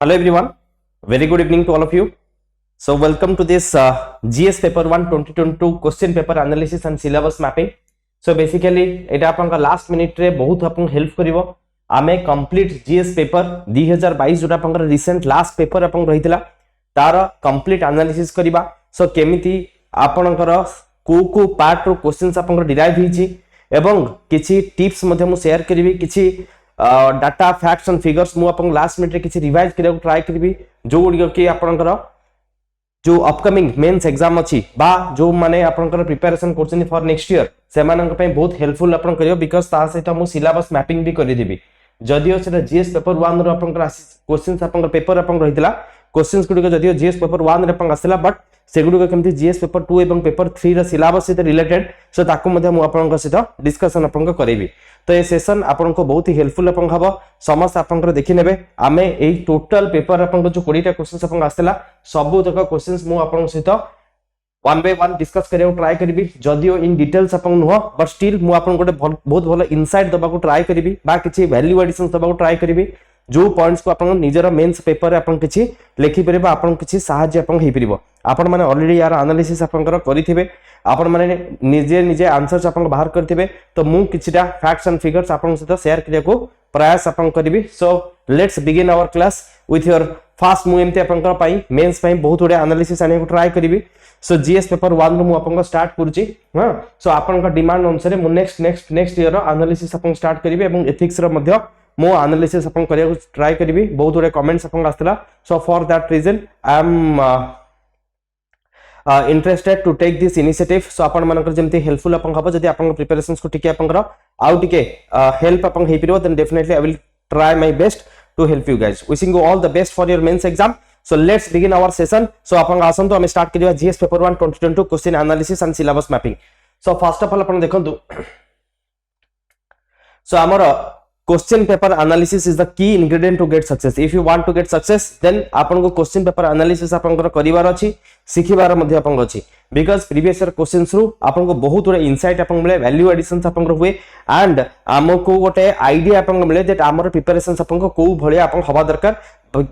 Hello everyone, very good evening to all of you. So welcome to this GS paper 1 2022 question paper analysis and syllabus mapping. So basically एटा आपन last minute रे बहुत आपन help करिवो आमे complete GS paper 2022 जोटा आपन recent last paper आपन रहितला तार complete analysis करिबा. सो केमिति आपनकर को पार्ट रो क्वेश्चंस आपन डिराइव हिची एवं किछि टिप्स मध्ये मु शेयर करिवि किछि डाटा फैक्ट्स एंड फिगर्स मु आपन लास्ट मिनिट रे किछि रिवाइज करिया ट्राई करबी जो गुडी के आपनकर जो अपकमिंग मेंस एग्जाम अछि बा जो माने आपनकर प्रिपरेशन करछन फॉर नेक्स्ट ईयर से मानन पय बहुत हेल्पफुल आपन करियो बिकॉज़ ता सहित मु सिलेबस मैपिंग भी करि देबी. जदियो सेटा जीएस पेपर 1 रो आपनकर क्वेश्चंस आपनकर पेपर आपन रहितला क्वेश्चंस गुडी जदियो जीएस पेपर 1 रे आपन आसिला बट सेगुडी केमति जीएस पेपर 2 एवं पेपर 3 रो सिलेबस से रिलेटेड सो ताको मध्ये मु आपनकर सहित डिस्कशन आपन करेबी. तो ये सेशन आपन को बहुत ही हेल्पफुल आपन हबो समस्त आपन देखि नेबे. आमे एई टोटल पेपर आपन जो 20 टा क्वेश्चंस आपन आस्तेला सब तक क्वेश्चंस मु आपन सहित वन बाय वन डिस्कस करियो ट्राई करबी. जदियो इन डिटेल्स आपन नुह बट स्टिल मु आपन गोटे बहुत भलो इनसाइट दबा को ट्राई करबी बा किछि वैल्यू एडिशन दबा को ट्राई करबी जो पॉइंट्स को आपन निजर मेंस पेपर आपन किछि लेखि परबा आपन किछि सहाय्य आपन हेइ परबो. आपन माने ऑलरेडी यार एनालिसिस आपन करिथिबे आपन माने निजे आंसर्स आपन बाहर करथिबे तो मु किछिटा फैक्ट्स एंड फिगर्स आपन सहित शेयर करिया को प्रयास आपन करबी. So let's begin our class with your fast मु एमते आपन पई मेंस पई बहुत उडे एनालिसिस आने को ट्राई करबी. सो जीएस पेपर 1 रो मु आपन स्टार्ट करछि. हां सो आपन का डिमांड अनुसार मु नेक्स्ट ईयर रो एनालिसिस आपन स्टार्ट करबी एवं एथिक्स रो मध्ये मो एनालिसिस अपन करिया को ट्राई करबी. बहुत उडे कमेंट्स अपन आस्तला so for that reason I am interested to take this initiative. So अपन मानकर जेमते हेल्पफुल अपन हबो जदी अपन प्रिपरेशंस को टिके अपन आउ टिके हेल्प अपन हेइ पिरो then definitely I will try my best to help you guys. Wishing you all the best for your mains exam. So let's begin our session. So अपन आसन तो हम स्टार्ट करिया GS paper 1 2022 question analysis and syllabus mapping. So first of all अपन देखंतु so हमर question paper analysis is the key ingredient to get success. If you want to get success then आपन को question paper analysis आपन को करिवार अछि सिखिबार मध्ये आपन अछि because previous year questions रू आपन को बहुत बडे insight आपन मिले value additions आपन हुए and हमको गोटे idea आपन को मिले that हमर preparations आपन को को भलिया आपन हवा दरकार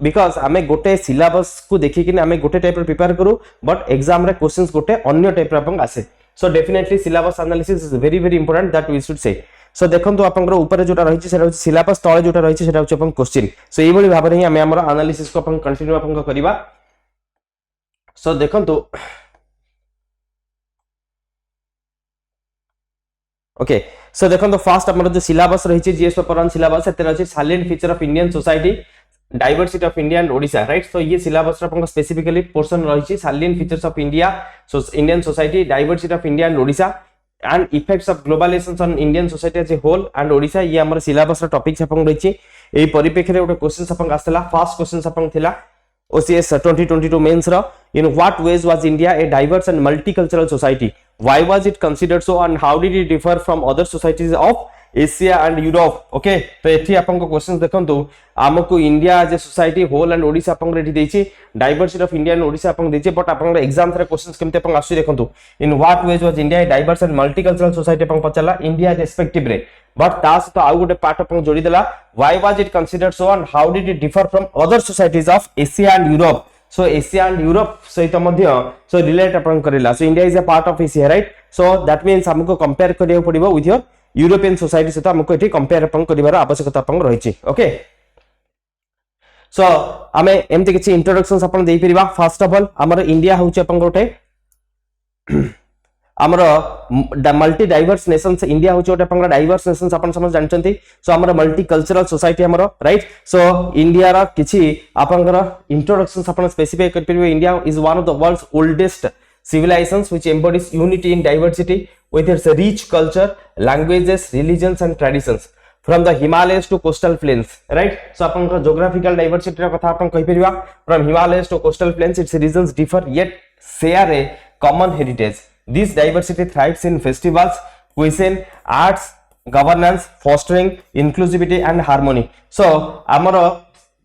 because हमें गोटे syllabus को देखि कि हमें गोटे टाइप रे प्रिपेयर करू बट एग्जाम रे क्वेश्चंस गोटे अन्य टाइप रे आपन आसे. so definitely syllabus analysis is very important that we should say. सो देखन तो आपन ऊपर जोटा रहिछि सेटा सिलेबस तळे जोटा रहिछि सेटा अपन क्वेश्चन. सो एई भली भाबे हि हम हमर एनालिसिस को अपन कंटिन्यू अपन करिबा. सो देखन तो ओके सो देखन तो फर्स्ट हमर जो सिलेबस रहिछि जीएस पेपर 1 सिलेबस एते रहिछि salient feature of Indian society diversity of India and Odisha right. So ये सिलेबस अपन स्पेसिफिकली पोर्शन रहिछि salient features of India so Indian society diversity of India and Odisha and effects of globalization on Indian society as a whole and Odisha. ये हमर syllabus रा topics अपन रहिछि. एई परिप्रेक्षी रे गोटे questions अपन आस्तला फर्स्ट क्वेश्चंस अपन थिला OCS 2022 मेंस रा in what ways was India a diverse and multicultural society, why was it considered so and how did it differ from other societies of Asia and Europe. Okay तो एठी अपन को questions देखंतु हमको India as a society whole and Odisha अपन ready देछि diversity of India and Odisha अपन देछि बट अपन एग्जाम रे क्वेश्चंस केमते अपन आसु देखंतु in what ways was India a diverse and multicultural society अपन पचला इंडिया रेस्पेक्टिव रे बट तास तो आउ गोटे पार्ट अपन जोड़ी देला why was it considered so and how did it differ from other societies of Asia and Europe. So Asia and Europe सहित मध्य सो रिलेट अपन करेला. सो India is a part of Asia right. So that means हमको compare करियो पड़िबो with your European society सहित हमको एठी compare अपन करिवार आवश्यकता अपन रहिछि. Okay so हमें एमते किछि इंट्रोडक्शंस अपन देई परिबा. फर्स्ट ऑफ ऑल हमर इंडिया होउछि अपन गोटे हमर मल्टी डाइवर्स नेशंस इंडिया होउछि गोटे अपन डाइवर्स नेशंस अपन समझ जानचंती. सो हमर मल्टी कल्चरल सोसाइटी हमर राइट. सो इंडिया रा किछि अपन इंट्रोडक्शंस अपन स्पेसिफाई कर परिबे. India is one of the world's oldest civilizations which embodies unity in diversity with its rich culture, languages, religions and traditions from the Himalayas to coastal plains right. so अपन का geographical diversity रा कथा अपन कहि परिबा from Himalayas to coastal plains its regions differ yet share a common heritage. This diversity thrives in festivals, cuisine, arts, governance, fostering inclusivity and harmony. so हमर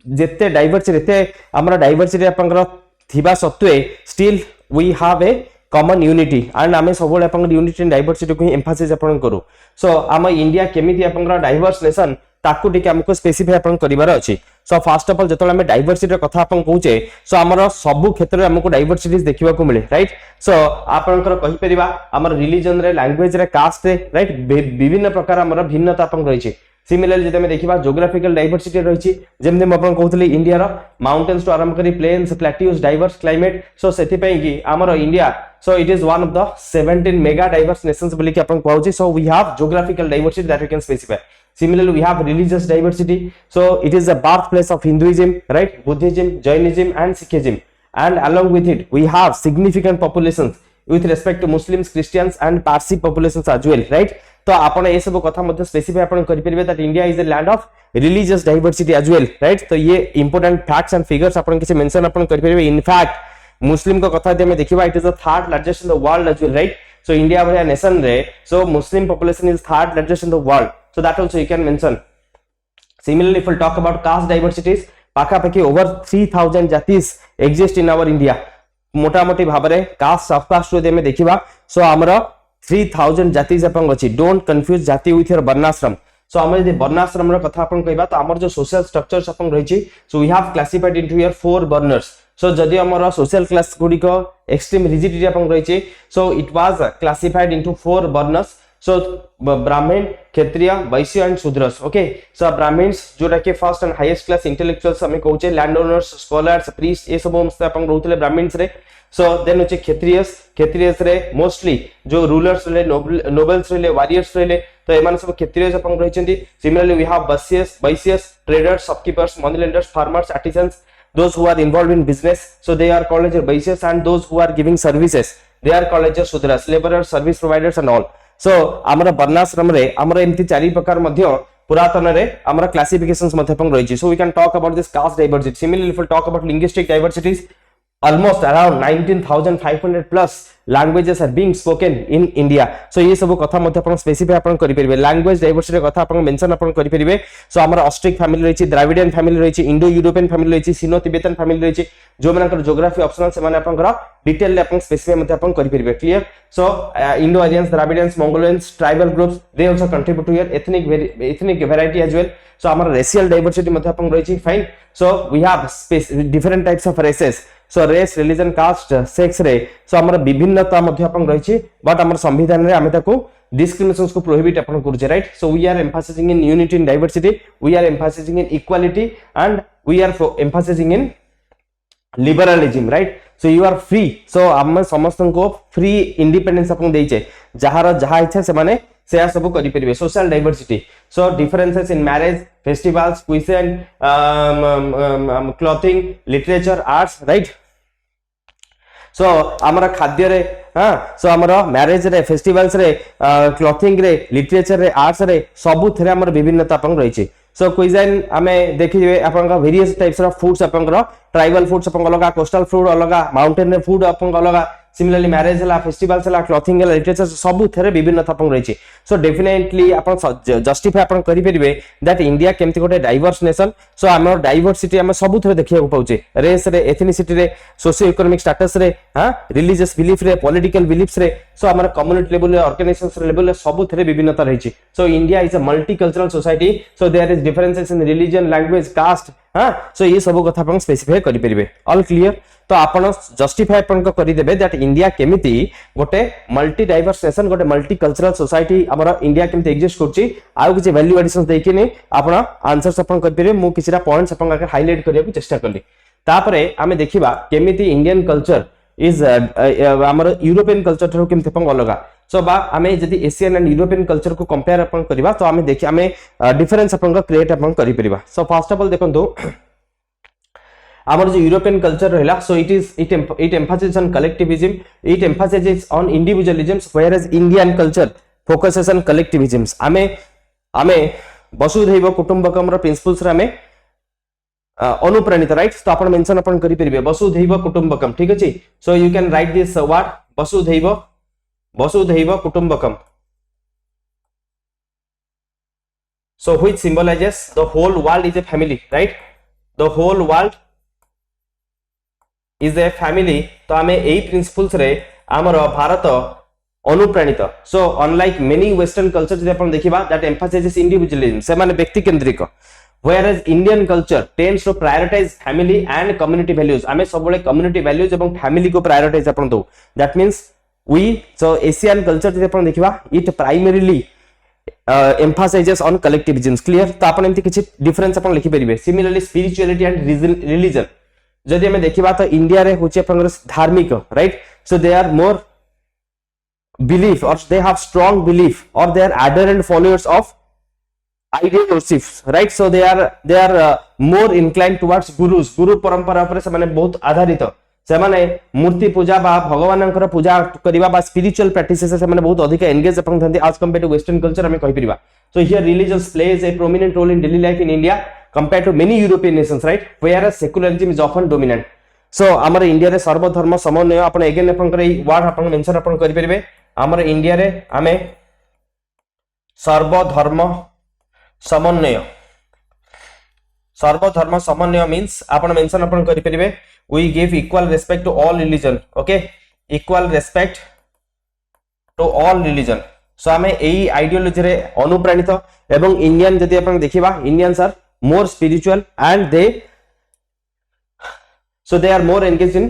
जेते diversity अपन थिबा सत्वे still we have a common unity and आमे सबले अपन unity and diversity को emphasis अपन करू सो आम India केमिति अपन diverse nation ताकू टिके हमको स्पेसिफाई अपन करिवार अछि सो फर्स्ट ऑफ ऑल जतले हम डाइवर्सिटी रे कथा अपन कहूचे सो हमर सब क्षेत्र रे हमको डाइवर्सिटीज देखिबा को मिले राइट सो आपनकर कहि परिबा हमर रिलीजन रे लैंग्वेज रे कास्ट रे राइट विभिन्न प्रकार हमर भिन्नता अपन रहिछि सिमिलरली जते में देखिबा ज्योग्राफिकल डाइवर्सिटी रहिछि जेमने म अपन कहउतली इंडिया रो माउंटेन्स टू आरंभ करी plains plateaus diverse climate so सेति पई कि हमर India so it is one of the 17 mega diverse nations बोली कि अपन कहउछि so we have geographical diversity that we can specify similarly we have religious diversity so it is the birthplace of Hinduism right Buddhism Jainism and Sikhism and along with it we have significant populations with respect to Muslims Christians and Parsi populations as well right तो आपण ए सब कथा मध्ये specify आपण करि परिबे that India is the land of religious diversity as well right तो ये इंपोर्टेंट फैक्ट्स एंड फिगर्स आपण किसी मेंशन आपण करि परिबे इन फैक्ट मुस्लिम को कथा में देखिबा it is the third largest in the world as well right so India भरिया नेशन रे so Muslim population is third largest in the world so that also you can mention similarly if we talk about caste diversities पाखा पाखी over 3000 जातिस exist in our India मोटा मोटी भाबरे cast सब cast रो में देखिबा सो हमरा 3000 जातिज अपन अछि डोंट कंफ्यूज जाति विथ योर वर्णाश्रम सो हम यदि वर्णाश्रम रो कथा अपन कहबा तो हमर जो सोशल स्ट्रक्चर्स अपन रहिछि so we have classified into your four varnas so जदि हमर सोशल क्लास गुडी को एक्सट्रीम रिजिडिटी अपन रहिछि so it was classified into four varnas so Brahmin Kshatriya Vaishya and Shudras okay so Brahmins जोटा के first and highest class intellectuals हमें कहउचे लैंड ओनर्स स्कॉलर्स प्रीस्ट ए सब हमसे अपन रहउतले ब्राह्मण्स रे सो देन होचे क्षत्रियस रे मोस्टली जो रूलर्स रे नोबल्स रे वॉरियर्स रे तो एमान सब क्षत्रियस अपन रहिचंती similarly we have Vaishyas traders shopkeepers money lenders farmers artisans those who are involved in business so they are called as vaishyas and those who are giving services they are called as shudras laborers service providers and all so amara varnashram re amara emti chari prakar madhya puratana re amara classifications madhya pang rahichi so we can talk about this caste diversity similarly if we talk about linguistic diversities almost around 19500 plus languages are being spoken in India so ये सब कथा मध्ये आपण specify आपण करि परिबे language diversity कथा आपण मेंशन आपण करि परिबे सो हमर ऑस्ट्रिक फैमिली रहिछि द्राविडियन फैमिली रहिछि इंडो यूरोपियन फैमिली रहिछि सिनो तिब्बतन फैमिली रहिछि जो मानकर ज्योग्राफी ऑप्शनल से माने आपण डिटेल ले आपण स्पेसिफाई मध्ये आपण करि परिबे clear so Indo Aryans Dravidians Mongolians tribal groups they also contribute to your ethnic variety as well so हमर रेशियल डाइवर्सिटी मध्ये आपण रहिछि fine so we have different types of races so race religion caste sex रे so हमर विभिन्नता मध्ये अपन रहिछि but हमर संविधान रे हमें ताको डिस्क्रिमिनेशंस को प्रोहिबिट अपन करजे right so we are emphasising in unity in diversity we are emphasising in equality and we are emphasising in liberalism right so you are free so हम समस्त को फ्री इंडिपेंडेंस अपन देइछे जहार जहा इच्छा से माने से सब करि परिबे social diversity so differences in marriage festivals cuisine clothing literature arts right so हमरा खाद्य रे हां सो हमरा मैरिज रे फेस्टिवल्स रे क्लॉथिंग रे लिटरेचर रे आर्ट्स रे सबु थरे हमर विभिन्नता अपन रहिछि सो क्विज़ हमें देखिबे अपन का वेरियस टाइप्स ऑफ फूड्स अपन ट्राइबल फूड्स अपन अलगा कोस्टल फूड अलगा माउंटेन रे फूड अपन अलगा सिमिलरली मैरिज हला फेस्टिवल्स हला क्लॉथिंग हला लिटरेचर सब थरे विभिन्नता अपन रहिछि सो डेफिनेटली अपन जस्टिफाई अपन करि परिबे दैट इंडिया केमति गोटे डाइवर्स नेशन सो हमर डाइवर्सिटी हम सब थरे देखिया को पाउचे रेस रे एथनिसिटी रे सोशियो इकोनॉमिक स्टेटस रे हां रिलीजियस बिलीफ रे पॉलिटिकल बिलीफ्स रे सो हमर कम्युनिटी लेवल रे ऑर्गेनाइजेशंस लेवल रे सब थरे विभिन्नता रहिछि so India is a multicultural society so there is differences in religion language caste हां सो ये सब कथा अपन स्पेसिफाई करि परिबे ऑल क्लियर तो आपण जस्टिफाई अपन को करि देबे दैट इंडिया केमिति गोटे मल्टी डाइवर्स नेशन गोटे मल्टी कल्चरल सोसाइटी हमर इंडिया केमिति एग्जिस्ट करछि आ किछि वैल्यू एडिशंस देखिने आपण आंसर्स अपन कर परिबे मु किछरा पॉइंट्स अपन आगे हाइलाइट करिया को चेष्टा करली तापरे हमें देखिबा केमिति इंडियन कल्चर इज हमर यूरोपियन कल्चर थरो केमिति अपन अलगा सो बा हमें जदि एशियन एंड यूरोपियन कल्चर को कंपेयर अपन करबा तो हमें देखि हमें डिफरेंस अपन को क्रिएट अपन करि परिबा सो फर्स्ट ऑफ ऑल देखंतु our जो यूरोपियन कल्चर रहला सो it emphasizes on collectivism it emphasizes on individualism whereas indian culture focuses on collectivism आमे वसुधैव कुटुंबकम रो प्रिंसिपल्स रे आमे अनुप्राणित राइट तो आपण मेंशन आपण करि परिबे वसुधैव कुटुंबकम ठीक अछि so you can write this word वसुधैव कुटुंबकम so which symbolizes the whole world is a family right the whole world is a family तो आमे एई प्रिंसिपल्स रे आमर भारत अनुप्राणित so unlike many western culture जदि आपण देखिबा दैट एम्फासाइजेस इंडिविजुअलिज्म से माने व्यक्ति केंद्रिक whereas Indian culture tends to prioritize family and community values आमे सबले community values एवं family को prioritize आपण दो that means we so Asian culture जदि आपण देखिबा it primarily emphasizes on collectivism clear तो आपण एमति किछि डिफरेंस आपण लिखि परिबे similarly spirituality and religion जदि हमें देखिबा तो इंडिया रे होचे आपण धार्मिक right so they are more belief or they have strong belief or they are adherent followers of ideologies right so they are more inclined towards guru परंपरा ऊपर से माने बहुत आधारित से माने मूर्ति पूजा बा भगवानंकर पूजा करिबा बा स्पिरिचुअल प्रैक्टिसेस से माने बहुत अधिक एंगेज अपन थंती as compared to western culture हमें कहि परिबा so here religion plays a prominent role in daily life in India compared to many European nations right whereas secularism is often dominant so हमर इंडिया रे सर्वधर्म समन्वय अपन again अपन करे word अपन mention अपन करि परिबे हमर इंडिया रे हमें सर्वधर्म समन्वय मीन्स आपण मेंशन आपण करि परिबे we give equal respect to all religion okay equal respect to all religion so हमें एई आइडियोलॉजी रे अनुप्राणित एवं इंडियन जदि आपण देखिबा Indians are more spiritual and they are more engaged in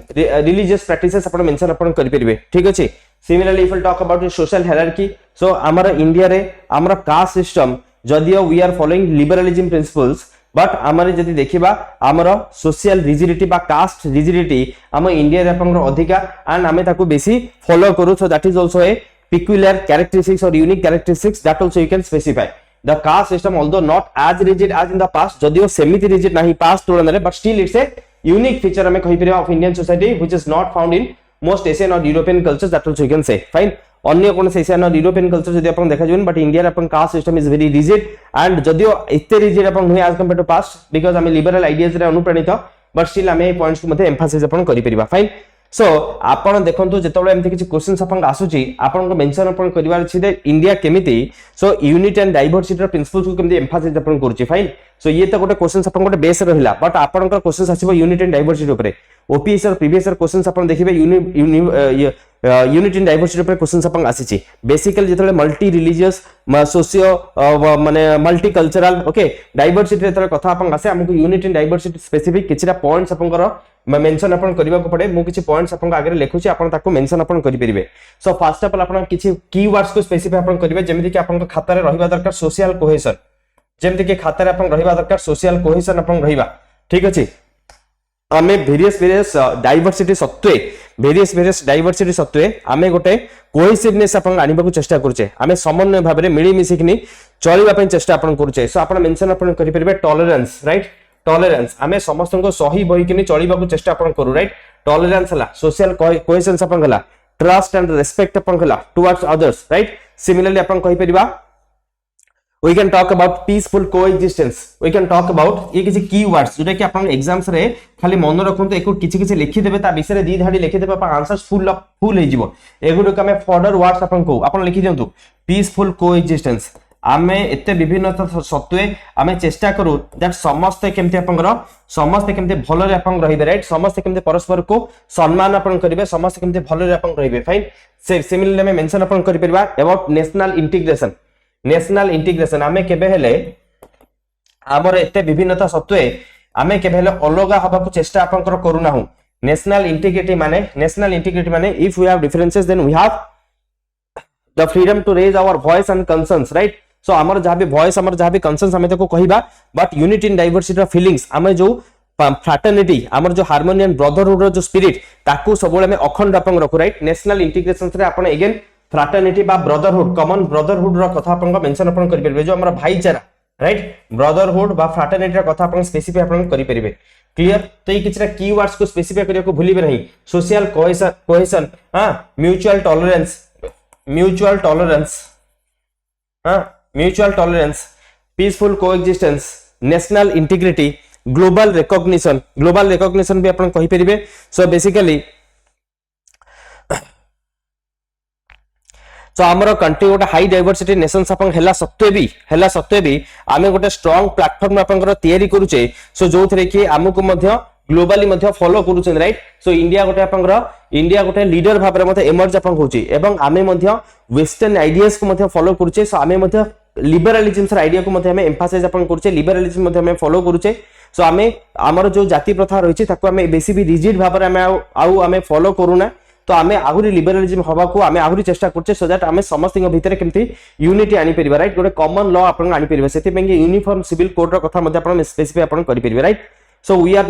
religious practices आपण मेंशन आपण करि परिबे ठीक अछि similarly if we talk about the social hierarchy so हमर इंडिया रे हमर कास्ट सिस्टम जदियो we are following liberalism principles but हमर जदि देखिबा हमर सोशल रिजिडिटी बा कास्ट रिजिडिटी हम इंडिया रे अपन अधिका एंड हमें ताको बेसी फॉलो करू सो that is also A peculiar characteristics or unique characteristics that also you can specify the caste system although not as rigid as in the past जदियो सेमिति रिजिड नाही पास्ट तुलना रे but still it's a unique feature हमें कहि परिबा of Indian society which is not found in most Asian or European cultures that also you can say fine अन्य कोन Asian और यूरोपियन कल्चर जदि अपन देखा जवन बट इंडिया रे अपन caste system is very rigid and जदियो एते रिजिड अपन हुए as compare to past because हमें लिबरल आइडियाज रे अनुप्राणित बट स्टिल हमें पॉइंट्स को मध्ये एम्फासाइज अपन करि परिबा फाइन सो आपण देखंतु जेतबळे एमति किछि क्वेश्चंस अपन आसुची आपण को मेंशन अपन करिवार अछि दे इंडिया केमिति सो यूनिट एंड डाइवर्सिटी रो प्रिंसिपल्स को केमिति एम्फासाइज अपन करूची फाइन सो ये त गोटे क्वेश्चंस अपन गोटे बेस रहिला बट आपण का क्वेश्चंस आसीबो यूनिट एंड डाइवर्सिटी ऊपर ओपीएस और प्रीवियस क्वेश्चंस अपन देखिबे यूनिट इन डाइवर्सिटी पर क्वेश्चंस अपन आसीची बेसिकली जेतले मल्टी रिलीजियस सोशियो माने मल्टी कल्चरल ओके डाइवर्सिटी जेतले कथा अपन आसे हमकु यूनिट इन डाइवर्सिटी स्पेसिफिक किछरा पॉइंट्स अपन करो मेंशन अपन करबा को पड़े मु किछि पॉइंट्स अपन आगे लिखुची अपन ताको मेंशन अपन करि परिबे सो फर्स्ट ऑफ ऑल अपन किछि कीवर्ड्स को स्पेसिफाई अपन करिवे जेमिति कि अपन खाता रे रहिबा दरकार सोशल कोहेशन जेमिति कि खाता रे अपन रहिबा दरकार सोशल कोहेशन अपन रहिबा ठीक अछि आमे वेरियस डाइवर्सिटी सत्वे आमे गोटे कोहेसिवनेस अपन आनिबा को चेष्टा करछे आमे समन्वय भाबे रे मिली मिसिकनी चलिबा पय चेष्टा अपन करछे सो अपन मेंशन अपन करि परिबे टॉलरेंस राइट टॉलरेंस आमे समस्त को सही बहिकनी चलिबा को चेष्टा अपन करू राइट टॉलरेंस हला सोशल कोहेशन अपन हला ट्रस्ट एंड रेस्पेक्ट अपन हला टुवर्ड्स अदर्स राइट सिमिलरली अपन कहि परिबा we can talk about peaceful coexistence we can talk about ये किसी keywords जोटा कि अपन एग्जाम्स रे खाली मन रखंतु एको किछि लिखि देबे ता विषय रे दी धाडी लिखि देबे अपन आंसर्स फुल हे जिवो एगुडो का मैं फॉर्डर वर्ड्स अपन को अपन लिखि दियंतु पीसफुल कोएक्जिस्टेंस आमे एते विभिन्नता सत्वे आमे चेष्टा करू दैट समस्त केमते आपनकर समस्त केमते भलो रे अपन रहिबे राइट समस्त केमते परस्पर को सम्मान अपन करिवे समस्त केमते भलो रे अपन रहिबे फाइन सिमिलरली में मेंशन अपन करि परबा अबाउट नेशनल इंटीग्रेशन आमे केबे हेले हमर एते विभिन्नता सत्वे आमे केबे हेले अलगा हबा को चेष्टा आपनकर करूना हूं नेशनल इंटीग्रिटी माने if we have differences then we have the freedom to raise our voice and concerns right so हमर जहां भी वॉइस हमर जहां भी कंसर्न्स हमें को कहिबा but unity in diversity of feelings हमें जो फ्रैटर्निटी हमर जो हार्मोनी एंड ब्रदरहुड रो जो स्पिरिट ताकू सबले में अखंड अपन रखु राइट नेशनल इंटीग्रेशन रे अपन अगेन फ्रैटर्निटी बा ब्रदरहुड कॉमन ब्रदरहुड रो कथा अपन मेंशन अपन करि परबे जो हमरा भाईचारा राइट ब्रदरहुड बा फ्रैटर्निटी रो कथा अपन स्पेसिफाई अपन करि परबे क्लियर तो ये किछरा कीवर्ड्स को स्पेसिफाई करिया को भूलिबे नहीं सोशल कोहेशन हां mutual tolerance peaceful coexistence national integrity global recognition भी अपन कहि परिबे सो बेसिकली तो हमर कंट्री गोटे हाई डाइवर्सिटी नेशंस अपन हेला सत्वे भी आमे गोटे स्ट्रांग प्लेटफॉर्म अपन तयारी करूचे सो जो थरे कि हमकु मध्य ग्लोबली मध्ये फॉलो करूछन राइट सो इंडिया गोटे लीडर भाबरे मध्ये एमर्ज अपन होची एवं आमे मध्ये वेस्टर्न आइडियाज को मध्ये फॉलो करूचे सो आमे मध्ये लिबरलिज्म सर आइडिया को मध्ये हमें एम्फासाइज अपन करूचे लिबरलिज्म मध्ये हमें फॉलो करूचे सो आमे हमर जो जाति प्रथा रहिछि ताको हमें बेसी भी रिजिड भाबरे हमें फॉलो करूना तो आमे आहुरी लिबरलिज्म हवा को आमे आहुरी चेष्टा करछे सो दैट आमे समस्त भितर केमती यूनिटी आनी परिबा राइट गोटे कॉमन लॉ अपन आनी परिबा सेति पेंगे यूनिफॉर्म सिविल कोड रो कथा मध्ये अपन स्पेसिफाई अपन करि परिबा right so we are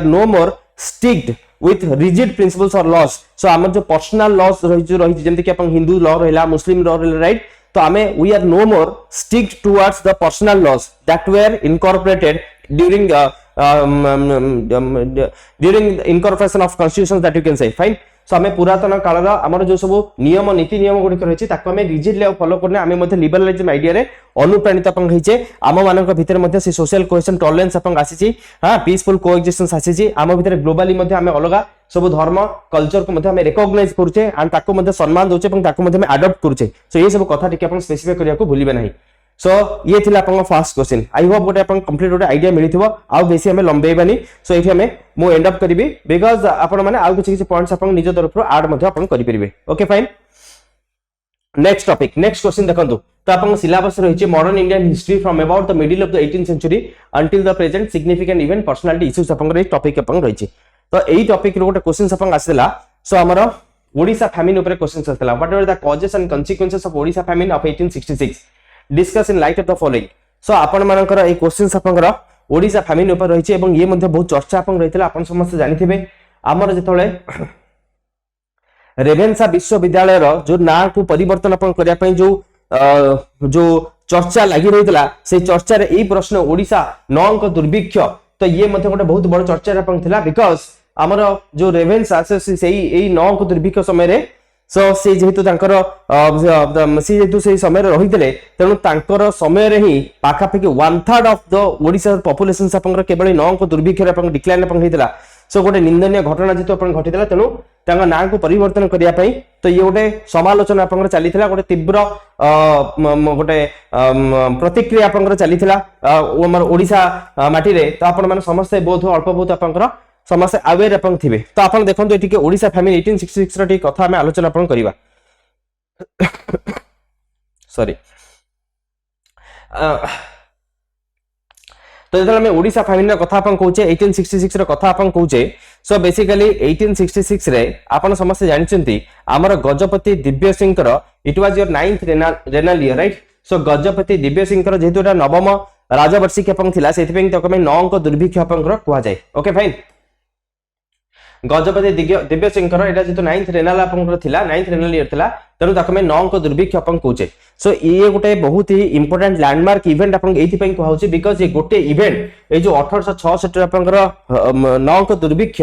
no more sticked with rigid principles or laws so हमर जो पर्सनल लॉस रही जेमति कि अपन हिंदू लॉ रहला मुस्लिम लॉ रहला राइट तो आमे we are no more sticked towards the personal laws that were incorporated during incorporation of constitutions that you can say fine so हमें पुरातन काल आमर जो सब नियम नीति नियम गुडी रही ताको हमें रिजिडली फॉलो करने आमे मध्ये लिबरलिज्म आइडिया रे अनुप्राणित अपन होइचे आम मानक भितर मध्ये से सोशल कोहेशन टॉलरेंस अपन आसीची हां पीसफुल कोएक्जिस्टेंस आसीची आम भितर ग्लोबली मध्ये हमें अलगा सब धर्म कल्चर को मध्ये हमें रिकॉग्नाइज करूचे एंड ताको मध्ये सम्मान दोचे এবং ताको मध्ये हमें अडॉप्ट करूचे सो ये सब कथा टिके अपन स्पेसिफाई करिया को भूलिबे नाही सो ये थिला अपन फर्स्ट क्वेश्चन आई होप गोटे अपन कंप्लीट गोटे आइडिया मिलिथिबो आ बेसी हमें लंबेबानी सो एठी हमें मो एंड अप करिबी बिकॉज़ अपन माने आ किछि पॉइंट्स अपन निज तरफ ऐड मध्ये अपन करि परिबे okay fine next topic next question देखंतु तो अपन सिलेबस रहिछि modern Indian history from about the middle of the 18th century until the present significant event personality issues अपन रे टॉपिक अपन रहिछि तो एई टॉपिक रो गोटे क्वेश्चन अपन आसिला सो हमर ओडिसा फैमिन ऊपर क्वेश्चन आसिला what were the causes and consequences of Odisha famine of 1866 discuss in light of the following so आपण मानकर ए क्वेश्चंस आपनकर ओडिसा फैमिन ऊपर रहिछि एवं ये मध्ये बहुत चर्चा आपन रहितला आपण समस्त जानिथिबे हमर जेतले रेवेन्सा विश्वविद्यालय रो जो ना को परिवर्तन अपन करिया पई जो चर्चा लागि रहितला से चर्चा रे ए प्रश्न ओडिसा नौंक दुर्भिक्ष तो ये मध्ये गोटे बहुत बड़ चर्चा अपन थिला बिकॉज़ हमर जो रेवेन्सा से सेही ए नौंक दुर्भिक्ष समय रे सो से जेहेतु तांकर से जेहेतु से समय रहितले तेनु तांकर समय रे ही पाखापाखि 1/3 ऑफ द ओडिसा पॉपुलेशन आपनकर केवल 9 को दुर्भिक्ष रे अपन डिक्लाइन अपन हेतिला सो गोटे निंदनीय घटना जेतु अपन घटितला तेनु तांगा नाम को परिवर्तन करिया पई तो ये गोटे समालोचना आपनकर चलीथिला गोटे तीव्र गोटे प्रतिक्रिया आपनकर चलीथिला हमर ओडिसा माटी रे तो आपण माने समस्त बहुत अल्प बहुत आपनकर समस्त अवेयर अपन थिबे तो आपण देखंतु एठी के ओडिसा फैमिली 1866 रो ठी कथा हमें आलोचना अपन करिवा सॉरी तो जतले हमें ओडिसा फैमिली रो कथा अपन कहूचे 1866 रो कथा अपन कहूचे सो बेसिकली 1866 रे आपण समस्त जानिचंती हमर गजपति दिव्य सिंह रो it was your 9th regnal year right so Gajapati Divya Singh रो जेतुटा नवम राजवर्षिक अपन थिला सेति पें तो कमे 9 को दुर्भिक्ष अपन रो कुआ जाय ओके फाइन गजपति दिव्य सिंह एटा जेतु 9th रेनल आपनकर थिला 9th रेनल ईयर थिला तनु ताको में 9 को दुर्भिक्ष अपन कहूचे सो ये गोटे बहुत ही इंपोर्टेंट लैंडमार्क इवेंट अपन एथि पई कहउची बिकॉज़ ये गोटे इवेंट ए जो 1866 आपनकर 9 को दुर्भिक्ष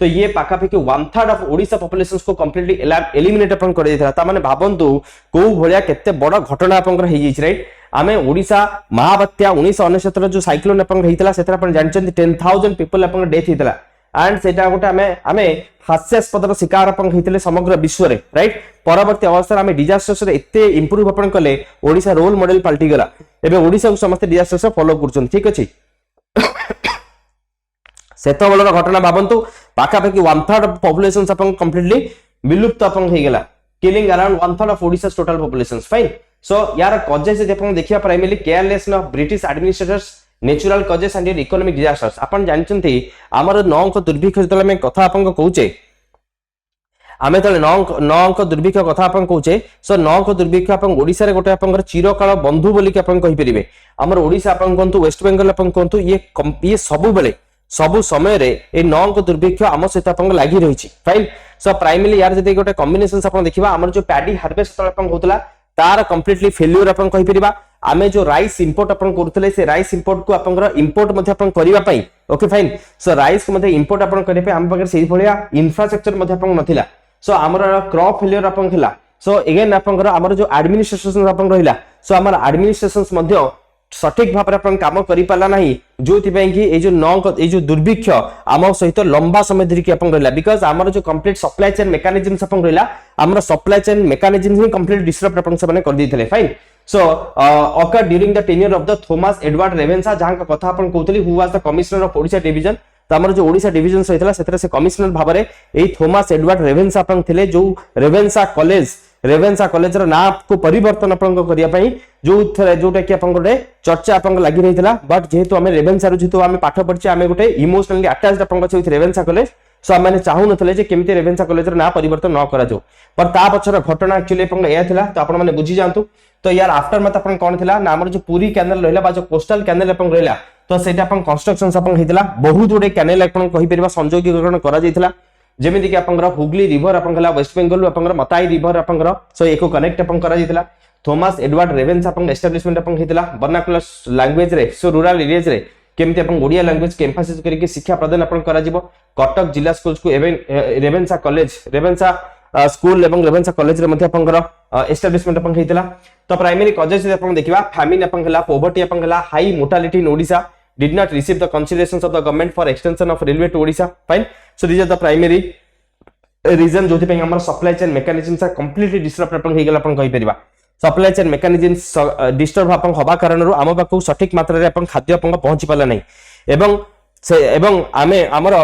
तो ये पाखापाखि 1/3 ऑफ ओडिसा पॉपुलेशन को कंप्लीटली एलिमिनेट अपन कर देथला ता माने भाबंतु को भलिया केते बड़ घटना आपनकर हे जैछि राइट आमे ओडिसा महाबात्या 1969 जो साइक्लोन अपन हेतिला सेतरा अपन जानचंती 10000 पीपल अपन डेथ हेतिला एंड सेटा गोटे आमे हास्यास्पदर शिकार अपन हेतिले समग्र विश्व रे राइट परवर्ती अवस्था आमे डिजास्टर्स रे एते इंप्रूव अपन कले ओडिसा रोल मॉडल पलटी गला एबे ओडिसा को समस्त डिजास्टर्स फॉलो करछन ठीक अछि सेतो बलर घटना भाबंतु पाखापाखि 1/3 ऑफ पॉपुलेशन अपन कंप्लीटली विलुप्त अपन हे गेला killing around 1/3 of Odisha total population fine so यार कॉजेस जे अपन देखिया primary carelessness of British administrators natural causes and economic disasters अपन जानचंती हमर 9 को दुर्भिक्ष जतले में कथा अपन को कहूचे आमे तले 9 को दुर्भिक्ष कथा अपन कहूचे सो 9 को दुर्भिक्ष अपन ओडिसा रे गोटे अपन चिरकाल बंधु बोली के अपन कहि परिबे हमर ओडिसा अपन कोंतु वेस्ट बंगाल अपन कोंतु ये सब बेले सब समय रे ए 9 को दुर्भिक्ष आम सहित अपन लागि रहिछि फाइन सो प्राइमरी यार जदि गोटे कॉम्बिनेशन अपन देखिबा हमर जो पैडी हार्वेस्ट अपन होतला तार कंप्लीटली फेल्यूर अपन कहि परिबा आमे जो राइस इंपोर्ट अपन करथले से राइस इंपोर्ट को अपन इंपोर्ट मध्ये अपन करिवा पई ओके फाइन सो राइस को मध्ये इंपोर्ट अपन करे पे हम पाकर सेही भलिया इंफ्रास्ट्रक्चर मध्ये अपन नथिला सो हमर क्रॉप फेल्यूर अपन थिला सो अगेन अपन हमर जो एडमिनिस्ट्रेशन अपन रहिला सो हमर एडमिनिस्ट्रेशंस मध्ये सठिक भाव में काम करा ना जो कि जो जो दुर्भिक्ष आम सहित लंबा समय धरिकी रहा बिकज आमर जो कंप्लीट सप्लाई चेन मेकानिजम्स रहा आमर सप्लाई चेन मेकानिजम्स ही कंप्लीट डिस्टर्ब से कर देते fine so occurred during the tenure of the Thomas Edward Ravensa जहां का कथा अपन कहतली who was the commissioner of Odisha division तमर जो ओडिशा डिवीजन रहितला सेतरे से कमिश्नर भाबरे एई थॉमस एडवर्ड रेवेन्सा अपन थिले जो रेवेन्सा कॉलेज रो नाम को परिवर्तन अपन को करिया पई जोटा कि अपन गोटे चर्चा अपन लागि रहितला बट जेहेतु हमें रेवेन्सा रो जेतु हमें पाठ पढछि हमें गोटे इमोशनली अटैच्ड अपन को रेवेन्सा कॉलेज सो मैंने चाहू नथले जे केमिति रेवेन्सा कॉलेज रो ना परिवर्तन न करा जो पर ता पछर घटना एक्चुअली अपन एया थिला तो अपन माने बुझी जानतु तो यार आफ्टर मत अपन कोन थिला ना हमर जो पूरी कैनाल रहला बा जो कोस्टल कैनाल अपन रहला तो सेटा अपन कंस्ट्रक्शन अपन हेतिला बहुत गुडे कैनाल अपन कहि परिबा संयोगीकरण करा जायतिला जेमिति कि अपन हुगली रिवर अपन हला वेस्ट बंगाल अपन मताई रिवर अपन सो एको कनेक्ट अपन करा जायतिला थॉमस एडवर्ड रेवेन्सा अपन एस्टैब्लिशमेंट अपन हेतिला वर्नाकुलर लैंग्वेज रे सो रूरल एरियाज रे केमति अपन ओडिया लैंग्वेज के एम्फासिस करके शिक्षा प्रदान अपन करा जिवो कटक जिला स्कूल्स को रेवेन्सा कॉलेज रेवेन्सा स्कूल एवं रेवेन्सा कॉलेज रे मध्ये अपन एस्टैब्लिशमेंट अपन हेतिला तो प्राइमरी कॉजेस अपन देखिबा फैमिन अपन हला पॉवर्टी अपन हला high mortality in Odisha did not receive the considerations of the government for extension of railway to Odisha fine so these are the primary reason जोथि पे हमर supply chain mechanisms are completely disturb अपन हे गेला अपन कहि परिबा सप्लाई चेन मेकानिजम्स डिस्टर्ब अपन होबा कारणरो आम पाखु सठिक मात्रा रे अपन खाद्य अपन पहुंची पाला नै एवं आमे हमर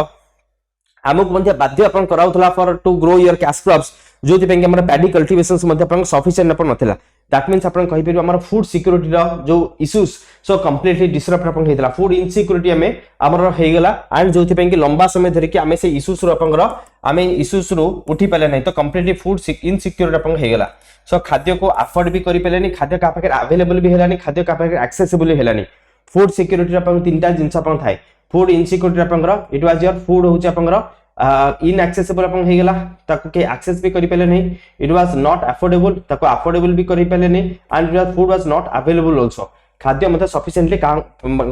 आमक मध्ये बाध्य अपन कराउतला for to grow your cash crops जोथि पे हमर पैडी कल्टीवेशंस मध्ये अपन सफिशिएंट अपन नथिला दैट मींस अपन कहि परिबा हमर फूड सिक्योरिटी रो जो इश्यूज सो कंप्लीटली डिस्टर्ब अपन हेतला फूड इनसिक्योरिटी हमें हमर हे गेला एंड जोथि पे लंबा समय धरि कि हमें से इश्यूज रो अपन हमें इश्यूज रो उठी पाले नै तो कंप्लीटली फूड इनसिक्योर अपन हे गेला सो खाद्य को अफोर्ड भी करि पालेनी खाद्य का पाखे अवेलेबल भी हेलानी खाद्य का पाखे एक्सेसिबल हेलानी फूड सिक्योरिटी अपन तीनटा जिंस अपन थाए food insecurity upon it was your food होचे अपन इनएक्सेसिबल अपन हे गेला ताको के एक्सेस भी करि पाले नै इट वाज नॉट अफोर्डेबल ताको अफोर्डेबल भी करि पाले नै and food was not available also खाद्य मध्ये सफिशिएंटली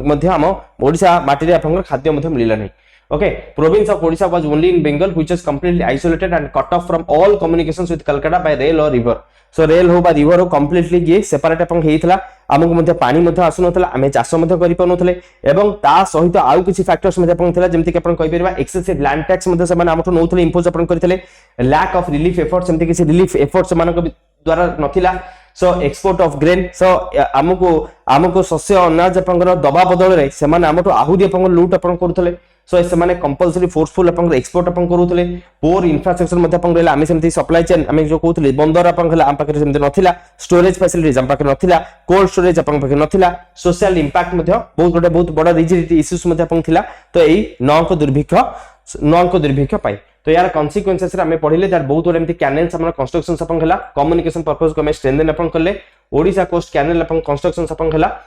मध्ये हम ओडिशा माटी रे अपन खाद्य मध्ये मिलिला नै okay province of Odisha was only in Bengal which is completely isolated and cut off from all communications with Calcutta by rail or river so rail हो बा river हो completely ये separate अपन हेइथला हमक मध्ये पानी मध्ये आसु नथला हमें चाष मध्ये करि पनथले एवं ता सहित आउ किछि फैक्टर्स मध्ये अपन थला जेमति कि अपन कहि परबा एक्सेसिव लैंड टैक्स मध्ये से माने हमठो नउथले इंपोज अपन करथले लैक ऑफ रिलीफ एफर्ट्स जेमति किछि रिलीफ एफर्ट्स मानक द्वारा नथिला so export of grain so हमको शस्य अनाज अपन दबा बदल रे से माने हमठो आहुदी अपन लूट अपन करथले सो से माने कंपलसरी फोर्सफुल अपन एक्सपोर्ट अपन करूथले पोर इंफ्रास्ट्रक्चर मध्ये अपन रहला हमें सेमति सप्लाई चेन हमें जो कहथले बंदर अपन हला हम पाखे सेमति नथिला स्टोरेज फैसिलिटीज हम पाखे नथिला कोल्ड स्टोरेज अपन पाखे नथिला सोशल इंपैक्ट मध्ये बहुत बड़ा रिजिडिटी इश्यूज मध्ये अपन थिला तो एई नौक दुर्भिक्ष पाई तो यार कॉन्सिक्वेंसेस रे हमें पढिले दैट बहुत बडा एमति कैनल्स हमर कंस्ट्रक्शंस अपन हला कम्युनिकेशन पर्पस को हमें स्ट्रेंथन अपन करले ओडिशा कोस्ट कैनल अपन कंस्ट्रक्शंस अपन हला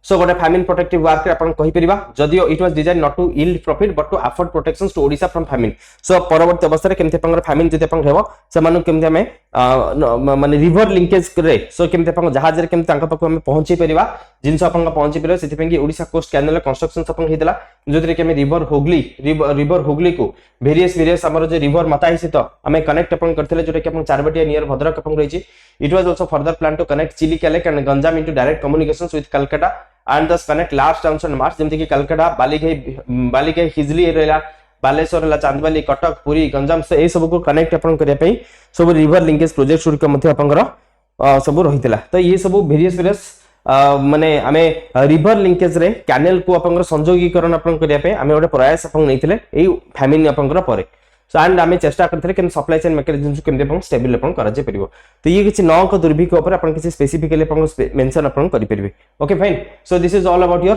सो गोटे फैमिन प्रोटेक्टिव वर्क अपन कहि परिबा जदियो it was design not to yield profit but to afford protections to Odisha from famine so परवर्ती अवस्था रे केमते अपन फैमिन जति अपन हेबो से मानु केमते हमें माने रिवर लिंकेज करे सो केमते अपन जहाज रे केमते तांका पाखु हमें पहुंची परिबा जिंस अपन पहुंची परिबा सेति पेंगी ओडिशा कोस्ट कैनल कंस्ट्रक्शंस अपन हेतला जति के हमें रिवर हुगली को वेरियस हमर जे रिवर मताई सहित हमें कनेक्ट अपन करथले जोटा कि अपन चारबटिया नियर भद्रक अपन रहिछि it was also further plan to connect Chilika lake and Ganjam into direct communications with Calcutta and thus connect large towns and march जेमति कि कलकत्ता बालिघाई हिजली रहला बालेश्वर रहला चांदबाली कटक पुरी गंजाम से ए सब को कनेक्ट अपन करिया पई सब रिवर लिंकेज प्रोजेक्ट सुर के मध्ये अपन सब रहितला तो ये सब वेरियस माने हमें रिवर लिंकेज रे कैनल को अपन संयोगीकरण अपन करिया पई हमें ओटे प्रयास अपन नैथिले एई फैमिन अपन परे सो एंड हमें चेष्टा करथले कि सप्लाई चेन मैकेनिज्म केमते अपन स्टेबल अपन करा जे परिबो तो ये किछि नौ को दुर्भिक्ष ऊपर अपन किछि स्पेसिफिकली अपन मेंशन अपन करि परिबे okay fine so this is all about your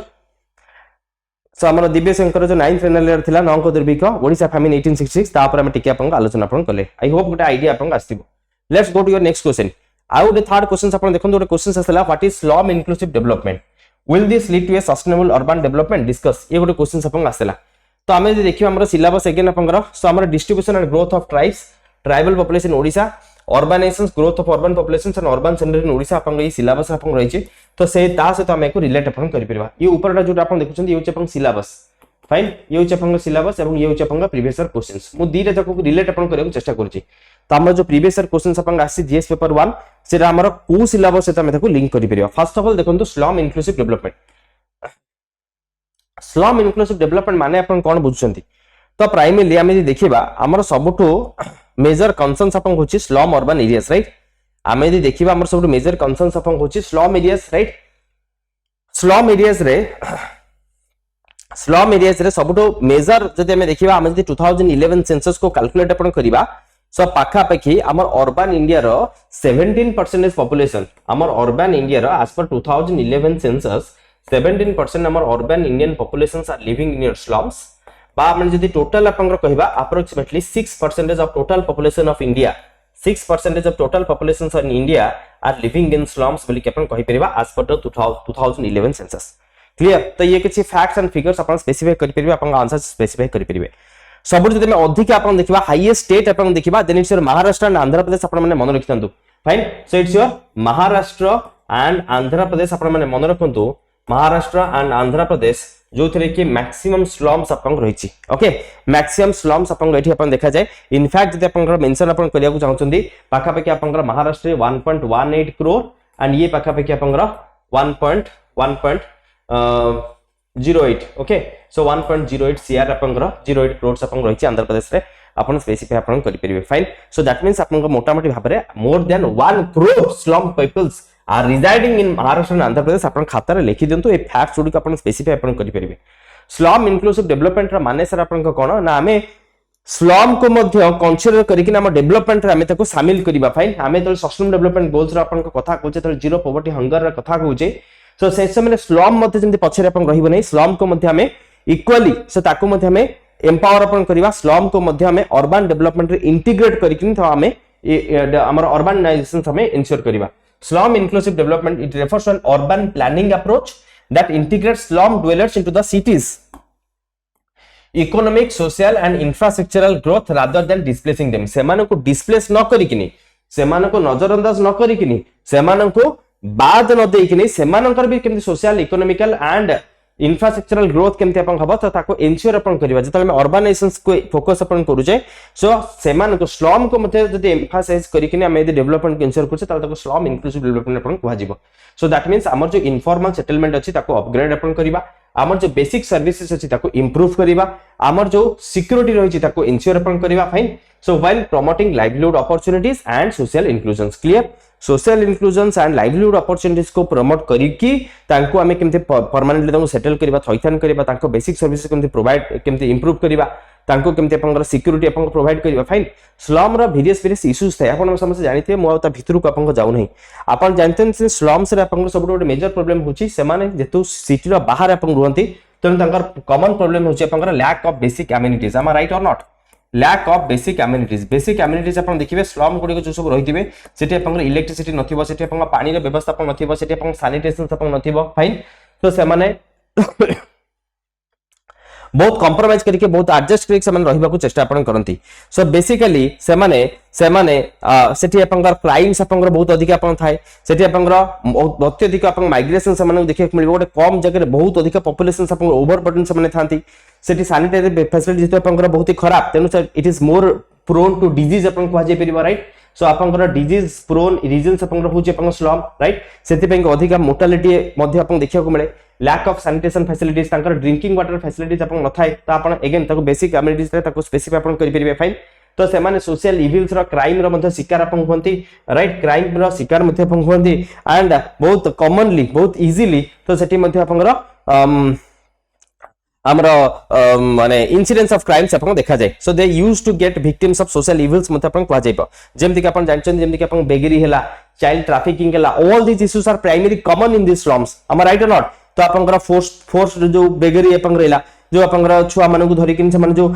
so हमर दिव्य शंकर जो 9th फाइनल ईयर थिला नौ को दुर्भिक्ष ओडिशा फैमिन 1866 ता पर हम टिके अपन आलोचना अपन करले आई होप गोटे आईडिया अपन आस्तिबो let's go to your next question आउ द थर्ड क्वेश्चन अपन देखन गोटे क्वेश्चन आसला what is slum inclusive development will this lead to a sustainable urban development discuss ये गोटे क्वेश्चन अपन आसला तो आमे देखियो हमर सिलेबस अगेन अपन सो हमर distribution and growth of tribes tribal population Odisha urbanisation growth of urban population and urban centre in Odisha अपन ई सिलेबस अपन रहिछि तो से ता से तो हमें को रिलेट अपन करि परबा ये ऊपरटा जोटा अपन देखुछन ये होचे अपन सिलेबस फाइन ये होचे अपन सिलेबस एवं ये होचे अपन प्रीवियस ईयर क्वेश्चंस मु दीटा तक रिलेट अपन करे चेष्टा करछि तो हमर जो प्रीवियस ईयर क्वेश्चंस अपन आसी जीएस पेपर 1 सेटा हमर को सिलेबस सेटा हम देखो लिंक करि परियो। फर्स्ट ऑफ ऑल देखंतु slum inclusive development. Slum inclusive development माने अपन कोन बुझछंती? तो प्राइमरी हम यदि देखिबा हमर सबटो मेजर कंसर्न्स अपन होची स्लम अर्बन एरियाज, राइट। हम यदि देखिबा हमर सबटो मेजर कंसर्न्स अपन होची slum areas, right. Slum areas रे सबटो मेजर जदि हम देखिबा हम जदि 2011 सेंसस को कैलकुलेट अपन करिबा सो पाखा पाखी हमर अर्बन इंडिया रो 17% पॉपुलेशन, हमर अर्बन इंडिया रो एज पर 2011 सेंसस 17% हमर urban Indian populations are living in your slums. बा हम जदि टोटल अपन कहिबा approximately 6% of total population of India, 6% of total population in India are living in slums बोली के अपन कहि परिबा एज पर 2011 सेंसस। क्लियर? तो ये किछि facts and figures upon specify करि परिबे, अपन आंसर स्पेसिफाई करि परिबे। सब जदि मैं अधिक अपन देखिबा हाईएस्ट स्टेट अपन देखिबा then it's your Maharashtra and Andhra Pradesh. अपन माने मन रखितंतु, fine. So it's your Maharashtra and Andhra Pradesh. अपन माने मन रखंतु महाराष्ट्र एंड आंध्र प्रदेश जो थे कि मैक्सिमम स्लम्स अपन रहिछि। ओके, मैक्सिमम स्लम्स अपन एठी अपन देखा जाए। इनफैक्ट जदि अपन मेंशन अपन करिया को चाहउछंती पाखा पाखी अपन महाराष्ट्र 1.18 करोड़ एंड ये पाखा पाखी अपन 1.08। ओके, सो 1.08 सीआर अपन 08 करोड़ अपन रहिछि आंध्र प्रदेश रे। अपन स्पेसिफाई अपन करि परिबे, फाइन। सो दैट मींस अपन मोटा मोटी भाबरे more than 1 crore slum peoples are residing in Maharashtra and Andhra Pradesh. अपन खाता रे लिखि दियंतु ए फैक्ट्स गुडी अपन स्पेसिफाई अपन करि परिबे। स्लम इंक्लूसिव डेवलपमेंट रा माने सर अपन कोन ना हमें स्लम को मध्य कंसीडर करिकि हम डेवलपमेंट रे हमें ताको शामिल करिबा, फाइन। हमें तो सस्टेनेबल डेवलपमेंट गोल्स रा अपन कथा कहूचे तो जीरो पॉवर्टी हंगर रा कथा कहूचे। सो से समय स्लम मध्य जेंति पछरे अपन रहिबो नै, स्लम को मध्य हमें इक्वली सो ताको मध्य हमें एम्पावर अपन करिबा। स्लम को मध्य हमें अर्बन डेवलपमेंट रे इंटीग्रेट करिकि तो हमें हमर अर्बनाइजेशन हमें इंश्योर करिबा। Slum inclusive development, it refers to an urban planning approach that integrates slum dwellers into the cities economic, social and infrastructural growth rather than displacing them। सेमानं को displace न करिकिनी, सेमानं को नजरअंदाज न करिकिनी, सेमानं को बाद न देकिनी, सेमानंकर भी केमति social economical and infrastructural growth केमति अपन हबो तो ताको एन्श्योर अपन करिबा। जतले हम अर्बनाइजेशंस को फोकस अपन करू जे सो सेमान को स्लम को मते जदि एम्फासाइज करिकिनी हम यदि डेवलपमेंट को एन्श्योर करछे ताको स्लम इंक्लूसिव डेवलपमेंट अपन कुहा जिवो। सो दैट मींस हमर जो इनफॉर्मल सेटलमेंट अछि ताको अपग्रेड अपन करिबा, हमर जो बेसिक सर्विसेज अछि ताको इंप्रूव करिबा, हमर जो सिक्योरिटी रहिछि ताको एन्श्योर अपन करिबा, fine. So while promoting livelihood opportunities and social inclusions. Clear? Social inclusions and livelihood opportunities को प्रमोट करिकि तांको हमें केमते परमानेंटली तांको सेटल करिबा, थैथान करिबा, तांको बेसिक सर्विसेज केमते प्रोवाइड केमते इंप्रूव करिबा, तांको केमते अपन सिक्योरिटी अपन प्रोवाइड करिबा, फाइन। स्लम रा वेरियस इश्यूज थाए अपन समस्त जानिते मो ता भितरु को अपन जाउ नै। अपन जानते से स्लम्स रे अपन सब गोटे मेजर प्रॉब्लम होची सेमाने जेतु सिटी रा बाहर अपन रुहंती तन तांकर कॉमन प्रॉब्लम होची अपन lack of basic amenities. am I right or not? Lack of basic amenities. Basic amenities अपन देखिबे स्लम गुडी को जो सब रहितिबे सेठी अपन इलेक्ट्रिसिटी नथिबो, सेठी अपन पानी रे व्यवस्था अपन नथिबो, सेठी अपन सैनिटेशन अपन नथिबो, फाइन। तो सेमाने बहुत कॉम्प्रोमाइज करके बहुत एडजस्ट करके सेमाने रहिबा को चेष्टा अपन करंती। सो बेसिकली सेमाने सेठी अपन क्राइम्स अपन बहुत अधिक अपन थाए, सेठी अपन अत्यधिक अपन माइग्रेशन सेमाने देखिक मिलबो, गोटे कम जगह रे बहुत अधिक पॉपुलेशन अपन ओवरबर्डन सेमाने थांती, सेठी सैनिटरी फैसिलिटी जेतो अपन बहुत ही खराब, तेनु it is more prone to disease अपन कहा जाय परिबा, राइट। सो अपन डिजीज प्रोन रीजन्स अपन होचे अपन स्लम, राइट। सेति पे अधिक मोर्टालिटी मध्ये अपन देखिया को मिले। लैक ऑफ सैनिटेशन फैसिलिटीज, तांकर ड्रिंकिंग वाटर फैसिलिटीज अपन नथाय, त अपन अगेन ताको बेसिक एमिनिटीज रे ताको स्पेसिफाई अपन करि परिबे, फाइन। तो सेमाने सोशल इविल्स रो क्राइम रो मध्ये शिकार अपन होंती, राइट। क्राइम रो शिकार मध्ये अपन होंती एंड बहुत कॉमनली बहुत इजीली तो सेठी मध्ये अपन हमरो माने इंसिडेंस ऑफ क्राइम्स अपन देखा जाय। So they used to get victims of social evils मध्ये अपन कुआ जायबो, जेमति कि अपन जानछन जेमति कि अपन बेगरी हैला, चाइल्ड ट्रैफिकिंग हैला, all this issues are primary common in this slums. am I right or not? तो अपन फोर्स जो बेगरी अपन रहला, जो अपन छुआ मानू धरिकिन से जो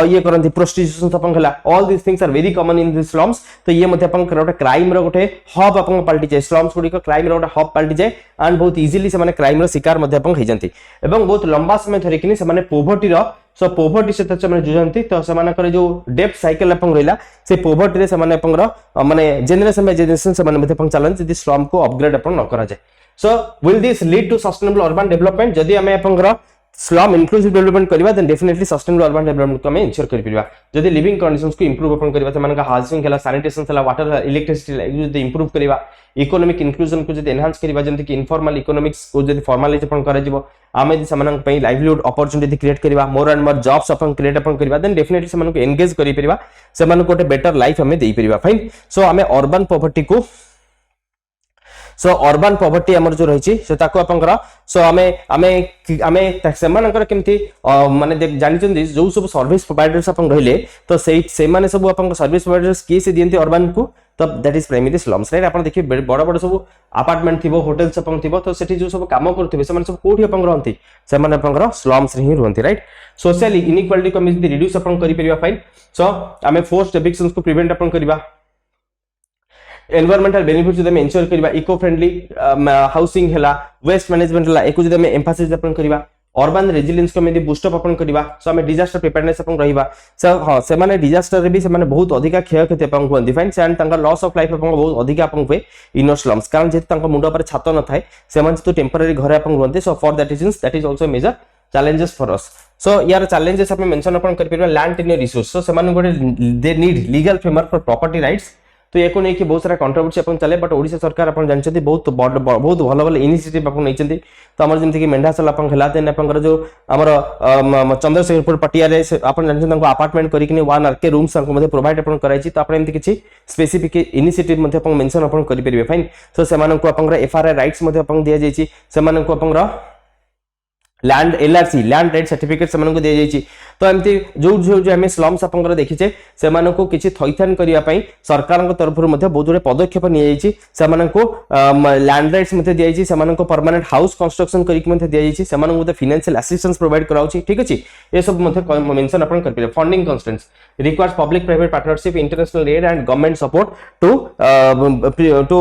ये करंती प्रोस्टिट्यूशन अपन हला, all this things are very common in this slums. तो ये मध्ये अपन गोटे क्राइम रो गोटे हब अपन पलटि जाय, स्लम्स गुडी को क्राइम रो गोटे हब पलटि जाय एंड बहुत इजीली से माने क्राइम रो शिकार मध्ये अपन हे जंती एवं बहुत लंबा समय धरिकिन से माने पोवर्टी रो सो पोवर्टी से त माने जुजंती। तो से माने जो डेप्थ साइकिल अपन रहला से पोवर्टी रे से माने अपन माने जनरेशन बाय जनरेशन से माने मध्ये अपन चलन जदी स्लम को अपग्रेड अपन न करा जाय। So will this lead to sustainable urban development? जदी हमें अपन स्लम इंक्लूसिव डेवलपमेंट करबा then definitely sustainable urban development को हम इंश्योर कर परबा जदी लिविंग कंडीशंस को इंप्रूव अपन करबा त मानका हाउसिंग हला सैनिटेशन हला वाटर इलेक्ट्रिसिटी जदी इंप्रूव करबा इकोनॉमिक इंक्लूजन को जदी एनहांस करबा जंती कि इनफॉर्मल इकोनॉमिक्स को जदी फॉर्मलाइज अपन करा जिवो आमे समनक पई लाइवलीहुड अपॉर्चुनिटी क्रिएट करबा मोर एंड मोर जॉब्स अपन क्रिएट अपन करबा देन डेफिनेटली समनक एंगेज करि परबा समनक गोटे बेटर लाइफ हमें देई परबा फाइन सो आमे अर्बन पॉवर्टी को सो अर्बन पॉवर्टी हमर जो रही सो ताको आपनकर सो आमे सेमानकर केमती माने जानि चंदी जो सब सर्विस प्रोवाइडर्स अपन रहले तो से माने सब अपन सर्विस प्रोवाइडर्स की से दियंती अर्बन को तो that is primary slums right अपन देखि बड़ बड़ सब अपार्टमेंट थिबो होटल्स अपन थिबो तो सेठी जो सब काम करथिबे से माने सब कोठी अपन रहंती से माने अपन स्लम्स रे ही रहंती राइट सोशल इनइक्वालिटी को हम रिड्यूस अपन करि परिबा फाइन सो आमे फोर्स्ड एविक्शंस को प्रिवेंट अपन करबा एनवायरमेंटल बेनिफिट्स जदि इंश्योर करबा इको फ्रेंडली हाउसिंग हला वेस्ट मैनेजमेंट हला एको जदि एम्फासिस अपन करबा अर्बन रेजिलियंस को मेदी बूस्ट अप अपन करबा सो हमें डिजास्टर प्रिपेयरनेस अपन रहिबा सो हां से माने डिजास्टर रे भी से माने बहुत अधिक क्षय क्षति अपन को डिफाइन से एंड तंका लॉस ऑफ लाइफ अपन बहुत अधिक अपन हुए इन स्लम्स कारण जे तंका मुंडो पर छात न थाए से माने तो टेंपरेरी घरे अपन रहते so for that reasons that is also major challenges for us so यार challenges अपन मेंशन अपन कर परबा लैंड टेन्योर रिसोर्स सो से माने गोटे they need legal framework for property rights तो एको नै कि बहुत सारा कंट्रोवर्सी अपन चले बट ओडिशा सरकार अपन जानछथि बहुत बहुत भलो भलो इनिशिएटिव अपन नैछथि तो हमर जेमति कि मेंढासल अपन खला देन अपन जो हमर चंद्रशेखरपुर पटिया रे अपन जानछथि तंको अपार्टमेंट करी कि 1 आरके रूम्स तंको मध्ये प्रोवाइड अपन कराई छि तो अपन एमति किछि स्पेसिफिक इनिशिएटिव मध्ये अपन मेंशन अपन करि परिबे फाइन सो से मानन को अपन एफआरआई राइट्स मध्ये अपन दिया जाई छि से मानन को अपन land LRC land right certificate से मानको दे जाई तो एमती जो जो हमें स्लम्स आपनकर देखिचे से मानको किछि थैथान करिया पई सरकार तरफ मध्ये बहुत गुडे पदक्षेप नि जाई से मानको लैंड राइट्स मध्ये दिया जाई से मानको परमानेंट हाउस कंस्ट्रक्शन करी के मध्ये दिया जाई से मानको मध्ये फाइनेंशियल असिस्टेंस प्रोवाइड कराउची ठीक अछि ए सब मध्ये मेंशन अपन कर पे funding constraints requires public private partnership international aid and government support to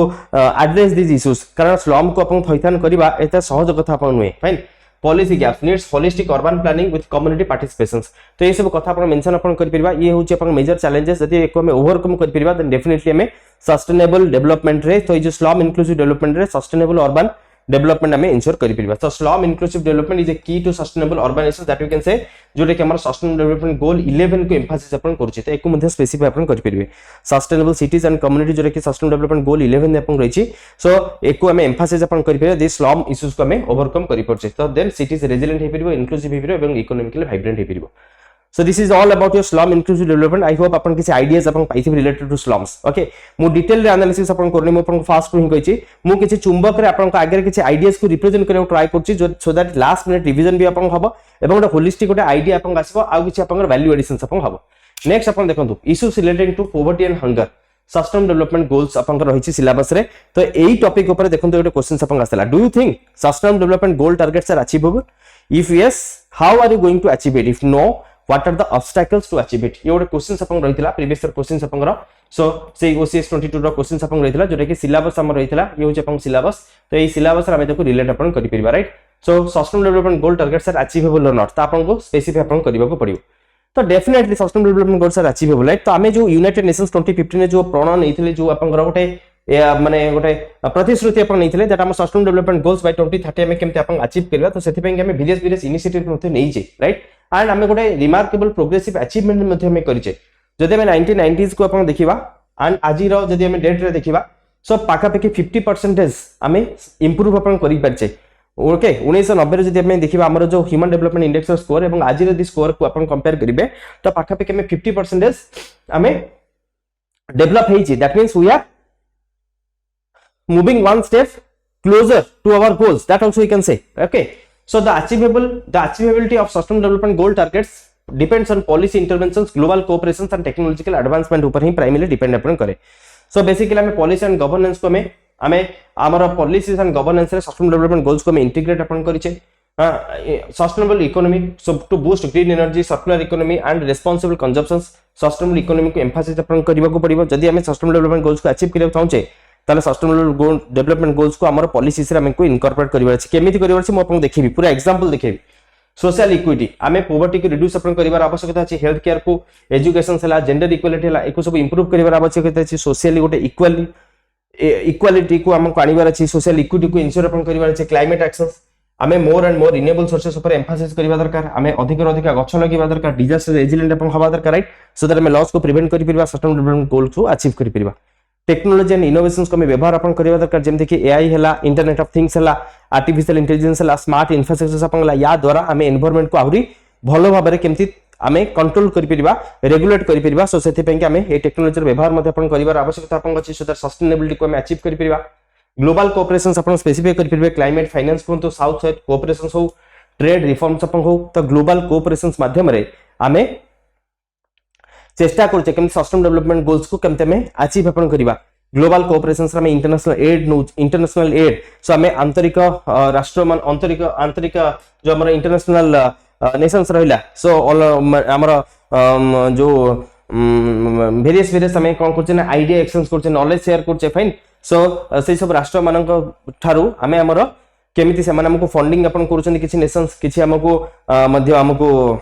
address this issues कारण स्लम को अपन थैथान करबा एता सहज कथा अपन नुए fine policy gaps needs holistic urban planning with community participations तो ये सब कथा अपन मेंशन अपन कर परबा ये होची अपन मेजर चैलेंजेस जति एको में ओवरकम कर परबा देन डेफिनेटली हमें सस्टेनेबल डेवलपमेंट रे तो ये जो स्लम इंक्लूसिव डेवलपमेंट रे सस्टेनेबल अर्बन डेवलपमेंट हमें इंश्योर कर परबा तो slum inclusive development is a key to sustainable urbanisation that we can say जोटे कि हमर सस्टेनेबल डेवलपमेंट गोल 11 को एम्फासिस अपन करूची तो एको मध्ये स्पेसिफाई अपन कर परबे sustainable cities and community Jote कि सस्टेनेबल डेवलपमेंट गोल 11 ने अपन रहिची सो एको हमें एम्फासिस अपन कर परबे दिस स्लम इश्यूज को हमें ओवरकम करि परचे तो देन सिटीज रेजिलिएंट हे परबो इंक्लूसिव हे परबो एवं इकोनॉमिकली वाइब्रेंट हे परबो so this is all about your slum inclusive development I hope अपन किसी आइडियाज अपन पाइथि रिलेटेड टू स्लम्स ओके मु डिटेल रे एनालिसिस अपन करनी मु अपन फास्ट टू ही कहिची मु किसी चुंबक रे अपन आगे किसी आइडियाज को रिप्रेजेंट करे ट्राई करची so that last minute revision भी अपन हबो एवं गोटे होलिस्टिक गोटे आइडिया अपन आसीबो आ किसी अपन वैल्यू एडिशंस अपन हबो नेक्स्ट अपन देखंतु issues relating to poverty and hunger sustainable development goals अपन रहिछि सिलेबस रे तो एई टॉपिक ऊपर देखंतु गोटे क्वेश्चन अपन आसला do you think sustainable development goal targets are achievable if yes how are you going to achieve it if no what are the obstacles to achieve it ये गोटे क्वेश्चन अपन रहितला प्रीवियस ईयर क्वेश्चन अपन so से OCS 22 रो question अपन रहितला जोटा कि syllabus हमर रहितला ये होचे अपन सिलेबस तो ए सिलेबस रे हम देखो रिलेट अपन करि परिबा right so sustainable development goal targets are achievable or not तो अपन को स्पेसिफाई अपन करबा को पड़ियो तो definitely sustainable development goals are achievable right तो हमें जो यूनाइटेड नेशंस 2015 ने जो प्रणयन नैथिले जो अपन गोटे माने गोटे प्रतिश्रुति अपन नैथिले दैट हम सस्टेनेबल डेवलपमेंट गोल्स बाय 2030 में केमते अपन अचीव करबा तो सेति पे हम वेरियस इनिशिएटिव मध्ये नै जे राइट एंड हमें गोटे रिमार्केबल प्रोग्रेसिव अचीवमेंट मध्ये हमें करिचे जदि हमें 1990s को अपन देखिबा एंड आजि रो जदि हमें डेट रे देखिबा सो पाका पाकी 50% हमें इंप्रूव अपन करि परचे ओके 1990 रे जदि हमें देखिबा हमर जो ह्यूमन डेवलपमेंट इंडेक्स रो स्कोर एवं आजि रो स्कोर को अपन कंपेयर करिवे तो पाका पाकी हमें 50% हमें डेवलप हेछि that means we are moving one step closer to our goals that also we can say okay so the achievability of sustainable development goal targets depends on policy interventions global cooperation and technological advancement ऊपर ही primarily depend अपन करे so basically हमें policy and governance को हमें हमारा policies and governance रे sustainable development goals को हमें integrate upon करिचे sustainable economy so to boost green energy circular economy and responsible consumptions sustainable economy को emphasis अपन करबा को पड़िबो जदी हमें sustainable development goals को अचीव करबा चाहूचे ताले सस्टेनेबल डेवलपमेंट गोल्स को हमर पॉलिसीज रे हमको इनकॉर्पोरेट करबा अछि केमिति करबा अछि म आपन देखिबी पूरा एग्जांपल देखिबी सोशल इक्विटी हमें पॉवर्टी को रिड्यूस अपन करिवार आवश्यकता अछि हेल्थ केयर को एजुकेशन सला जेंडर इक्वालिटी ला एको सब इंप्रूव करिवार आवश्यकता अछि सोशली गोटे इक्वालिटी को हमको आनिबार अछि सोशल इक्विटी को इंश्योर अपन करिवार अछि क्लाइमेट एक्शंस आमे मोर एंड मोर रिन्यूएबल सोर्सेस ऊपर एम्फासिस करबा दरकार आमे अधिक अधिक गछ लगेबा दरकार डिजास्टर रेजिलेंट अपन हबा दरकार राइट सो दैट आमे लॉस को प्रिवेंट करि परबा सस्टेनेबल डेवलपमेंट गोल को अचीव करि परबा टेक्नोलॉजी एंड इनोवेशंस को व्यवहार अपन करबा दरकार जेमते कि एआई हला इंटरनेट ऑफ थिंग्स हला आर्टिफिशियल इंटेलिजेंस हला स्मार्ट इंफ्रास्ट्रक्चर अपन हला या द्वारा आमे एनवायरनमेंट को आहुरी भलो भाबरे केमति आमे कंट्रोल करि परबा रेगुलेट करि परबा सो सेति पेंके आमे ए टेक्नोलॉजी व्यवहार मध्ये अपन करिवार आवश्यकता अपन अछि सो दैट सस्टेनेबिलिटी को आमे अचीव करि परबा ग्लोबल कोऑपरेशन अपन स्पेसिफाई करि परबे क्लाइमेट फाइनेंस को तो साउथ साइड कोऑपरेशन हो ट्रेड रिफॉर्म्स अपन हो तो ग्लोबल कोऑपरेशन माध्यम रे आमे चेष्टा करछे केमति सस्टेनेबल डेवलपमेंट गोल्स को केमते में अचीव अपन करिबा ग्लोबल कोऑपरेशन में इंटरनेशनल एड सो हमें आंतरिक राष्ट्र मान आंतरिक जो हमर इंटरनेशनल नेशंस रहिला सो हमर जो वेरियस हमें कोन करछे ना आईडिया एक्सचेंज करछे नॉलेज शेयर करछे फाइन सो से सब राष्ट्र मानक थारु हमें हमर केमिति से माने हमको फंडिंग अपन करछन किछि नेशंस किछि हमको मध्य हमको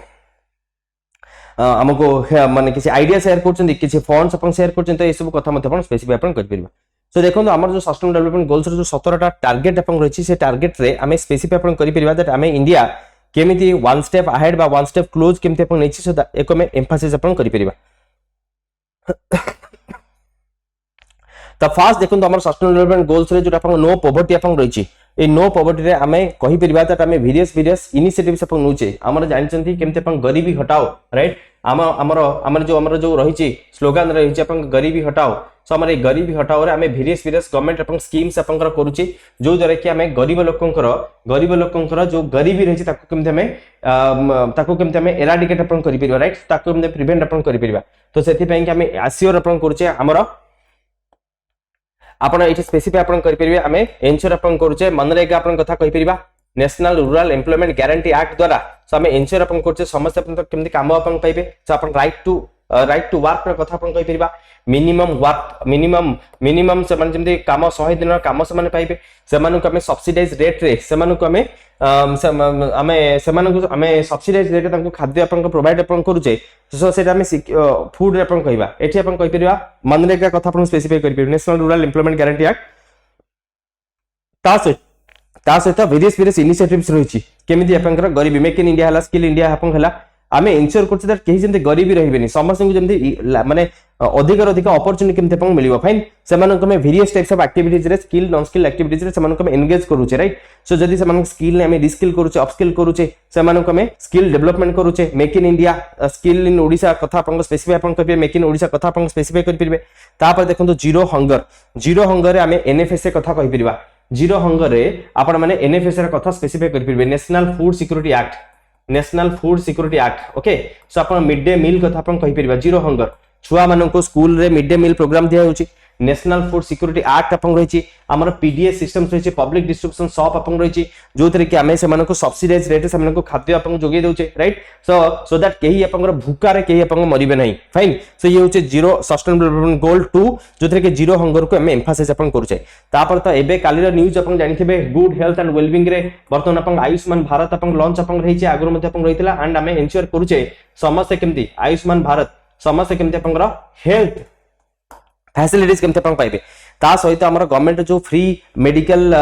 माने किसी आइडिया शेयर करछन किसी फंड्स अपन शेयर करछन तो ए सब कथा मते अपन स्पेसिफाई अपन कर परबा सो देखो हमर जो सस्टेनेबल डेवलपमेंट गोल्स जो 17 टा टारगेट अपन रहिछि से टारगेट रे हमें स्पेसिफाई अपन कर परबा दैट हमें इंडिया केमिति वन स्टेप अहेड बा वन स्टेप क्लोज केमिति अपन नेछि सो एको में एम्फासिस अपन कर परबा तो फास्ट देखो हमर सस्टेनेबल डेवलपमेंट गोल्स रे जो अपन नो पॉवर्टी अपन रहिछि ए नो पॉवर्टी रे हमें कहि परबा दैट हमें वेरियस इनिशिएटिव्स अपन नउचे हमर जानचंती केमते अपन गरीबी हटाओ राइट हमर जो रहिछि स्लोगन रहिछि अपन गरीबी हटाओ सो हमर ए गरीबी हटाओ रे हमें वेरियस गवर्नमेंट अपन स्कीम्स अपन करूछि जो द्वारा कि हमें गरीब लोकंकर जो गरीबी रहिछि ताको केमते हमें एराडिकेट अपन करि परबा राइट ताको केमते प्रिवेंट अपन करि परबा तो सेति पई कि हमें एश्योर अपन करूचे हमर आपण एठी स्पेसिफाई आपण करि परबे हमें एन्श्योर अपन करूचे मनरेगा अपन कथा कहि परबा national rural employment guarantee act द्वारा सो हमें एन्श्योर अपन करछे समस्त अपन तो केमति काम अपन पाइबे सो अपन राइट टू वर्क रे कथा अपन कहि परबा मिनिमम से माने जेमति काम 100 दिन काम से माने पाइबे सेमानु को हमें सब्सिडाइज रेट रे सेमानु को हमें सब्सिडाइज रेट तांको खाद्य अपन प्रोवाइड अपन करूचे सो सेटा हमें फूड रे अपन कहिबा एठी अपन कहि परबा मनरेगा कथा अपन स्पेसिफाई करि परबे national rural employment guarantee act ता सहित वेरियस इनिशिएटिव्स रहिछि केमिति आपनकर गरीबी मेक इन इंडिया हला स्किल इंडिया आपन हला आमे एन्श्योर करछ दैट केहि जेंते गरीबी रहिबेनी समस्त को जेंते माने अधिक अपॉर्चुनिटी केमते अपन मिलिबो फाइन सेमान को में वेरियस टाइप्स ऑफ एक्टिविटीज रे स्किल नॉन स्किल एक्टिविटीज रे सेमान को में एंगेज करूचे राइट सो जदी सेमान स्किल ने हमें रिस्किल करूचे अपस्किल करूचे सेमान को में स्किल डेवलपमेंट करूचे make in India skill in Odisha कथा अपन स्पेसिफाई अपन करिबे मेक इन ओडिसा कथा अपन स्पेसिफाई करि परबे तापर देखंतु जीरो हंगर रे हमें एनएफएसए कथा कहि परबा जीरो हंगर रे आपण माने एनएफएसए रे कथा स्पेसिफाई करि परबे national food security act okay so आपण मिड डे मील कथा आपण कहि परबा जीरो हंगर छुआ मानन को स्कूल रे मिड डे मील प्रोग्राम दिया होची नेशनल फूड सिक्योरिटी एक्ट अपन रहिछि हमर पीडीएस सिस्टम रहिछि पब्लिक डिस्ट्रीब्यूशन शॉप अपन रहिछि जोथरे कि हमें सेमान को सब्सिडाइज रेट से को खाद्य अपन जोगे देउचे राइट सो दैट केही अपन भूका रे केही अपन मरिबे नहीं फाइन सो ये होचे जीरो सस्टेनेबल डेवलपमेंट गोल 2 जोथरे कि जीरो हंगर को हमें एम्फासिस अपन करूचे तापर तो एबे कालीर न्यूज अपन जानिथिबे गुड हेल्थ एंड वेलबींग रे वर्तमान अपन आयुष्मान भारत अपन लॉन्च अपन रहिछि आगुर मध्ये अपन रहितला एंड हमें एन्श्योर करूचे समस्त केमती आयुष्मान भारत समस्त केमती अपन हेल्थ फैसिलिटीज केमते अपन पाइबे ता सहित हमर गवर्नमेंट जो फ्री मेडिकल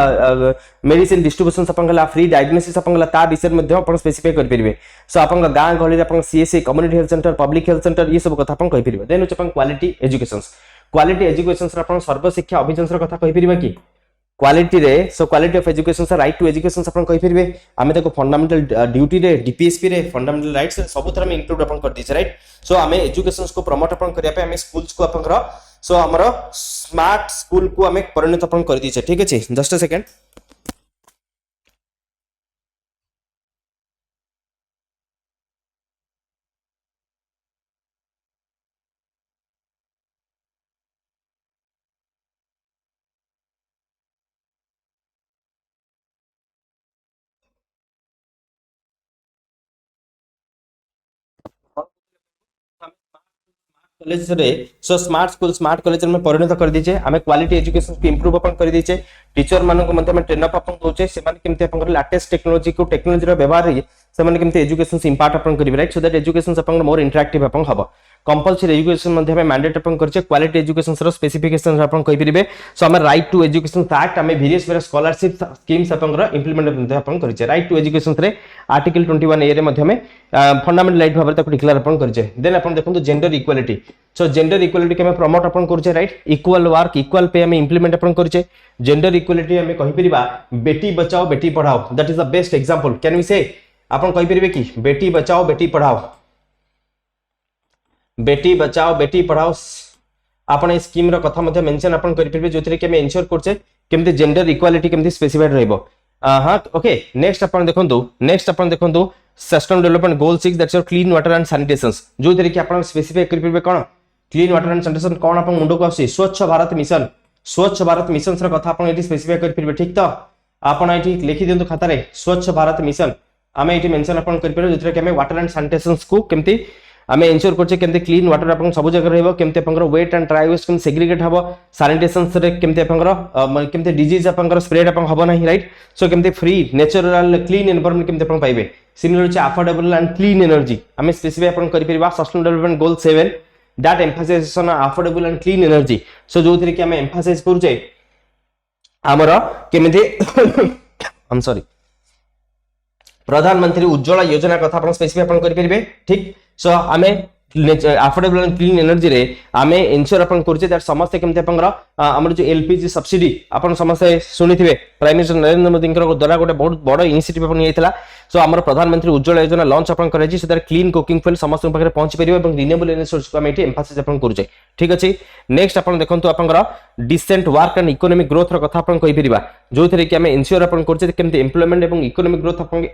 मेडिसिन डिस्ट्रीब्यूशन अपन गला फ्री डायग्नोसिस अपन गला ता विषय मध्ये अपन स्पेसिफाई कर परिबे सो अपन गां गली रे अपन CSC community health centre public health centre ये सब कथा अपन कहि परिबे देन अपन क्वालिटी एजुकेशन रे अपन सर्व शिक्षा अभियान रे कथा कहि परिबे कि क्वालिटी रे सो क्वालिटी ऑफ एजुकेशन से राइट टू एजुकेशन अपन कहि परिबे हमें देखो फंडामेंटल ड्यूटी रे डीपीएसपी रे फंडामेंटल राइट्स सब तरह में इंक्लूड अपन कर दिस राइट सो हमें एजुकेशन को प्रमोट अपन करिया पे हमें स्कूल्स को अपन सो हमर स्मार्ट स्कूल को हमें परिणत अपन कर दिछे ठीक अछि जस्ट अ सेकंड कॉलेज रे सो स्मार्ट कॉलेज में परिणत कर दीचे हमें क्वालिटी एजुकेशन को इंप्रूव अपन कर दीचे टीचर मानन को मते में ट्रेन अप अपन दोचे से माने केमते अपन लेटेस्ट टेक्नोलॉजी रो व्यवहार रे से माने केमते एजुकेशन से इंपार्ट अपन करिवे राइट सो दैट एजुकेशन अपन मोर इंटरैक्टिव अपन हबो कंपलसरी एजुकेशन मध्ये हमें मैंडेट अपन करछे क्वालिटी एजुकेशन रो स्पेसिफिकेशन अपन कहि परिबे सो हमें राइट टू एजुकेशन एक्ट हमें वेरियस स्कॉलरशिप स्कीम्स अपन इंप्लीमेंट अपन करछे राइट टू एजुकेशन रे आर्टिकल 21 ए रे मध्ये हमें फंडामेंटल राइट भाबरे ताको डिक्लेयर अपन करछे देन अपन देखंतु gender equality so gender equality के हमें प्रमोट अपन करछे राइट इक्वल वर्क इक्वल पे हमें इंप्लीमेंट अपन करछे जेंडर इक्वालिटी हमें कहि परिबा बेटी Bachao Beti Padhao that is the best example can we say अपन कहि परिबे कि बेटी बचाओ बेटी पढ़ाओ बेटी बचाओ बेटी पढ़ाओ आपण स्कीम रो कथा मध्ये मेंशन अपन करि परिबे जोथरे के हम एंश्योर करछे केमते जेंडर इक्वालिटी केमते स्पेसिफाइड रहइबो हां ओके नेक्स्ट अपन देखंतु sustainable development goal 6 that's your clean water and sanitation जोथरे कि आपण स्पेसिफाई करि परिबे कोन क्लीन वाटर एंड सैनिटेशन कोन अपन मुंडो को आसी स्वच्छ भारत मिशन रो कथा आपण एटी स्पेसिफाई करि परिबे ठीक तो आपण एटी लिखि दियंतु खाता रे स्वच्छ भारत मिशन आमे एटी मेंशन अपन करि परिबे जोथरे कि हमें वाटर एंड सैनिटेशन को केमती आमे एंश्योर करछे केमते क्लीन वाटर अपन सब जगह रहबो केमते आपनकर वेट एंड ड्राई वेस्ट केमते सेग्रीगेट हबो सैनिटेशन रे केमते आपनकर केमते डिजीज आपनकर स्प्रेड अपन हबो नाही राइट सो केमते फ्री नेचुरल क्लीन एनवायरनमेंट केमते अपन पाइबे सिमिलर छ अफोर्डेबल एंड क्लीन एनर्जी आमे स्पेसिफाई अपन करि परिबा sustainable development goal 7 that emphasizes on affordable and clean energy so जोथि कि आमे एम्फसाइज करछे हमर केमते आई एम सॉरी प्रधानमंत्री उज्ज्वला योजना कथा अपन स्पेसिफाई अपन करि परिबे ठीक सो आमे अफोर्डेबल एंड क्लीन एनर्जी रे आमे एंश्योर अपन करछे दैट समस्त केमते अपन हमर जो एलपीजी सब्सिडी अपन समस्त सुनिथिबे प्राइम मिनिस्टर नरेंद्र मोदी द्वारा गोटे बहुत बड़ इनिशिएटिव अपन येतला सो हमर प्रधानमंत्री उज्ज्वला योजना लॉन्च अपन कराई so that clean cooking fuel समस्त पाखरे पहुंची परिबो एवं रिन्यूएबल एनर्जी सोर्स को आमे एटी एम्फसाइज अपन करछे ठीक अछि नेक्स्ट अपन देखंतु अपन decent work and economic growth रो कथा अपन कहि परिबा जोथरे कि आमे एंश्योर अपन करछे केमते एम्प्लॉयमेंट एवं इकोनॉमिक ग्रोथ अपन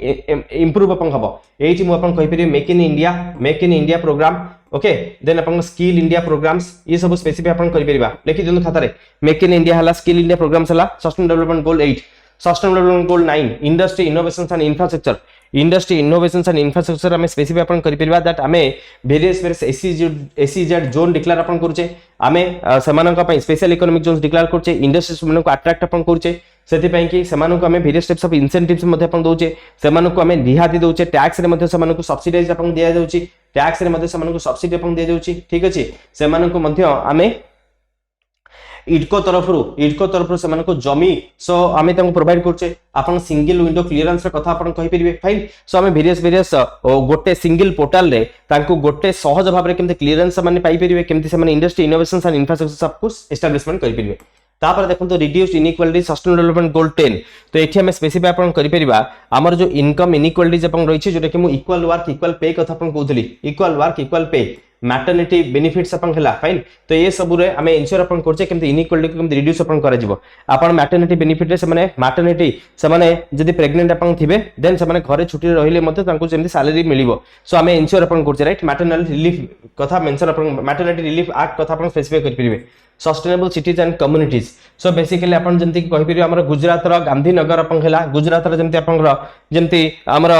इंप्रूव अपन हबो एटी मु अपन कहि परिबे make in India program okay then अपन स्किल इंडिया प्रोग्राम्स ये सब स्पेसिफाई अपन करि परिबा लेखि दिनु खाता रे मेक इन इंडिया हला स्किल इंडिया प्रोग्राम्स हला sustainable development goal 8 sustainable development goal 9 industry innovations and infrastructure हमें स्पेसिफाई अपन करि परिबा दैट हमें वेरियस एसईजेड जोन डिक्लेयर अपन करछे हमें समानक पई स्पेशल इकोनॉमिक जोन्स डिक्लेयर करछे इंडस्ट्रीज मन को अट्रैक्ट अपन करछे सेति पई कि समानक हमें वेरियस टाइप्स ऑफ इंसेंटिव्स मध्ये अपन दोचे समानक हमें रिहाती दोचे टैक्स रे मध्ये समानक सब्सिडाइज अपन दिया जाउची टैक्स रे मध्ये समानक सब्सिडी अपन दिया जाउची ठीक अछि समानक मध्ये हमें इडको तरफ से जमी सो आमे तांको प्रोवाइड करछे आपण सिंगल विंडो क्लियरेंस रे कथा आपण कहि परिबे फाइन सो आमे वेरियस गोटे सिंगल पोर्टल रे तांको गोटे सहज भाबरे केमते क्लियरेंस माने पाई परिबे केमते से माने इंडस्ट्री इनोवेशंस एंड इंफ्रास्ट्रक्चर सब कुछ एस्टैब्लिशमेंट करि परिबे तापर देखंतु रिड्यूस इनइक्वालिटी सस्टेनेबल डेवलपमेंट गोल 10 तो एठी हमें स्पेसिफाई आपण करि परिबा हमर जो इनकम इनइक्वालिटीज आपण रहिछि जोटा कि मु इक्वल वर्क इक्वल पे कथा आपण कहउतली equal work equal pay maternity benefits अपन हला फाइन तो ये सब रे हमें इंश्योर अपन करछे केमते इनइक्वालिटी को केमते रिड्यूस अपन करा जिवो अपन मैटरनिटी बेनिफिट रे से माने मैटरनिटी से माने जदी प्रेग्नेंट अपन थिबे देन से माने घरे छुट्टी रहिले मते तांको जेमति सैलरी मिलिवो सो हमें इंश्योर अपन करछे राइट मैटरनल रिलीफ कथा मेंशन अपन मैटरनिटी रिलीफ एक्ट कथा अपन स्पेसिफाई कर परिबे sustainable cities and communities so basically अपन जेमति कहि परिबे हमर गुजरात रो गांधीनगर अपन हला गुजरात रो जेमति अपन जेमति हमर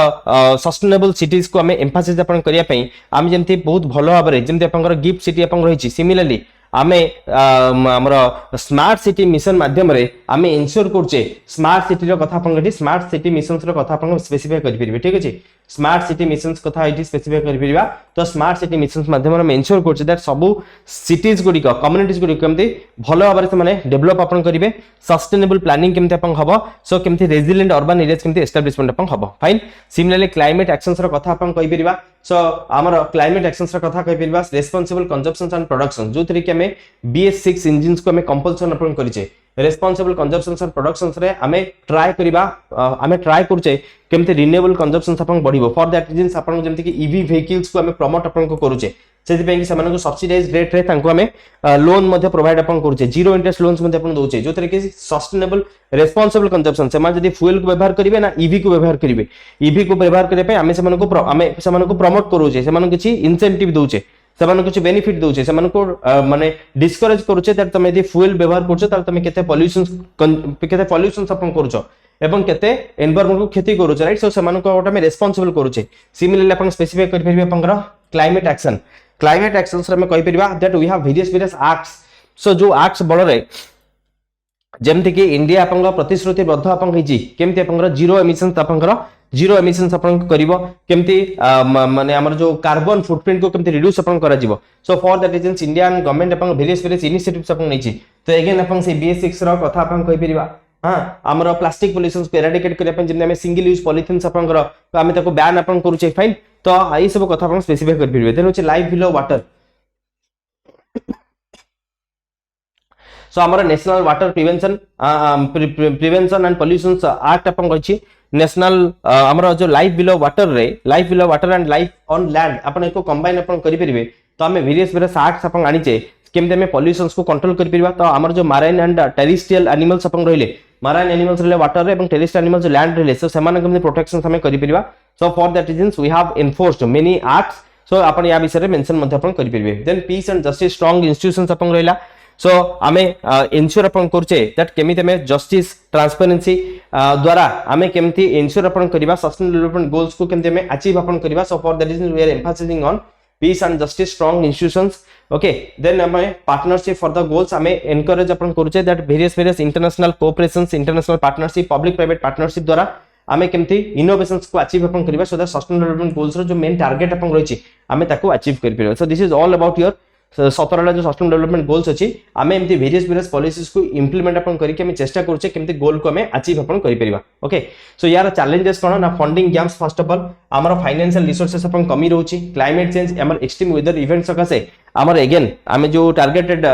सस्टेनेबल सिटीज को हमें एम्फसाइज अपन करिया पई हम जेमति बहुत भलो भाबरे जेमति अपन गिफ्ट सिटी अपन रहिछि सिमिलरली आमे हमर स्मार्ट सिटी मिशन माध्यम रे आमे इंश्योर करछे स्मार्ट सिटी रो कथा अपन गठी स्मार्ट सिटी मिशंस रो कथा अपन स्पेसिफाई करि परिबे ठीक अछि स्मार्ट सिटी मिशंस कथा इटी स्पेसिफाई करि परिबा तो स्मार्ट सिटी मिशंस माध्यम रे इंश्योर करछे दैट सबु सिटीज गुडी को कम्युनिटीज गुडी केमते भलो भाबरे से माने डेवलप अपन करिवे सस्टेनेबल प्लानिंग केमते अपन हबो सो केमते रेजिलिएंट अर्बन एरियाज केमते एस्टैब्लिशमेंट अपन हबो फाइन सिमिलरली क्लाइमेट एक्शंस रो कथा अपन कहि परिबा सो हमर क्लाइमेट एक्शंस रो कथा कहि परिबा रेस्पोंसिबल कंजम्पशन एंड प्रोडक्शन जो तरीके में BS6 इंजिन्स को हमें कंपल्सन अपन करिचे रेस्पोंसिबल कंजम्पशन एंड प्रोडक्शंस रे हमें ट्राई करछे केमते रिन्यूएबल कंजम्पशन अपन बढ़िबो फॉर दैट रीजंस अपन जेमति कि ईवी व्हीकल्स को हमें प्रमोट अपन को करूचे सेति पई कि समान को सब्सिडाइज रेट रे तांको हमें लोन मध्ये प्रोवाइड अपन करूचे जीरो इंटरेस्ट लोन्स मध्ये अपन दोचे जो तरीके से सस्टेनेबल रेस्पोंसिबल कंजम्पशन से जदी फ्यूल को व्यवहार करिवे ना ईवी को व्यवहार करिवे ईवी को व्यवहार करे पे हमें समान को प्रमोट करूचे समान किछि इंसेंटिव दोचे समान कुछ बेनिफिट दोचे समान को माने डिस्करेज करूचे दैट तमे यदि फ्यूल व्यवहार करछो त तमे केते पॉल्यूशन अपन करछो एवं केते एनवायरनमेंट को क्षति करूचे राइट सो समान को ओटा में रेस्पोंसिबल करूचे सिमिलरली अपन स्पेसिफाई कर परबे अपन क्लाइमेट एक्शंस रे में कहि परबा that we have various acts so जो एक्ट्स बड़ रे जेमति कि इंडिया आपन प्रतिश्रुतिबद्ध आपन हिची केमति आपन जीरो एमिशंस आपन जीरो एमिशंस अपन करिवो केमति माने हमर जो कार्बन फुटप्रिंट को केमति रिड्यूस अपन करा जिवो so for that reason Indian government अपन वेरियस इनिशिएटिव्स अपन नैची तो अगेन अपन से BS6 रो कथा अपन कहि परिबा हां हमर प्लास्टिक पोल्यूशंस को एराडिकेट करिया अपन जेमने हम सिंगल यूज पॉलिथिन्स अपन करो तो हम ताको बैन अपन करूचे फाइन तो एई सब कथा अपन स्पेसिफाई कर परिबे देन होचे लाइफ बिलो वाटर सो हमारा national water prevention and pollution act अपन कहि नेशनल हमारा जो life below water and life on land अपन एको कंबाइन अपन करि परिबे तो हमें वेरियस एक्ट्स अपन आनिचे केमते हमें पॉल्यूशंस को कंट्रोल करि परिबा तो हमार जो माराइन एंड टेरिस्ट्रियल एनिमल्स अपन रहिले माराइन एनिमल्स रहिले वाटर रे एवं टेरिस्ट्रियल एनिमल्स लैंड रहिले सो सेमान केमते प्रोटेक्शन हमें करि परिबा so for that reasons we have enforced many acts so अपन या विषय रे मेंशन मध्ये अपन करि परिबे then peace and justice strong institutions अपन रहिला सो आमे इन्श्योर अपन करचे दैट केमिति में जस्टिस ट्रांसपेरेंसी द्वारा आमे केमिति इन्श्योर अपन करिबा सस्टेनेबल डेवलपमेंट गोल्स को केमिति में अचीव अपन करिबा so for that reason we are emphasizing on peace and justice strong institutions okay then आमे पार्टनरशिप फॉर द गोल्स आमे एनकरेज अपन करचे that various international cooperations international partnership public private partnership द्वारा आमे केमिति इनोवेशंस को अचीव अपन करिबा so that sustainable development goals रो जो मेन टारगेट अपन रहिछि आमे ताको अचीव करि परिबा so this is all about your 17 जो सस्टेनेबल डेवलपमेंट गोल्स अछि आमे एमती वेरियस पॉलिसीज को इंप्लीमेंट अपन करि के हम चेष्टा करछे केमती गोल को हमें अचीव अपन करि परिबा ओके सो यार चैलेंजेस कोन ना funding gaps first of all हमर फाइनेंशियल रिसोर्सेस अपन कमी रहउछि क्लाइमेट चेंज हमर एक्सट्रीम वेदर इवेंट्स सकासे हमर अगेन आमे जो टारगेटेड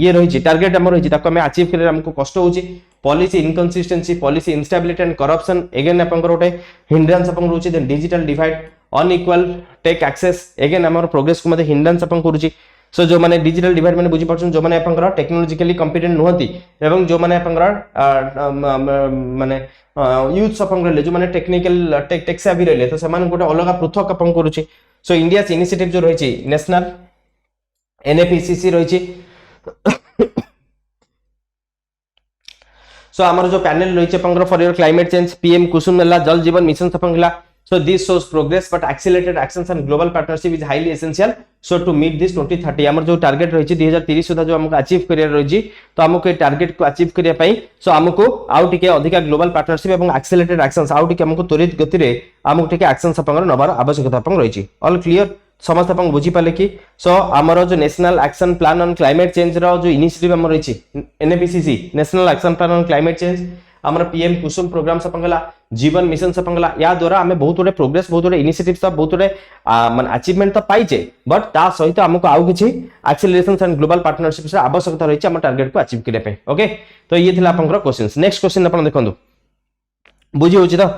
ये रहिछि टारगेट हमर रहिछि ताको हमें अचीव करे हमको कष्ट होछि policy inconsistency policy instability and corruption again अपन गोटे हिंड्रेंस अपन रहउछि then digital divide unequal tech access again हमर प्रोग्रेस को मते हिंड्रेंस अपन करूछि सो जो माने डिजिटल डिवाइड माने बुझि परछन जो माने अपन टेक्नोलॉजिकली कॉम्पिटेंट नहति एवं जो माने अपन माने यूथ अपन रहले जो माने टेक्निकल टेक सेवी रहले तो समान गोटे अलग पृथक अपन करूछि सो इंडिया इनिशिएटिव जो रहिछि नेशनल NFECC रहिछि सो हमर जो पैनल रहिछि अपन for your climate change PM Kusum मेला जल जीवन मिशन अपन हला so this shows progress but accelerated actions and global partnership is highly essential so to meet this 2030 हमर जो टारगेट रहिछि 2030 सुधा जो हमको अचीव करियर रहिछि तो हमको ए टारगेट को अचीव करिया पई सो हमको आउ टिके अधिक ग्लोबल पार्टनरशिप एवं एक्सेलरेटेड एक्शंस आउ टिके हमको त्वरित गति रे हमको टिके एक्शंस अपन नबार आवश्यकता अपन रहिछि ऑल क्लियर समस्त अपन बुझी पाले कि सो हमर जो national action plan on climate change रो जो इनिशिएटिव हमर रहिछि NFECC national action plan on climate change हमर PM कुसुम प्रोग्राम सपंगला जीवन मिशन सपंगला या द्वारा हमें बहुत बड़े प्रोग्रेस बहुत बड़े इनिशिएटिव्स सब बहुत बड़े माने अचीवमेंट तो पाइचे बट ता सहित हमको आउ किछि एक्सेलरेशंस एंड ग्लोबल पार्टनरशिप्स आवश्यकता रहिछि हम टारगेट को अचीव करे पे ओके तो ये थिला आपनकर क्वेश्चंस नेक्स्ट क्वेश्चन अपन देखंदु बुझी होछि तो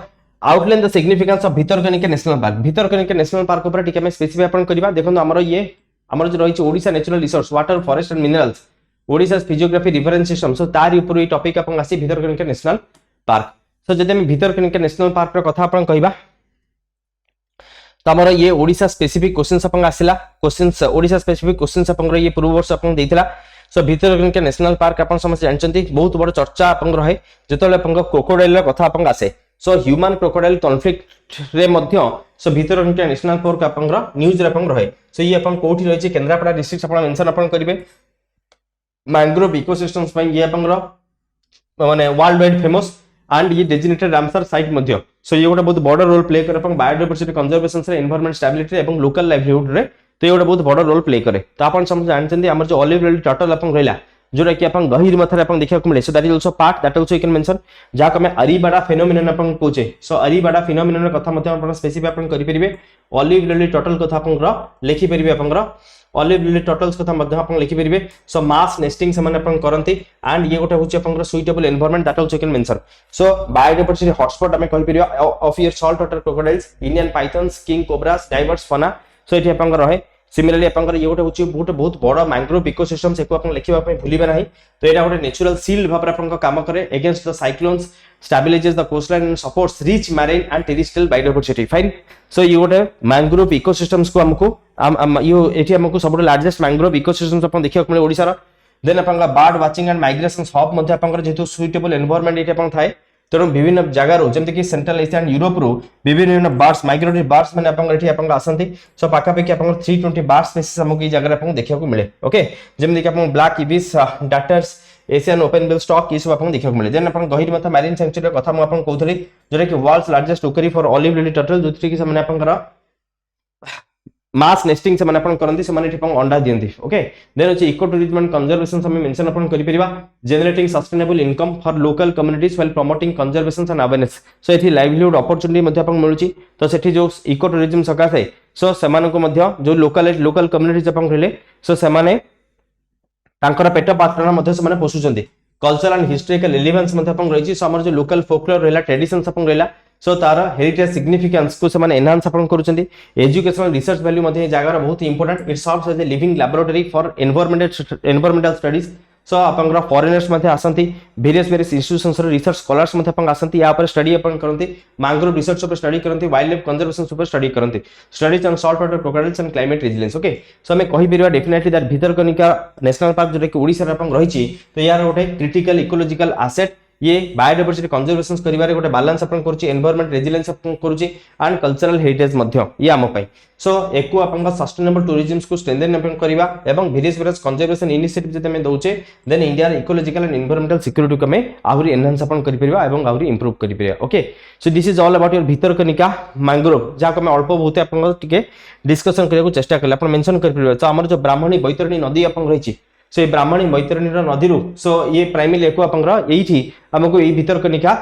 outline the significance of Bhitarkanika national park Bhitarkanika national park ऊपर टिके हम स्पेसिफाई अपन करबा देखंदु हमर ये हमर जो रहिछि Odisha natural resource water forest and minerals Odisha physiography reference system so तार ऊपर ये टॉपिक अपन आसी भितरकनिका नेशनल पार्क सो जदि हम भितरकनिका नेशनल पार्क रो कथा अपन कहबा तो हमर ये ओडिशा स्पेसिफिक क्वेश्चंस अपन आसिला क्वेश्चंस ओडिशा स्पेसिफिक क्वेश्चंस अपन ये पूर्व वर्ष अपन देथिला सो भितरकनिका नेशनल पार्क अपन समस्त जानचंती बहुत बड़ चर्चा अपन रहे जेतले अपन क्रोकोडाइल रो कथा अपन आसे सो ह्यूमन क्रोकोडाइल कॉन्फ्लिक्ट रे मध्य सो भितरकनिका नेशनल पार्क अपन न्यूज रे अपन रहे सो ये अपन कोठी रहि छि केंद्रापड़ा डिस्ट्रिक्ट अपन मेंशन अपन करिवे मैंग्रोव इकोसिस्टम्स पई ये अपन माने वर्ल्ड वाइड फेमस एंड ये डेजिग्नेटेड रामसर साइट मध्य सो ये गोटे बहुत बड़ रोल प्ले करे अपन बायोडायवर्सिटी कंजर्वेशन रे एनवायरनमेंट स्टेबिलिटी एवं लोकल लाइवलीहुड रे तो ये गोटे बहुत बड़ रोल प्ले करे तो अपन समझ जानचंती हमर जो ऑलिव रियल टर्टल अपन रहला जोरा कि अपन गहिर मथरे अपन देखा को मिले सो that is also part that also you can mention जा को मैं अरीबाडा फेनोमेनन अपन कोचे सो अरीबाडा फेनोमेनन कथा मते अपन स्पेसिफाई अपन करि परिबे ऑलिव रियल टर्टल कथा अपन लिखि परिबे अपन ऑलिव रियल टर्टल्स कथा मध्य अपन लिखि परिबे सो मास नेस्टिंग से माने अपन करंती एंड ये गोटे होची अपन suitable environment that also you can mention so biodiversity hotspot हमें कहि परिबे of your salt water crocodiles Indian pythons king cobras diverse fauna so एठी अपन रहे सिमिलरली अपन ये गोटे होची बहुत बड़ मैंग्रोव इकोसिस्टम से को अपन लिखिबा पई भूलिबे नाही तो एटा गोटे नेचुरल सील्ड भाबरे अपन काम करे against the cyclones stabilises the coastline and supports rich marine and terrestrial biodiversity fine so ये गोटे मैंग्रोव इकोसिस्टम्स को हमको यो एठी हमको सबसे लार्जेस्ट मैंग्रोव इकोसिस्टम्स अपन देखियो मिले ओडिसा रो देन अपन bird watching and migration hub मध्ये अपन जेतु सुइटेबल एनवायरनमेंट एठी अपन थाए तेणु विभिन्न जगार जमती कि सेंट्रल एशिया एंड यूरोप रु विभिन्न बर्ड्स माइग्रेटरी बर्ड्स माने अपन एठी अपन आसंती सो पाका पे कि अपन 320 बर्ड स्पीसीज हमको ई जगह अपन देखिया को मिले ओके जेमती कि अपन black ibis darters Asian open bill stork ये सब आपन देखियो मिले देन आपन गहिर मथा मैरीन सेंचुरी कथा म आपन कहथली जोरे कि वर्ल्ड्स लार्जेस्ट टोकरी फॉर ऑलिव लिली टर्टल जोथि कि हमने आपन करा मास नेस्टिंग से माने अपन करंती से माने ठिपंग अंडा दियंती ओके देन अछि इको टूरिज्म एंड कंजर्वेशन हम मेंशन अपन करि परिबा generating sustainable income for local communities while promoting conservation and awareness so एथि लाइवलीहुड अपॉर्चुनिटी मध्ये अपन मिलुची तो सेठी जो इको टूरिज्म सका थाए सो सेमान को मध्ये जो लोकल कम्युनिटीज अपन कहले सो सेमाने तांकर पेट पात्रण मध्ये से माने पोसुचंती कल्चर एंड हिस्टोरिकल रिलेवेंस मध्ये अपन रहिची सो हमर जो लोकल फोकलोर रहला ट्रेडिशंस अपन रहला सो तार हेरिटेज सिग्निफिकेंस को से एनहांस अपन करूछंती एजुकेशनल रिसर्च वैल्यू मध्ये जगह बहुत important it serves as a living laboratory for environmental studies so अपन फॉरेनर्स मध्ये आसंती वेरियस इंस्टीट्यूशंस रो रिसर्च स्कॉलर्स मध्ये अपन आसंती या पर स्टडी अपन करंती मैंग्रोव रिसर्च ऊपर स्टडी करंती वाइल्ड लाइफ कंजर्वेशन ऊपर स्टडी करंती studies on salt water crocodiles and climate resilience okay so हमें कहि परिबा definitely that Bhitarkanika national park जो कि ओडिसा रे अपन रहिची तो यार गोटे क्रिटिकल इकोलॉजिकल एसेट ये बायोडायवर्सिटी कंजर्वेशन करिवारे गोटे बैलेंस अपन करूची एनवायरमेंट रेजिलियंस अपन करूची एंड कल्चरल हेरिटेज मध्य ये आम पई सो एको अपन सस्टेनेबल टूरिज्म को स्ट्रेंथन अपन करिवा एवं वेरियस कंजर्वेशन इनिशिएटिव जते में दोचे then India ecological and environmental security को में आहुरी एनहांस अपन करि परिबा एवं आहुरी इंप्रूव करि परिबा okay so this is all about your Bhitarkanika mangrove जा को मैं अल्प बहुत अपन टिके डिस्कशन करिया को चेष्टा करले अपन मेंशन करि परिबा तो हमर जो ब्राह्मणी बैतरणी नदी अपन रहिची सो ब्राह्मणी बैतरणी नदी सो ये प्राइमरी एको अपन एठी हमको ये भितरकनिका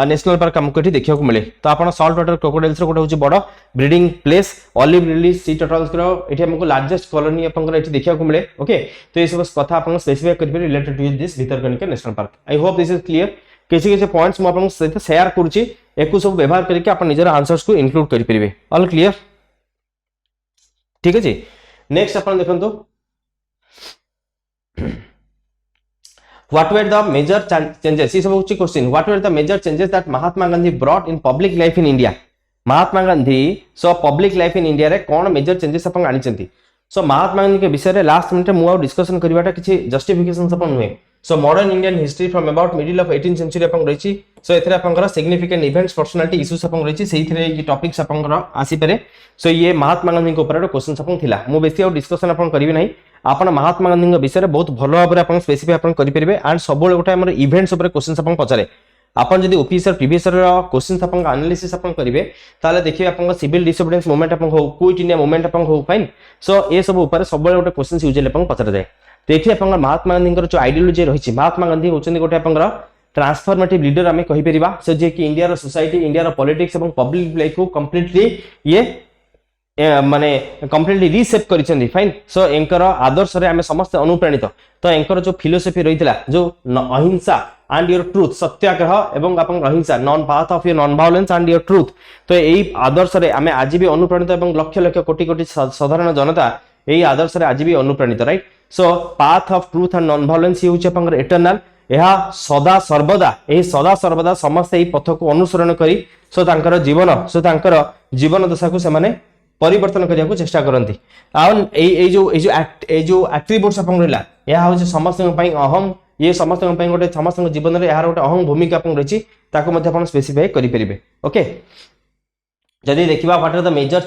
नेशनल पार्क हमको एठी देखियो को मिले तो आपण सॉल्ट वाटर क्रोकोडाइल्स रो गोटे होची बड़ ब्रीडिंग प्लेस ऑलिव लिली सी टर्टल्स रो एठी हमको लार्जेस्ट कॉलोनी अपन एठी देखियो को मिले ओके तो ये सब कथा अपन स्पेसिफाई करि related to this Bhitarkanika national park I hope this is clear किसी पॉइंट्स म अपन सहित शेयर करूची एको सब व्यवहार करके अपन निजर आंसर्स को इंक्लूड करि परिबे ऑल क्लियर ठीक है जी नेक्स्ट अपन देखंतो What were the major changes? This is a question. What were the major changes that Mahatma Gandhi brought in public life in India? Mahatma Gandhi so public life in India रे कौन major changes अपन आनी चंती? So Mahatma Gandhi के विषय रे last minute मुआव discussion करिवाटा किसी justifications अपन हुए. So modern Indian history from about middle of 18th century अपन रही so एथरे अपन करा significant events personality issues अपन रही सही थरे ये topics अपन करा आसी परे so ये महात्मा गांधी के ऊपर क्वेश्चन अपन थिला मु बेसी और डिस्कशन अपन करिवे नाही आपण महात्मा गांधी के विषय रे बहुत भलो भाबरे अपन स्पेसिफाई अपन करि परिबे एंड सबोले गोटे हमर इवेंट्स ऊपर क्वेश्चन अपन पचारे आपण जदी ओपीएससी प्रीवियस ईयर क्वेश्चंस अपन एनालिसिस अपन करिवे ताले देखिबे अपन सिविल डिसोबीडियंस मूवमेंट अपन हो क्विट इंडिया मूवमेंट अपन हो फाइन सो ए सब ऊपर सबोले गोटे क्वेश्चंस यूजुअली अपन पचारे जाय तो एठी अपन महात्मा गांधी जो आइडियोलॉजी रहिछि महात्मा गांधी होचंदी गोटे अपन ट्रांसफॉर्मेटिव लीडर आमे कहि परिबा से जे कि इंडिया रो सोसाइटी इंडिया रो पॉलिटिक्स एवं पब्लिक लाइफ को कंप्लीटली ये माने कंप्लीटली रीसेप करिसेंदी फाइन सो एंकर आदर्श रे हमें समस्त अनुप्राणित तो एंकर जो फिलोसफी रहितला जो अहिंसा एंड योर ट्रुथ सत्याग्रह एवं अपन अहिंसा non path of your non violence and your truth तो एई आदर्श रे हमें आज भी अनुप्राणित एवं लक्ष लक्ष कोटि कोटि साधारण जनता एई आदर्श रे आज भी अनुप्राणित right so path of truth and non violence होउछ अपन इटर्नल यह सदा सर्वदा समस्त एई पथ को अनुसरण करी सो तांकर जीवन दशा को से माने परिवर्तन करिया को चेष्टा करंती आउन ए जो एट्रिब्यूट्स अपन रहला या हो समस्त पई अहम ये समस्त पई गोटे समस्त जीवन रे यार गोटे अहम भूमिका अपन रही ताको मध्ये अपन स्पेसिफाई करि परिबे ओके जदी देखिबा what are the major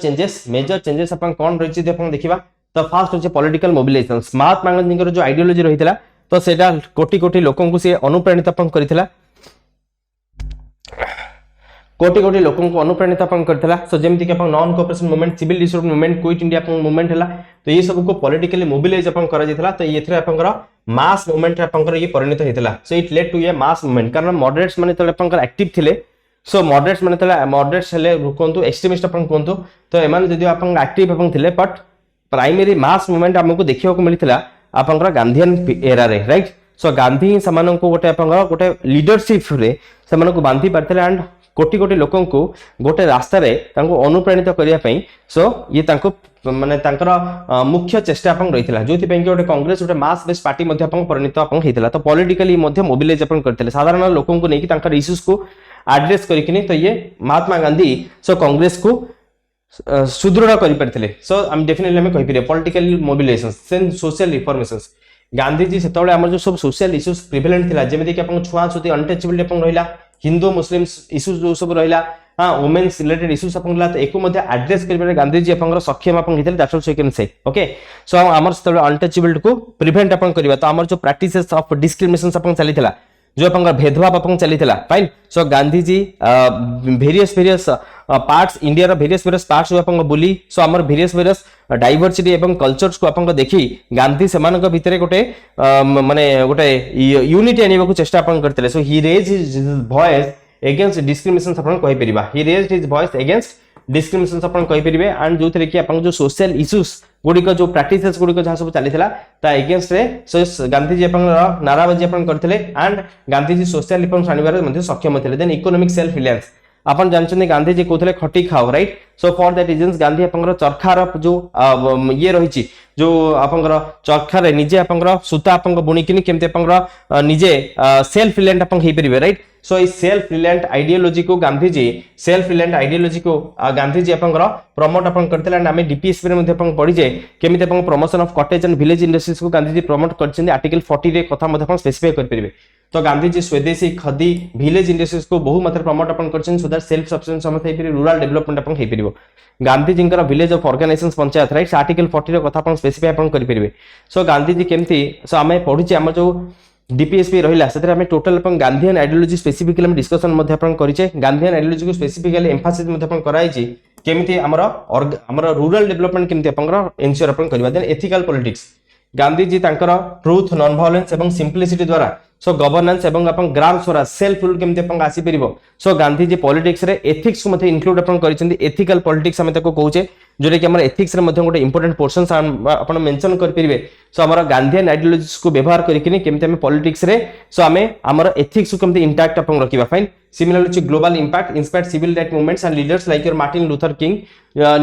changes अपन कोन रही जे अपन देखिबा तो फर्स्ट होचे पॉलिटिकल मोबिलाइजेशंस महात्मा गांधी जो आइडियोलॉजी रहितला तो सेटा कोटि कोटि लोकन को से अनुप्राणित अपन करितला कोटि कोटि लोकन को अनुप्राणित अपन करथला सो जेमति कि अपन non cooperation movement civil disobedience movement quit India अपन मूवमेंट हला तो ये सब को पॉलिटिकली मोबिलाइज अपन करा जेथला तो ये थरे अपन मास मूवमेंट अपन ये परिणत हेतला so it led to a mass movement कारण मॉडरेट्स माने तले अपन एक्टिव थिले सो मॉडरेट्स माने तले मॉडरेट्स हेले कोंतु एक्सट्रीमिस्ट अपन कोंतु तो एमान जदि अपन एक्टिव अपन थिले बट प्राइमरी मास मूवमेंट हमको देखियो को मिलितला अपन गांधीयन एरा रे राइट सो गांधी समान को गोटे अपन गोटे लीडरशिप रे समान को बांधी परथले एंड कोटि कोटि लोकन को गोटे रास्ता रे तांको अनुप्राणित करिया पई सो ये तांको माने तांकर मुख्य चेष्टा अपन रहितला जोति पई गोटे कांग्रेस गोटे मास बेस पार्टी मध्ये अपन परिणत अपन हेतला तो पॉलिटिकली मध्ये मोबिलाइज अपन करथले साधारण लोकन को नेकी तांकर इश्यूज को एड्रेस करिकिनी तो ये महात्मा गांधी सो कांग्रेस को सुदृढ़ करि परथले सो आई एम डेफिनेटली हम कहि परिया पॉलिटिकल मोबिलाइजेशन सोशल रिफॉर्मेशंस गांधीजी सेतबेले हमर जो सब सोशल इश्यूज प्रिवेलेंट थिला जेमे कि अपन छुआ छुती अनटचेबिलिटी अपन रहिला हिंदू मुस्लिम इश्यूज जो सब रहिला हां वुमेन्स रिलेटेड इश्यूज अपन ला तो एको मध्ये एड्रेस करबे गांधी जी अपन सक्षम अपन हितले that's also you can say okay so हमर से अनटचेबल को प्रिवेंट अपन करबा तो हमर जो प्रैक्टिसेस ऑफ डिस्क्रिमिनेशन अपन चलीथिला जो अपन भेदभाव अपन चलीथिला फाइन सो गांधी जी वेरियस पार्ट्स इंडिया रो वेरियस पार्ट्स जो अपन बुली सो हमर वेरियस डाइवर्सिटी एवं कल्चर्स को अपन देखि गांधी सेमान भितर गोटे माने गोटे यूनिटी आनिबा को चेष्टा अपन करथिले so he raise his voice against discrimination अपन कहि परिबा he raise his voice against discrimination अपन कहि परिबे एंड जो थरे कि अपन जो सोशल इश्यूज गुडी को जो प्रैक्टिसेस गुडी को जहा सब चलीथिला ता अगेंस्ट रे सो गांधी जी अपन नाराबाजी अपन करथिले and Gandhi ji social reforms आनिबार मध्ये सक्षम थिले देन इकोनॉमिक सेल्फ रिलायंस अपन जानछन गांधी जी कहथले खटी खाओ right so for that reasons Gandhi अपन चरखार जो ये रहिछि जो अपन चरखा रे निजे अपन सूता अपन बुणिकिनी केमते अपन निजे सेल्फ रिलायंट अपन हे परिबे राइट सो इस सेल्फ रिलायंट आइडियोलॉजी को Gandhi ji self reliant ideology को गांधी जी अपन प्रमोट अपन करथिला एंड हमें डीपीएसपी रे मध्ये अपन पढि जे केमिते अपन promotion of cottage and village industries को गांधी जी प्रमोट करछिन आर्टिकल 40 रे कथा मध्ये अपन स्पेसिफाई कर परिबे तो गांधी जी स्वदेशी खदी विलेज इंडस्ट्रीज को बहु मात्रा प्रमोट अपन करछिन सो दैट सेल्फ सफिशिएंट समथ हे रूरल डेवलपमेंट अपन हे परिबो Gandhi ji village of organizations panchayat right article 40 रे कथा अपन स्पेसिफाई अपन कर परिबे सो गांधी जी केमती सो हमें पढुचे हम जो डीपीएसपी रहिला सेते हमें टोटल अपन गांधीयन आइडियोलॉजी स्पेसिफिकली हम डिस्कशन मध्ये अपन करिचे गांधीयन आइडियोलॉजी को स्पेसिफिकली एम्फासिस मध्ये अपन कराई छी केमती हमर रूरल डेवलपमेंट केमती अपन एन्श्योर अपन करबा then ethical politics Gandhi ji तांकर ट्रुथ नॉन वायलेंस एवं सिंपलिसिटी द्वारा सो गवर्नेंस एवं अपन ग्राम स्वराज सेल्फ रूल केमते अपन आसी परिबो सो गांधी जी पॉलिटिक्स रे एथिक्स को मध्ये इंक्लूड अपन करिसेंदी एथिकल पॉलिटिक्स हम ताको कहूचे जोरे कि हमर एथिक्स रे मध्ये गोटे इंपोर्टेंट पोर्शंस अपन मेंशन कर परिबे सो हमर गांधीयन आइडियोलॉजीज को व्यवहार करिकिनी केमते हम पॉलिटिक्स रे सो हमें हमर एथिक्स को केमते इंटैक्ट अपन रखिबा fine similarly to global impact inspired civil right movements and leaders like your Martin Luther King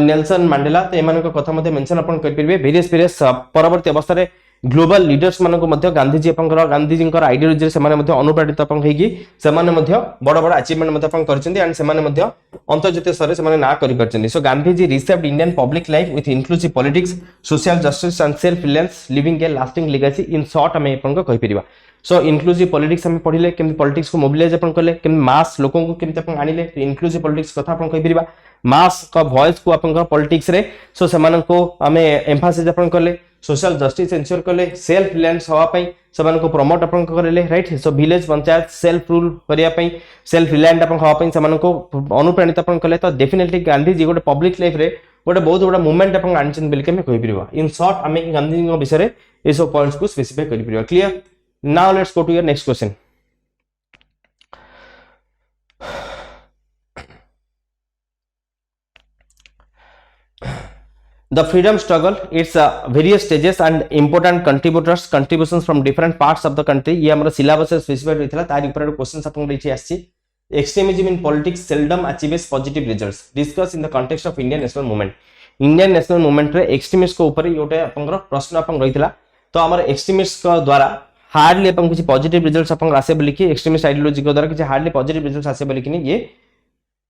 Nelson Mandela तो एमान को कथा मध्ये मेंशन अपन कर परिबे वेरियस परवर्ती अवस्था रे ग्लोबल लीडर्स मान को मध्य गांधी जी आइडियोलॉजी से अनुप्राणित होगी से बड़ बड़ अचीवमेंट एंड अंतर्जातीय स्तर से ना कर so Gandhi ji reshaped Indian public life with inclusive politics social justice and self reliance living a lasting legacy in short आम कहि परिबा सो इंक्लूसिव पॉलिटिक्स हम पढ़िले केमति पॉलिटिक्स को मोबिलाइज अपन करले केमति मास लोगों को केमति अपन आनिले इंक्लूसिव पॉलिटिक्स कथा अपन कहि परिबा मास का वॉइस को अपन पॉलिटिक्स रे सो सेमान को हमें एम्फासिस अपन करले सोशल जस्टिस एंश्योर करले सेल्फ रिलायंस होवा पई सेमान को प्रमोट अपन करले right so village panchayat self rule करिया पई सेल्फ रिलायंट अपन होवा पई सेमान को अनुप्राणित अपन करले तो डेफिनेटली गांधी जी गोटे पब्लिक लाइफ रे गोटे बहुत बड़ा मूवमेंट अपन आनिचन बिल के हम कहि परिबा इन शॉर्ट हमें गांधी जी विषय रे ए सब पॉइंट्स को स्पेसिफाई करि परिबा clear now let's go to your next question The freedom struggle, its various stages and important contributions from different parts of the country. ये हमारा syllabus से specified हुई थी तारी ऊपर क्वेश्चंस अपन रही थी आसी extremism in politics seldom achieves positive results. Discuss in the context of Indian national movement. Indian national movement रे extremist को ऊपर योटे अपन का प्रश्न अपन रही थी तो हमारे extremist का द्वारा हार्डली अपन कुछ पॉजिटिव रिजल्ट्स अपन आसे बोली कि एक्सट्रीमिस्ट आइडियोलॉजी के द्वारा कुछ हार्डली पॉजिटिव रिजल्ट्स आसे बोली कि ये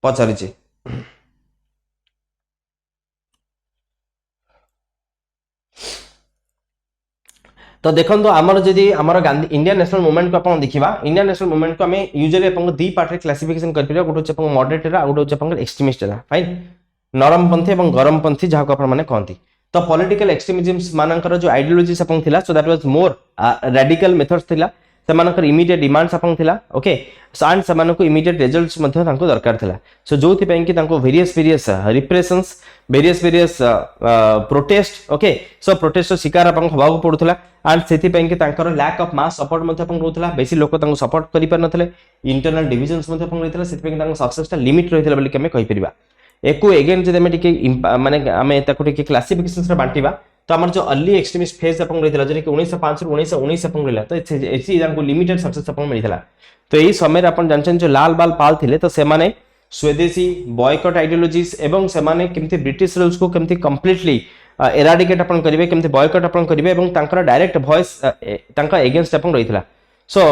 पचारि छी तो देखो तो आमर जदी आमर गांधी इंडियन नेशनल मूवमेंट को अपन देखिबा इंडियन नेशनल मूवमेंट को हमें यूजुअली अपन दी पार्ट रे क्लासिफिकेशन कर पिरा गोटो अपन मॉडरेट रा गोटो अपन एक्सट्रीमिस्ट रा फाइन नरम पंथी एवं गरम पंथी जहा को अपन माने कहंती तो पॉलिटिकल एक्सट्रीमिज्म मानकर जो आइडियोलॉजीज अपन थिला so that was more radical methods थिला सेमानकर इमीडिएट डिमांड्स अपन थिला ओके एंड सेमानको इमीडिएट रिजल्ट्स मध्ये तांको दरकार थिला सो जोथि पय कि तांको various repressions various protest okay so protest शिकार अपन हवा को पडुथला एंड सेथि पय कि तांकर लैक ऑफ मास सपोर्ट मध्ये अपन रहउथला बेसी लोक तांको सपोर्ट करि पर नथले इंटरनल डिविजन्स मध्ये अपन रहइथला सेथि पय कि तांको सक्सेसटा लिमिट रहइथला बोली कि कहि परिबा एको अगेन जदि हमें टिके माने हमें ताको टिके क्लासिफिकेशंस रे बांटीबा तो हमर जो अर्ली एक्सट्रीमिस्ट फेज अपन रहितला जे कि 1905 ରୁ 1919 अपन रहला तो एसी जानको लिमिटेड सक्सेस अपन मिलितला तो एही समय रे अपन जानछन जो लाल बाल पाल थिले तो से माने स्वदेशी बॉयकॉट आइडियोलॉजीज एवं से माने केमति ब्रिटिश रूल्स को केमति कंप्लीटली एराडिकेट अपन करिवे केमति बॉयकॉट अपन करिवे एवं तांकर डायरेक्ट वॉइस तांका अगेंस्ट अपन रहितला सो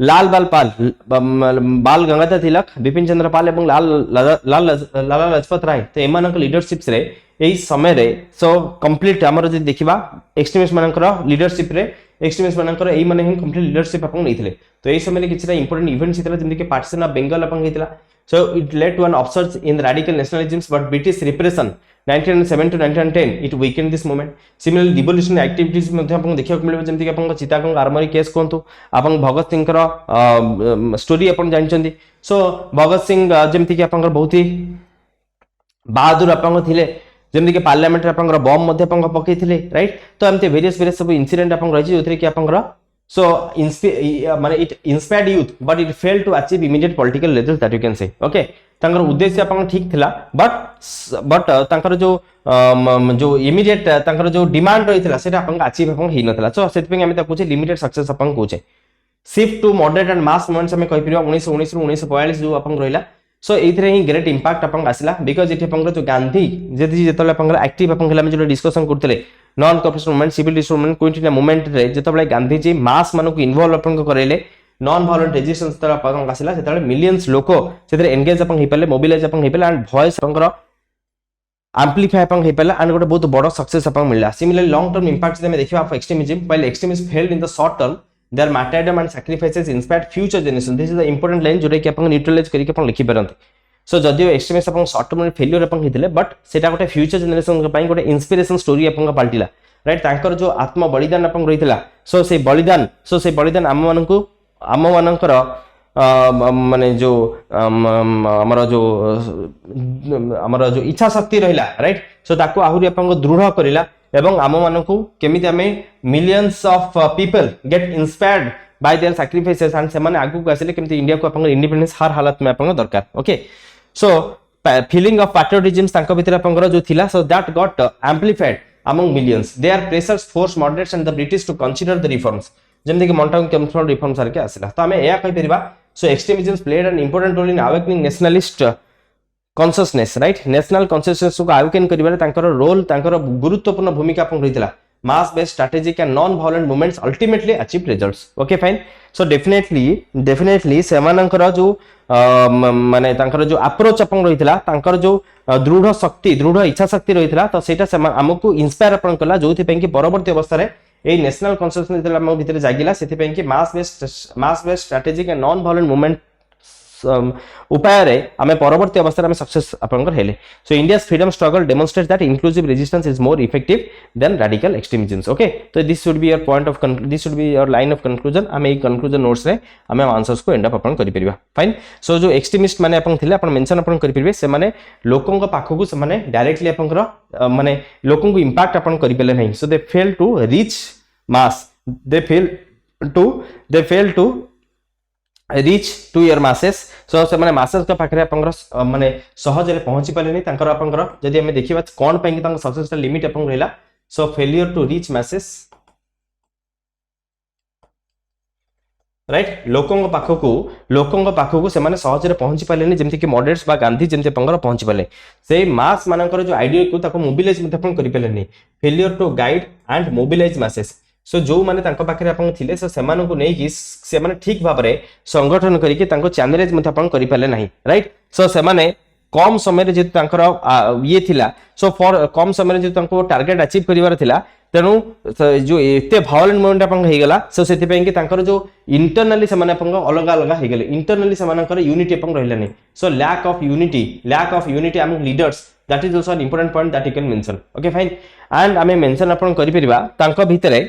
लाल बाल पाल बाल गंगाधर तिलक बिपिन चंद्र पाल एवं लाला लाजपत राय तो एमानक लीडरशिप रे एही समय रे सो कंप्लीट हमर जे देखिबा एक्सट्रीमिस्ट मानकर लीडरशिप रे एक्सट्रीमिस्ट मानकर एई माने ही कंप्लीट लीडरशिप अपन नैथिले तो एई समय किछटा इंपोर्टेंट इवेंट्स हितला जेमि कि पार्टीशन ऑफ बंगाल अपन हितला so it led to an upsurge in radical nationalisms but British repression 1907 to 1910 it weakened this movement similarly revolutionary activities मध्ये अपन देखियो मिलबे जेमि कि अपन चितागंग आर्मरी केस कोंतु अपन भगत सिंह रो स्टोरी अपन जानचंदी सो भगत सिंह जेमि कि अपन बहुत ही बहादुर अपन थिले जेमि कि पार्लियामेंट अपन बम मध्ये अपन पकैथिले राइट तो एमते वेरियस सब इंसिडेंट अपन रहिछि जोथरे कि अपन so माने it inspired youth but it failed to achieve immediate political results that you can say okay तांकर उद्देश्य अपन ठीक थिला but तांकर जो immediate तांकर जो डिमांड रहितला सेटा अपन अचीव अपन हि नथला सो सेति पे हमें ताकू लिमिटेड सक्सेस अपन कोचे shift to moderate and mass movements हमें कहि परिबा 1919 रु 1942 जो अपन रहिला सो एथरे ही ग्रेट इंपैक्ट अपन आसिला बिकॉज़ इथे अपन जो गांधी जेतले अपन एक्टिव अपन हला में जो डिस्कशन करथले non cooperation movement civil disobedience क्विंटिना मूवमेंट रे जेतबले गांधी जी मास मानु को इन्वॉल्व अपन करेले नॉन वायलेंट रेजिस्टेंस तरह अपन आसिला जेतबले मिलियंस लोक सेतरे एंगेज अपन हि पले मोबिलाइज अपन हि पले एंड वॉइस अपन एम्प्लीफाई अपन हि पले एंड गोटे बहुत बड़ सक्सेस अपन मिलला सिमिलरली लॉन्ग टर्म इंपैक्ट में देखिबा of extremism while extremist failed in the short term their martyrdom and sacrifices inspired future generation this is the important line जोटे कि अपन न्यूट्रलाइज करिके अपन लिखि परंती सो जदियो एक्सट्रीमिस्ट अपन शॉर्ट टर्म फेलियर अपन हितले बट सेटा गोटे फ्यूचर जनरेशन पई गोटे इंस्पिरेशन स्टोरी अपन पाल्टिला राइट तांकर जो आत्म बलिदान अपन रहितला सो से बलिदान आम मानकर माने जो हमर जो इच्छा शक्ति रहिला राइट सो ताको आहुरी अपन दृढ़ करिला एवं आम मानकु केमिति हमें millions of people get inspired by there sacrifices and से माने आगु को आसिले केमिति इंडिया को अपन इंडिपेंडेंस हर हालत में अपन दरकार okay so feeling of patriotism तांको भितर अपन जो थिला so that got amplified among millions their pressures forced moderates and the British to consider the reforms जेमति कि मॉन्टाग कमिशन रिफॉर्म्स आर के आसिला तो हमें एया कहि परिबा so extremism played an important role in awakening nationalist consciousness right national consciousness को awaken करिबारे तांकर रोल तांकर गुरुत्वपूर्ण भूमिका अपन रहितला mass based strategic and non violent movements ultimately achieved results okay fine so definitely सेमानकर जो माने तांकर जो अप्रोच अपन रहितला तांकर जो दृढ़ शक्ति दृढ़ इच्छा शक्ति रहितला तो सेटा हमकु इंस्पायर अपन कला जोथि पे कि परवर्ती अवस्था रे ए नेशनल कॉन्शियसनेस दिला हम भितर जागिला सेथि पे कि मास based strategic and non violent movement उपाय रे हमें परवर्ती अवस्था रे हमें सक्सेस अपन हेले so India's freedom struggle demonstrates that inclusive resistance is more effective than radical extremism okay तो this should be your point of this should be your line of conclusion हमें ए कंक्लूजन नोट्स रे हमें answers को and up अपन करि परिबा fine so जो extremist माने अपन थिले अपन mention अपन करि परिबे से माने लोकन को पाखो को से माने डायरेक्टली अपन माने लोकन को इंपैक्ट अपन करि पेले नहीं so they fail to reach mass they fail to reach to your masses so से माने masses का पाखरे आपनकर माने सहज रे पहुंची पालेनी तांकर आपनकर जदी हमें देखिबा कोन पई कि तांकर सक्सेस लिमिट अपन रहला so failure to reach masses right लोकंग पाखको से माने सहज रे पहुंची पालेनी जेमति कि मॉडरेट्स बा गांधी जेमति पंगर पहुंची पाले से मास मानकर जो आइडिया को ताको मोबिलाइज मते अपन करि पालेनी failure to guide and mobilize masses so जो माने तांको पाखरे अपन थिले सो सेमानो को नै कि से माने ठीक भाबरे संगठन करी कि तांको चैनलेज मते अपन करि पाले नाही राइट सो से माने कम समय रे जे तांकर ये थिला सो फॉर कम समय रे जे तांको टारगेट अचीव करिवार थिला तेनु जो एते वायलेंट मूवमेंट अपन हे गेला सो सेति पे कि तांकर जो इंटरनली से माने अपन अलग अलग हे गेले इंटरनली से मानकर यूनिटी अपन रहले नै so lack of unity among leaders that is also an important point that you can mention okay fine and हमें मेंशन अपन करि परिबा तांको भितरे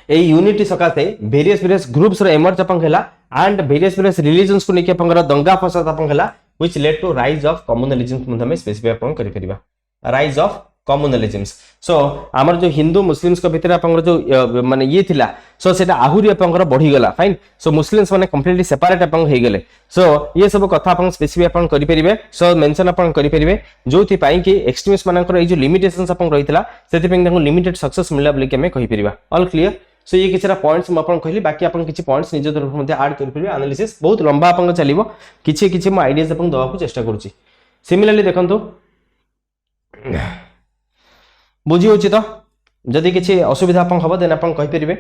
ए यूनिटी सकासे वेरियस ग्रुप्स रे एमर्ज अपन हैला एंड वेरियस रिलीजन्स को लेके अपन दंगा फसाद अपन हैला which led to rise of communalism में स्पेसिफाई अपन करि परिबा राइज ऑफ कम्युनलिज्म्स सो हमर जो हिंदू मुस्लिम्स के भीतर अपन जो माने ये थिला सो सेटा आहुरी अपन बढ़ी गेला फाइन सो मुस्लिम्स माने कंप्लीटली सेपरेट अपन हे गेले सो ये सब कथा अपन स्पेसिफाई अपन करि परिबे सो मेंशन अपन करि परिबे जोथि पाई कि एक्सट्रीमिस्ट मानकर ए जो लिमिटेशंस अपन रहितला सेति पे तांको लिमिटेड सक्सेस मिलला बोली कि हमें कहि परिबा ऑल क्लियर सो ये किछरा पॉइंट्स म अपन कहली बाकी अपन किछि पॉइंट्स निज तरफ मध्ये ऐड करि परिबे एनालिसिस बहुत लंबा अपन चलिबो किछि म आइडियाज अपन दवा को चेष्टा करूची सिमिलरली देखंतु बुझी होची तो जदी किछि असुविधा अपन हबो देन अपन कहि परिबे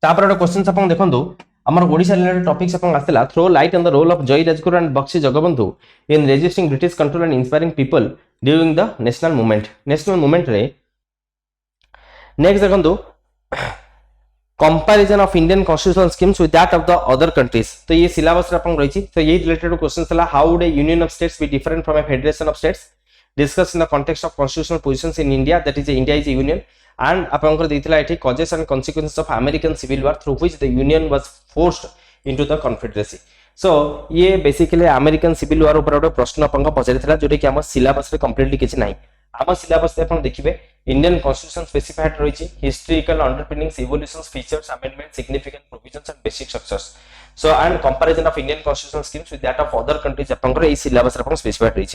तापर क्वेश्चंस अपन देखंतु हमर ओडिसा रिलेटेड टॉपिक्स अपन आस्तेला throw light on the role of Jay Rajguru and Buxi Jagabandhu in resisting British control and inspiring people during the national movement रे नेक्स्ट देखो comparison of Indian constitutional schemes with that of the other countries. तो ये syllabus रे अपन रही तो ये related question थला how would a union of states be different from a federation of states discuss in the context of constitutional positions in India that is India is a union and आपनकर देथिला एठी causes and consequences of American civil war through which the union was forced into the confederacy. So ये basically American civil war ऊपर गोटे प्रश्न अपन पचारिथिला जोटा कि हम सिलेबस रे कंप्लीटली किछि नाही। आम सिलेबस अपन देखिए इंडियन कॉन्स्टिट्यूशन स्पेसिफाइड रही historical underpinnings evolutions features amendment significant provisions and basic structures so and comparison of Indian constitution schemes with that of other countries upon A syllabus upon specified रही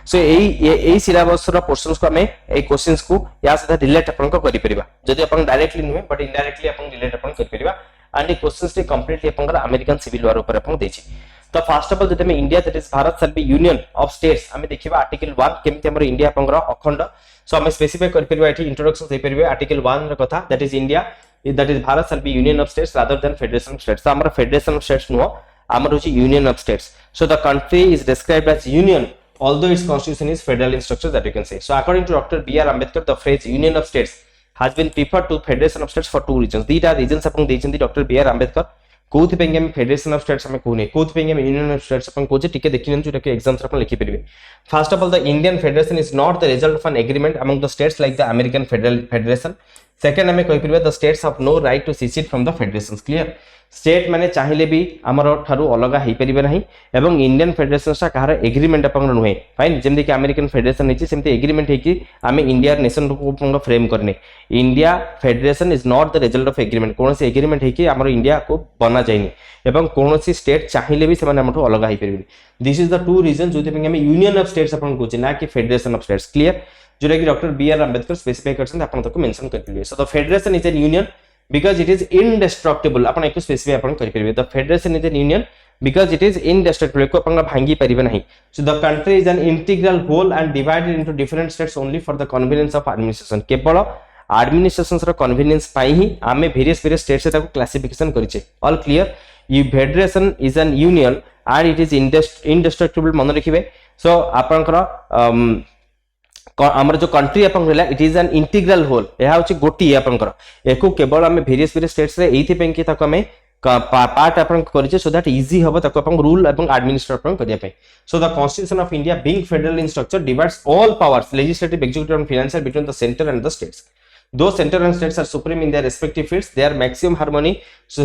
सो ए syllabus रो portions को हमें ए questions को या सीधा relate अपन को करि परिबा जदि अपन directly नुहे बट इनडायरेक्टली अपन रिलेट अपन करि परिबा एंड ए क्वेश्चंस टे कंप्लीटली अपन अमेरिकन सिविल वॉर ऊपर अपन देछि। तो फर्स्ट ऑफ ऑल जदि में India that is Bharat shall be union of states हमें देखिबा आर्टिकल 1 केमति हमर इंडिया अपन अखंड सो हमें स्पेसिफाई कर परिबा एठी इंट्रोडक्शन दे परिबे आर्टिकल 1 र कथा that is India that is Bharat shall be union of states rather than federation of states. तो हमर फेडरेशन ऑफ स्टेट्स नो हमर होची union of states. So the country is described as union although its constitution is federal in structure that you can say. So according to Dr. B.R. Ambedkar the phrase union of states has been preferred to federation of states for two reasons. These are reasons अपन देछंती Dr. B.R. Ambedkar कोथि पेंगे हम federation of states हमें कोने कोथि पेंगे हम union of states अपन कोचे टिके देखिनन जोटा कि एग्जाम्स अपन लिखि परिबे। First of all the Indian federation is not the result of an agreement among the states like the American federation. Second हमें कहि परिबे the states have no right to secede from the federation. Clear state माने चाहिले भी हमर ठारू अलगा हेई परिबे नाही एवं इंडियन फेडरेशन सा कहार एग्रीमेंट अपन नुहे फाइन जेमदि कि अमेरिकन फेडरेशन नेछि सेमति एग्रीमेंट हे कि हमें इंडिया नेशन को फ्रेम करने India federation is not the result of agreement कोन से एग्रीमेंट हे कि हमर इंडिया को बना जायनी एवं कोन से स्टेट चाहिले भी से माने हमठो अलगा हेई परिबे। This is the two reason जोति पे हमें यूनियन ऑफ स्टेट्स अपन कोचे ना कि फेडरेशन ऑफ स्टेट्स। क्लियर जोटा कि doctor B R Ambedkar specify करछन अपन तक मेंशन करलिए। So the federation is an union because it is indestructible अपन एको स्पेसिफाई अपन करि परिबे। The federation is an union because it is indestructible को अपन भांगी परिबे नाही। So the country is an integral whole and divided into different states only for the convenience of administration. केवल एडमिनिस्ट्रेशन रो कन्वीनियंस पाई ही आमे वेरियस स्टेट्स से ताको क्लासिफिकेशन करिचे। All clear you federation is an union and it is indestructible मन रखिबे। सो आपनकर हमर जो कंट्री अपन रहला it is an integral whole यह होची गोटी आपनकर एको केवल हमें वेरियस स्टेट्स रे एथि पें कि ताको हमें पार्ट अपन करिचे सो दैट इजी हबो ताको अपन रूल एवं एडमिनिस्ट्रेट अपन करिया पे। So the constitution of India being federal in structure divides all powers legislative executive and financial between the centre and the states. Though center and states are supreme in their respective fields, their maximum harmony, so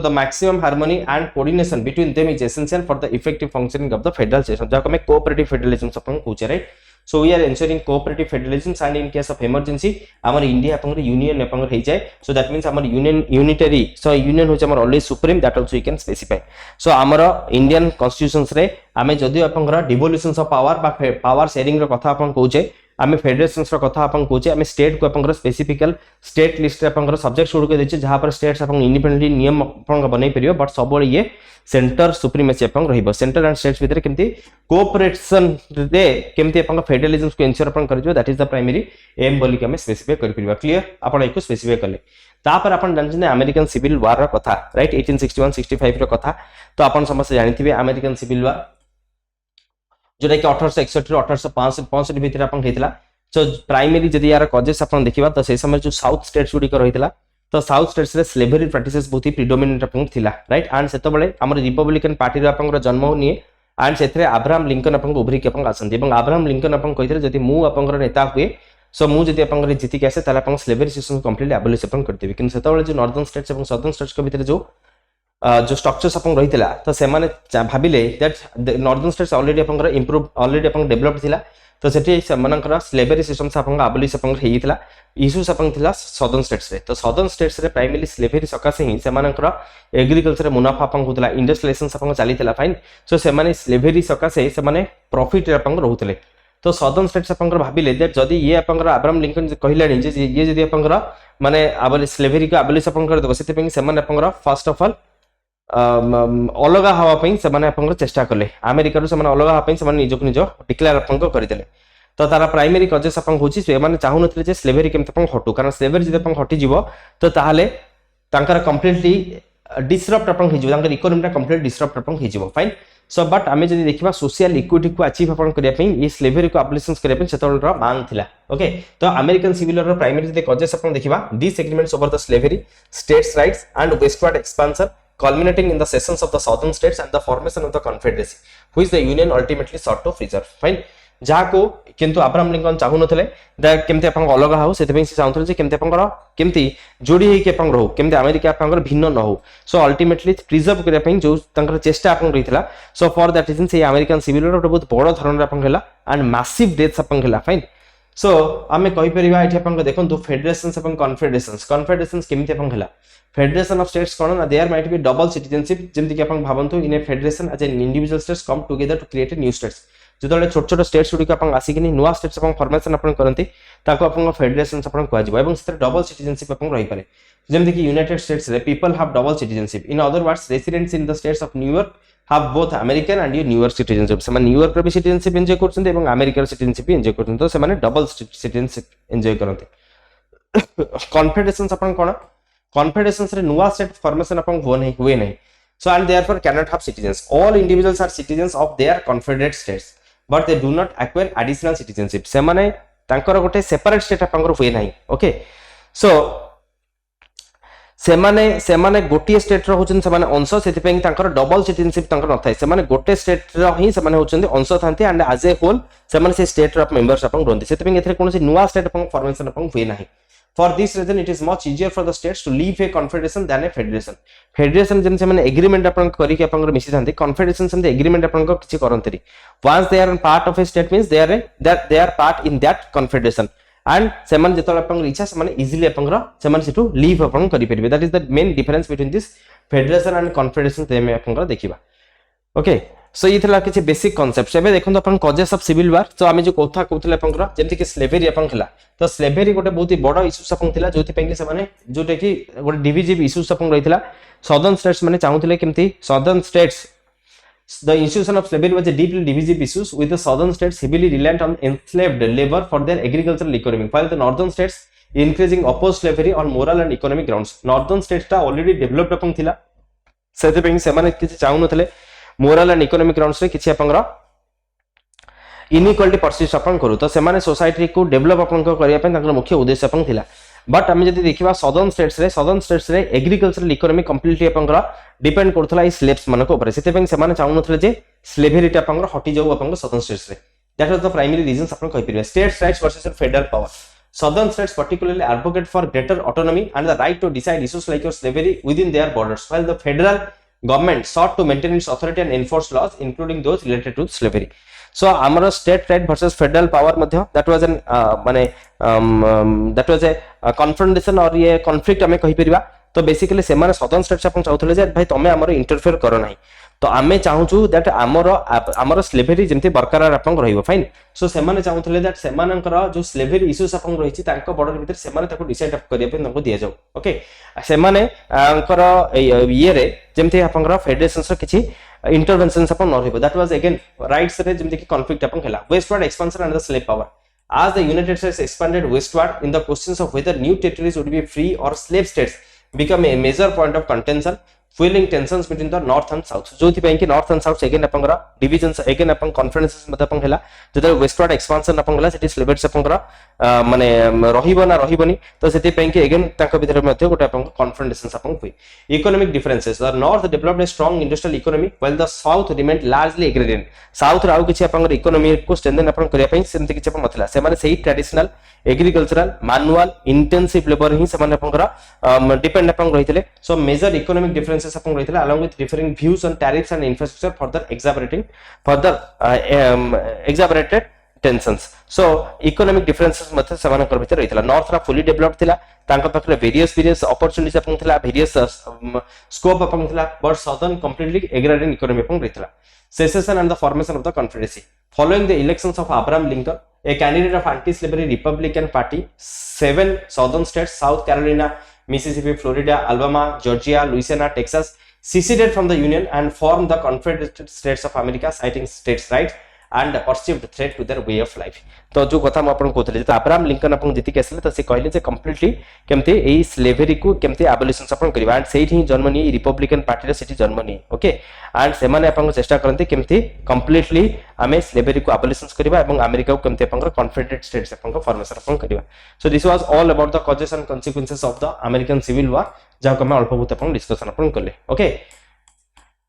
the maximum harmony and coordination between them is essential for the effective functioning of the federal system. जाको में cooperative federalism अपन पूछे right. So we are ensuring cooperative federalism and in case of emergency our India upon union अपन हो जाए। So that means our union unitary, so union हो जाए always supreme, that also you can specify. So our Indian constitutions रे हमें जदि अपन devolutions of power बा power sharing रो कथा अपन कहूचे आमे फेडरेशंस रो कथा अपन कहूचे आमे स्टेट को अपन स्पेसिफिकल स्टेट लिस्ट रे अपन सब्जेक्ट छोड़ के देचे जहां पर स्टेट्स अपन इंडिपेंडेंटली नियम अपन बनै परियो बट सब ये सेंटर सुप्रीमेसी अपन रहिबो। सेंटर एंड स्टेट्स भीतर केमती कोऑपरेशन रे केमती अपन फेडरलिज्म को एंश्योर अपन करजो that is the primary M बोली के हमें स्पेसिफाई कर परिबा। क्लियर अपन एको स्पेसिफाई करले तापर अपन जानछने अमेरिकन सिविल वॉर रो कथा राइट 1861 65 रो कथा। तो अपन समस्त जानिथिबे अमेरिकन सिविल वॉर जोटा कि 1861 रो 1865 भीतर अपन हेतिला। सो प्राइमरी जदि यार कॉजेस अपन देखिबा तो से समय जो साउथ स्टेट्स गुडी कर रहितला तो साउथ स्टेट्स रे स्लेवरी प्रैक्टिसेस बहुत ही प्रिडोमिनेंट अपन थिला राइट। एंड सेतो बेले हमर रिपब्लिकन पार्टी रे अपन जन्म होनिए एंड सेथरे अब्राहम लिंकन अपन उभरी के अपन आसंती एवं अब्राहम लिंकन अपन कहितले जदि मु अपन नेता हुए सो मु जदि अपन जीति के आसे ताले अपन स्लेवरी सिस्टम कंप्लीटली एबोलिश अपन कर देबे। किन सेतो बेले जो नॉर्दर्न स्टेट्स एवं सदर्न स्टेट्स के भीतर जो स्ट्रक्चर्स अपन रहितला तो से माने भाबिले दैट नॉर्दर्न स्टेट्स ऑलरेडी अपन इंप्रूव ऑलरेडी अपन डेवलप्ड थिला तो सेठी समानकर स्लेवरी सिस्टम से अपन एबोलिश अपन हेइतला इश्यूज अपन थिला सदर्न स्टेट्स रे। तो सदर्न स्टेट्स रे प्राइमरी स्लेवरी सकासे ही समानकर एग्रीकल्चर मुनाफा अपन होतला इंडस्ट्रियलाइजेशन अपन चलीतला फाइन। सो से माने स्लेवरी सकासे से माने प्रॉफिट रे अपन रहउतले। तो सदर्न स्टेट्स अपन भाबिले दैट जदी ये अपन अब्राहम लिंकन कहलानी जे ये जदी अपन माने एबोलिश स्लेवरी को एबोलिश अपन कर देबो सेते पे से माने अपन फर्स्ट ऑफ ऑल अलग हवा पई से माने अपन चेष्टा करले अमेरिका रो से माने अलग हवा पई से माने निजो डिक्लेयर अपन करदेले। तो तारा प्राइमरी कजेस अपन होची से माने चाहू नथले जे स्लेवरी केमते अपन हटू कारण स्लेवरी जदि अपन हटी जीवो तो ताहाले तांकर कंप्लीटली डिसरप्ट अपन हि जीवो तांकर इकोनॉमी कंप्लीट डिसरप्ट अपन हि जीवो फाइन। सो बट आमे जदि देखिबा सोशल इक्विटी को अचीव अपन करिया पे ये स्लेवरी को एब्लिशंस करिया पे सेतोलर मांग थिला ओके तो अमेरिकन सिविल लॉ रो प्राइमरी जदि कॉजेस अपन देखिबा disagreements over the slavery states rights and westward expansion culminating in the cessions of the southern states and the formation of the confederacy which the union ultimately sought to preserve fine जाको किंतु Abraham Lincoln चाहू नथले केमते अपन अलग how सेते पे से चाहथले जे केमते अपन केमती जोड़ी हे के अपन रहू केमते अमेरिका अपन भिन्न न हो सो अल्टीमेटली प्रिजर्व करे पे जो तंकर चेष्टा अपन रहितला सो फॉर दैट रीजन से अमेरिकन सिविल लॉ बहुत बड़ धरण अपन हला एंड मैसिव डेथ्स अपन हला फाइन सो आमे कहि परिबा एठी अपन देखंतु फेडरेशंस अपन कॉन्फेडरेशंस केमते अपन हला फेडरेशन ऑफ स्टेट्स कोन ना there might be double citizenship जेमति कि अपन भाबंतु in a federation as an individual states come together to create a new states जतले छोट छोट स्टेट्स गुडी का अपन आसी कि नुवा स्टेट्स अपन फॉर्मेशन अपन करंती ताको अपन फेडरेशन अपन कहै जबो एवं सेते डबल सिटीजनशिप अपन रहि पारे जेमति कि यूनाइटेड स्टेट्स रे people have double citizenship in other words residents in the states of New York have both American and New York citizenship से माने न्यूयॉर्क रे सिटीजनशिप एन्जॉय करछन एवं अमेरिकन सिटीजनशिप एन्जॉय करछन तो से माने डबल सिटीजनशिप एन्जॉय करंती कॉन्फेडरेशंस अपन कोन कॉन्फेडरेशंस रे नुवा स्टेट फॉर्मेशन अपन हुए नहीं so and therefore can not have citizens all individuals are citizens of their confederate states but they do not acquire additional citizenship से माने तांकर गोटे सेपरेट स्टेट अपन हुए नहीं ओके सो सेमाने गोटे स्टेट रो होचन सेमाने अंश सेति पे तांकर डबल सिटीजनशिप तांकर न थाय सेमाने गोटे स्टेट रो ही सेमाने होचन अंश थांती एंड एज ए होल सेमाने से स्टेट रो मेंबर्स अपन रहंती सेति पे एथरे कोनोसी नुवा स्टेट अपन फॉर्मेशन अपन हुए नाही For this reason, it is much easier for the states to leave a confederation than a federation. Federation जन से माने agreement अपन करी के अपन मिसी थांती confederation से agreement अपन को किछि करंतरी. Once they are part of a state means they are part in that confederation. And सेमान जेतल अपन इच्छा से माने easily अपन सेमान सेटू leave अपन करि परिबे. That is the main difference between this federation and confederation ते में अपन देखिबा. Okay. सो ये थला किछि बेसिक कांसेप्ट एबे देखन अपन कॉजेस ऑफ सिविल वार तो आमे जो कोथा कोथले अपन जेमति कि स्लेवरी अपन खला तो स्लेवरी गोटे बहुत ही बड़ इश्यूस अपन थिला जोथि पेंगे से माने जोटे कि गोटे डिविजिव इश्यूस अपन रहितला सदर्न स्टेट्स माने चाहुथिले केमति southern states the institution of slavery was a deeply divisive issues with the southern states heavily reliant on enslaved labor for their agricultural economy while the northern states increasing opposed slavery on moral and economic grounds northern states ta already developed अपन थिला सेते पेंगे से माने किछि Chahu नथले moral and economic grounds रे किछि अपन inequality persist अपन करू तो सेमाने society को डेवलप अपन को करिया पे तांकर मुख्य उद्देश्य अपन थिला बट हम जदि देखिबा सदर्न स्टेट्स रे एग्रीकल्चरल इकोनॉमी कंप्लीटली अपन डिपेंड करथला ई स्लेव्स मानको ऊपर सेते पे सेमाने चाहु नथले जे स्लेवरी टा अपन हटि जाऊ अपन सदर्न स्टेट्स रे that was the primary reasons अपन कहि परिबे states rights versus federal power Southern states particularly advocate for greater autonomy and the right to decide issues like your slavery within their borders, while the federal government sought to maintain its authority and enforce laws, including those related to slavery. So, our state right versus federal power madhya that was an that was a confrontation or a conflict ame kahi periba. तो basically सेमाने southern states अपन चाहथले जे भाई तमे हमर interfere करो नाही तो आमे चाहूछु that हमर slavery जेमते बरकरार अपन रहिबो फाइन सो सेमाने चाहथले दैट सेमानकर जो स्लेवरी इश्यूज अपन रहिछि तांको बॉर्डर भीतर सेमाने ताको डिसाइड अप करिया पे ताको दिया जाऊ ओके सेमाने अंकर ये रे जेमते अपन फेडरेशंस रो किछि इंटरवेंशंस अपन न रहिबो दैट वाज अगेन राइट्स रे जेमते कि कॉन्फ्लिक्ट अपन खेला westward expansion and the slave power as the United States expanded westward in the questions of whether new territories would be free or slave states become a major point of contention fueling tensions between the north and south जोथि पे कि north and south again upon divisions again upon conferences मते अपन हेला जदर westward expansion अपन गला सेठी स्लेवेट्स अपन माने रहिबो ना रहिबोनी तो सेति पे कि again तांको भीतर मते गोटे अपन confrontations अपन होई economic differences the north developed a strong industrial economy while the south remained largely agrarian south राउ किछि अपन economy को strengthen अपन करिया पे सेमति किछि अपन मथला से माने सेही traditional agricultural manual intensive labour ही समान अपन डिपेंड अपन रहितले सो मेजर इकोनॉमिक डिफरेंसेस अपन रहितले along with differing views on tariffs and infrastructure exaggerated tensions so economic differences मते समान कर भीतर रहितला नॉर्थ रा फुली डेवलप्ड थिला तांका पाखरे वेरियस अपॉर्चुनिटीज अपन थिला वेरियस स्कोप अपन थिला but southern completely agrarian economy अपन रहितला secession and the formation of the confederacy following the elections of Abraham Lincoln a candidate of anti-slavery Republican Party 7 southern states South Carolina Mississippi Florida Alabama Georgia Louisiana Texas seceded from the union and formed the Confederate States of America citing states' rights and perceived threat to their way of life. तो जो कथा आपन कहथले जे Abraham Lincoln आपन जति केसले तो से कहले जे completely केमते एई slavery को केमते एबोलिशन आपन करबा एंड सेही जन्म नि रिपब्लिकन पार्टी रे सेठी जन्म नि ओके एंड से माने आपन चेष्टा करनते केमते कंप्लीटली हमें स्लेवरी को एबोलिशन करबा एवं अमेरिका को केमते आपन कॉन्फेडरेट स्टेट्स आपन फॉर्मेशन आपन करबा. So this was all about the causes and consequences of the American Civil War जा को हम अल्प बहुत आपन डिस्कशन आपन करले. ओके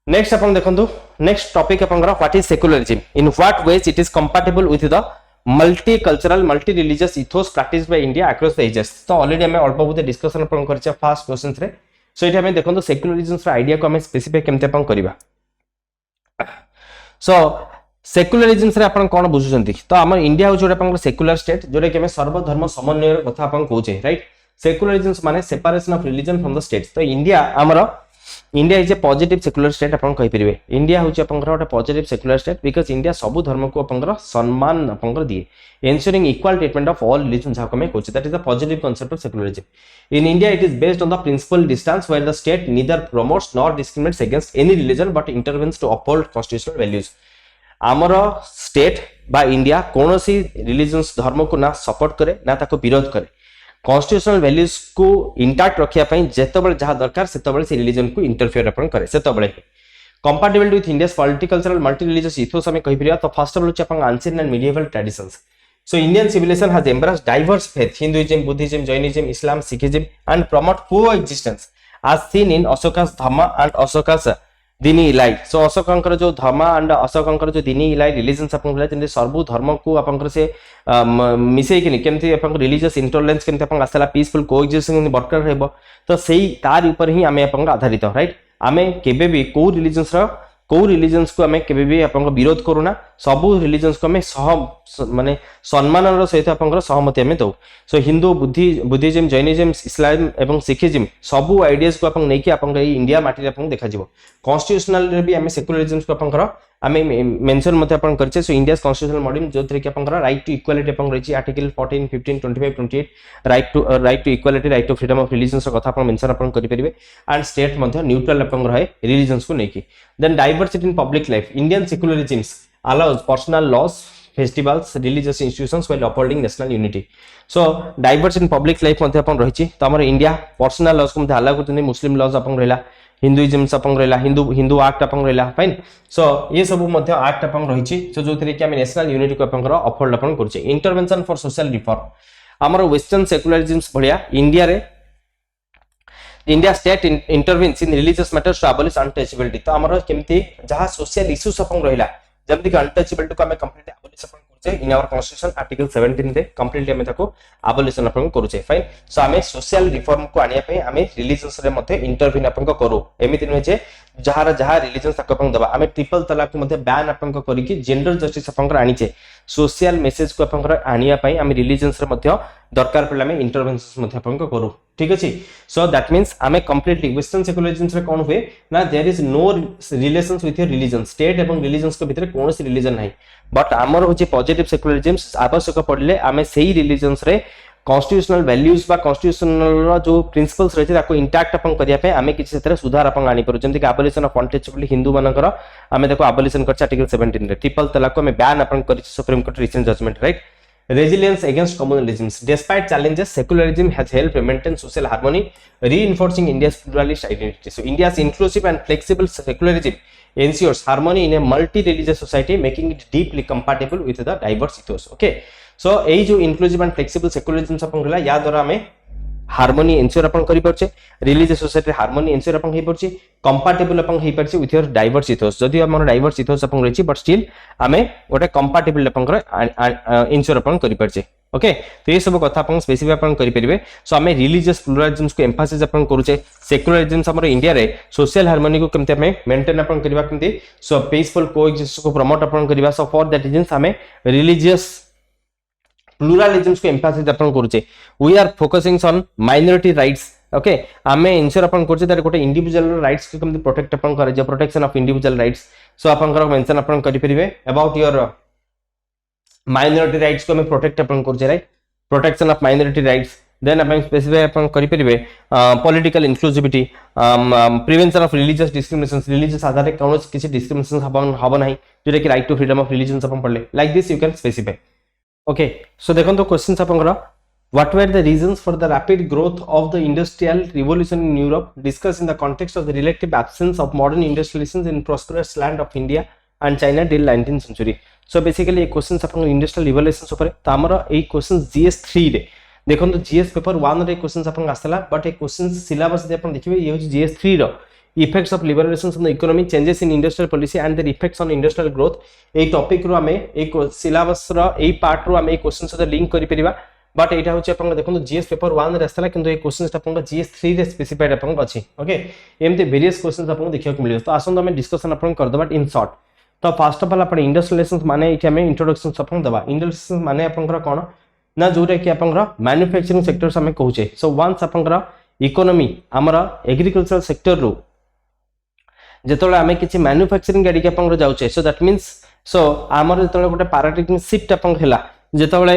नेक्स्ट अपन देखंतु नेक्स्ट टॉपिक अपन what is secularism in what ways it is compatible with the multi cultural multi religious ethos practice by India across the ages. तो ऑलरेडी हम अल्प बहुत डिस्कशन अपन करछे फर्स्ट क्वेश्चन रे. सो इटा हम देखंतु सेक्युलरिज्म रा आईडिया को हम स्पेसिफाई केमते अपन करबा. सो सेक्युलरिज्म रे अपन कोन बुझुचंती तो हम इंडिया हो जोडा अपन सेक्युलर स्टेट जोडे के हम सर्वधर्म समन्वय कथा अपन कहूचे राइट. सेक्युलरिज्म माने separation of religion from the states. तो India is a positive secular state अपन कहि परिबे. इंडिया होची अपन गोटे positive secular state because India सब धर्म को अपन सम्मान अपन दिए ensuring equal treatment of all religions how come coach that is the positive concept of secularism. In India it is based on the principle distance where the state neither promotes nor discriminates against any religion but intervenes to uphold constitutional values. आमर state बा India कोनोसी religious धर्म को ना support करे ना ताको विरोध करे. कॉन्स्टिट्यूशनल वैल्यूज को इंटैक्ट रखिया पई जेतबेले जहा दरकार सेतबेले से रिलीजन को इंटरफियर अपन करे सेतबेले compatible with India's political multi religious ethos हमें कहि परिया. तो फर्स्ट ऑफ ऑल अपन ancient and medieval traditions. So Indian civilisation has embraced diverse faith Hinduism Buddhism Jainism Islam Sikhism and promote coexistence as seen in Ashoka's Dhamma and Ashoka's दिनी इलाई. सो अशोकंकर जो धर्म and अशोकंकर जो दिनी इलाई रिलीजन्स अपन भला जेंति सर्व धर्म को अपन से मिसै कि केमति अपन रिलीजियस इंटॉलरेंस केमति अपन आसला पीसफुल कोएक्जिस्टिंग बरकरार रहबो. तो सेही तार ऊपर ही हमें अपन आधारित राइट. हमें केबे भी को रिलीजन्स को हमें केबे भी अपन विरोध करूना सबु रिलीजन्स को हमें सह माने सम्मानर सहित अपन सहमति हमें दो. सो हिंदू बुद्धिज्म जैनिज्म इस्लाम एवं सिखिज्म सबु आइडियाज को अपन नै कि अपन इंडिया माटी अपन देखा जिवो. कॉन्स्टिट्यूशनल रे भी हमें सेक्युलरिज्म को अपन हमें मेंशन मते अपन करछे. सो इंडियास कॉन्स्टिट्यूशनल मॉड्यूल जोथरे कि अपन राइट टू इक्वालिटी अपन रहिछि article 14 15 25 28 right to equality right to freedom of religions कथा अपन मेंशन अपन करि परिबे एंड स्टेट मध्य न्यूट्रल अपन रहे रिलीजन्स को नै कि. Then diversity in public life. Indian secularism allows personal laws festivals religious institutions while upholding national unity. So diverse in public life मध्ये अपन रहिछि. तो हमर इंडिया पर्सनल लॉज को मध्ये अलाउ करतनी मुस्लिम लॉज अपन रहला हिंदुइज्म अपन रहला हिंदू एक्ट अपन रहला फाइन. सो ये सब मध्ये एक्ट अपन रहिछि. सो जोथरे कि हम नेशनल यूनिटी को अपन अपहोल्ड अपन करछि. इंटरवेंशन फॉर सोशल रिफॉर्म हमर वेस्टर्न सेक्युलरिज्म भलिया India state intervenes in religious matters to abolish untouchability. तो हमर केमति जहा सोशल इश्यूज अपन रहला जल्दी का अनटचेबिलिटी को हमें कंप्लीटली अबॉलिश अपन करछे इन आवर कॉन्स्टिट्यूशन आर्टिकल 17 रे कंप्लीटली हमें ताको अबॉलिशन अपन करछे फाइन. सो हमें सोशल रिफॉर्म को आनिया पे हमें रिलीजियस रे मध्ये इंटरवीन अपन को करू. एमिति न जे जहार रिलीजियस तक अपन दबा हमें ट्रिपल तलाक को मध्ये बैन अपन को करी कि जेंडर जस्टिस अपन आनिचे सोशल मेसेज को अपन आनिया पे हमें रिलीजियस रे मध्ये दरकार पड़ला में इंटरवेंशंस मध्ये अपन को करू. ठीक अछि. सो दैट मींस हमें कंप्लीटली वेस्टर्न सेक्युलरिज्म रे कोन हुए ना there is no relations with your religion state एवं रिलीजन्स को भीतर कोनोसी रिलीजन नाही बट हमर होची पॉजिटिव सेक्युलरिज्म आवश्यक पड़ले हमें सही रिलीजन्स रे कॉन्स्टिट्यूशनल वैल्यूज बा कॉन्स्टिट्यूशनल जो प्रिंसिपल्स रहिছে ताको इंटैक्ट अपन करिया पे हमें किछि सेतरे सुधार अपन आनी परो. जेंति कि अबॉलिशन ऑफ अनटचेबिलिटी हिंदू मानकर हमें देखो अबॉलिशन करछ आर्टिकल 17 रे. ट्रिपल तलाक को हमें बैन अपन करिछ supreme court recent judgement right. Resilience against communalism. Despite challenges, secularism has helped maintain social harmony, reinforcing India's pluralist identity. So, India's inclusive and flexible secularism ensures harmony in a multi-religious society, making it deeply compatible with the diverse ethos. Okay. So, यही जो inclusive and flexible secularism अपन रहला या द्वारा हमें harmony ensure अपन करि परछे religious society harmony ensure अपन हे परछे कंपैटिबल अपन हे परछे विथ योर डाइवर्स इथोस. जदि हमर डाइवर्स इथोस अपन रहिछि बट स्टिल हमें गोटे कंपैटिबल अपन एंश्योर अपन करि परछे. ओके. तो ये सब कथा अपन स्पेसिफाई अपन करि परिबे. सो हमें रिलीजियस प्लुरलिज्म को एम्फासिस अपन करूचे. सेक्युलरिज्म हमर इंडिया रे सोशल हार्मोनी को केमते हमें मेंटेन अपन करबा केमते सो पीसफुल कोएक्जिस्ट को प्रमोट अपन करबा. सो फॉर दैट रीजंस हमें रिलीजियस प्लुरलिज्म को एम्फासिस अपन करूचे. We are focusing on minority rights. Okay. हमें इंश्योर अपन करूचे दैट गोटे इंडिविजुअल राइट्स को केमते प्रोटेक्ट अपन करे जे प्रोटेक्शन ऑफ इंडिविजुअल राइट्स. सो अपन को मेंशन अपन करि परिबे अबाउट योर माइनॉरिटी राइट्स को हमें प्रोटेक्ट अपन करूचे right. Protection of minority rights then अपन स्पेसिफाई अपन करि परिबे political inclusivity, prevention of religious discrimination, religious आधार रे कोनो किछि डिस्क्रिमिनेशन हबो नाही जेटा कि right to freedom of religion अपन पढ़ले like this you can specify. Okay so देखो तो क्वेश्चंस अपन what were the reasons for the rapid growth of the industrial revolution in Europe, discussed in the context of the relative absence of modern industrializations in prosperous land of India and China till 19th century। so basically ये questions अपन industrial revolutions ऊपर त हमर ए questions GS 3 रे देखो तो GS paper 1 रे questions अपन आस्तला बट ए क्वेश्चंस सिलेबस दे अपन देखिबे ये हो जीएस 3 रो effects of liberations on the economy, changes in industrial policy and their effects on industrial growth. A topic रो हमें एक सिलेबस रो ए पार्ट रो हमें ए क्वेश्चन से लिंक करि परिबा बट एटा होचे अपन देखो जीएस पेपर 1 रे आस्तला किंतु ए क्वेश्चंस अपन जीएस 3 रे स्पेसिफाइड अपन अछि। ओके एमते वेरियस क्वेश्चंस अपन देखियो मिलियो तो आसन हमें डिस्कशन अपन कर दबा इन शॉर्ट। तो फर्स्ट ऑफ ऑल अपन इंडस्ट्रियलाइजेशन माने इके हमें इंट्रोडक्शन अपन दबा। इंडस्ट्रियलाइजेशन माने अपन कोन ना जोरे कि अपन मैन्युफैक्चरिंग सेक्टर्स हमें कहूचे। सो वंस अपन इकोनॉमी हमरा एग्रीकल्चरल सेक्टर रो जेतोले हमें किछि मैन्युफैक्चरिंग गाडी के अपन जाउचे सो दैट मींस सो हमर जेतोले गोटे पैराडाइम शिफ्ट अपन हैला जेतोले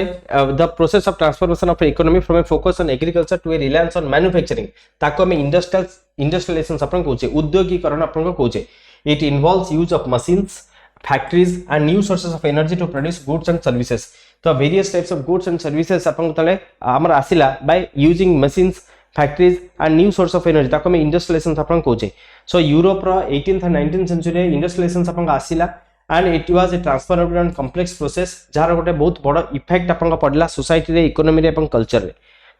the process of transformation of economy from a focus on agriculture to a reliance on manufacturing ताको हमें इंडस्ट्रियलाइजेशन अपन कहूचे, उद्योगीकरण अपन कहूचे। It involves use of machines, factories and new sources of energy to produce goods and services. तो various types of goods and services अपन तले हमर आसिला by using machines, factories and new source of energy ताको हमें industrialisation अपन कहूचे। सो Europe रो 18th and 19th century industrialisation अपन आसिला and it was a transformative and complex process जार गोटे बहुत बड़ इफेक्ट अपन पड़ला सोसाइटी रे, इकोनॉमी रे, अपन कल्चर रे।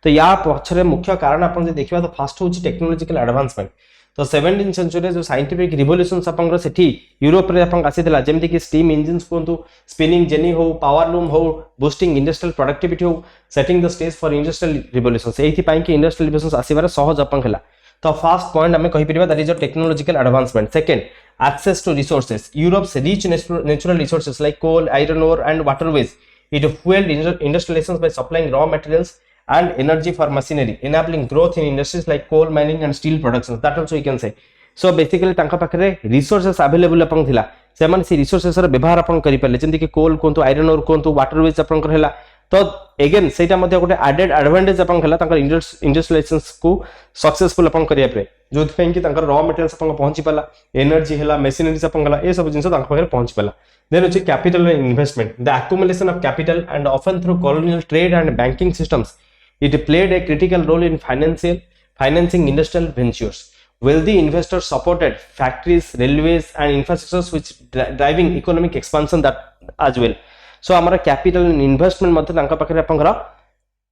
तो या पछरे मुख्य कारण अपन जे देखिबा तो फर्स्ट होची टेक्नोलॉजिकल एडवांसमेंट। तो 17th सेंचुरी जो साइंटिफिक रिवोल्यूशंस अपन सेठी यूरोप रे अपन आसीतला जेमति कि स्टीम इंजिन्स कोंतु, स्पिनिंग जेनी हो, पावर लूम हो, बूस्टिंग इंडस्ट्रियल प्रोडक्टिविटी हो, setting the stage for industrial revolutions. एथि पई कि इंडस्ट्रियल रिवोल्यूशंस आसीबार सहज अपन हला। तो फर्स्ट पॉइंट हमें कहि परिबा that is a technological advancement. Second access to resources, Europe's rich natural resources like coal, iron ore and waterways, it fueled industrializations by supplying raw materials and energy for machinery, enabling growth in industries like coal mining and steel production, that also we can say। so basically तांका पाखरे resources available अपन थिला, से माने सी resources र व्यवहार अपन करि परले जेंति कि coal कोंतु, iron ore कोंतु, waterways अपन कर हैला। तो अगेन सेटा मध्ये गोटे एडेड एडवांटेज अपन हला तांकर इंडस्ट्रियलाइजेशंस को सक्सेसफुल अपन करिया पे जोथ फें कि तांकर रॉ मटेरियल्स अपन पहुंची पाला, एनर्जी हला, मशीनरीज अपन हला, ए सब जिंस तांकर पाखरे पहुंची पाला। देन होची capital and investment, the accumulation of capital and often through colonial trade and banking systems, it played a critical role in financing industrial ventures. wealthy investors supported factories, railways and infrastructures which driving economic expansion that as well। so हमारा capital investment मध्य तांका पाखरे आपनकर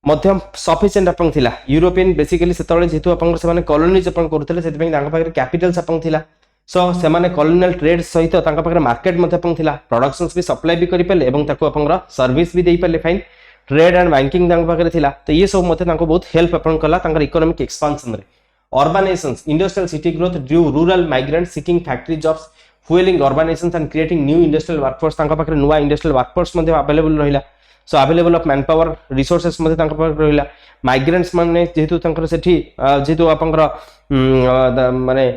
मध्यम sufficient अपन थिला। European basically सेतळे जेतु अपन से माने colonies अपन करथले सेति पई तांका पाखरे कैपिटल्स अपन थिला। सो से माने कॉलोनियल ट्रेड सहित तांका पाखरे मार्केट मध्य अपन थिला, प्रोडक्शंस भी सप्लाई भी करि पेले एवं ताको अपन सर्विस भी देई पेले, फाइन ट्रेड एंड बैंकिंग तांका पाखरे थिला। तो ये सब मते तांको बहुत हेल्प अपन कला तांकर इकोनॉमिक एक्सपेंशन रे। Urbanizations, industrial city growth drew rural migrants seeking factory jobs, fueling urbanizations and creating new industrial workforce। तांका पाखरे नुवा इंडस्ट्रियल वर्कफोर्स मध्ये अवेलेबल रहिला। सो अवेलेबल ऑफ मैनपावर रिसोर्सेस मध्ये तांका पाखरे रहिला। माइग्रेंट्स माने जेतु तांकर सेठी जेतु आपनकर माने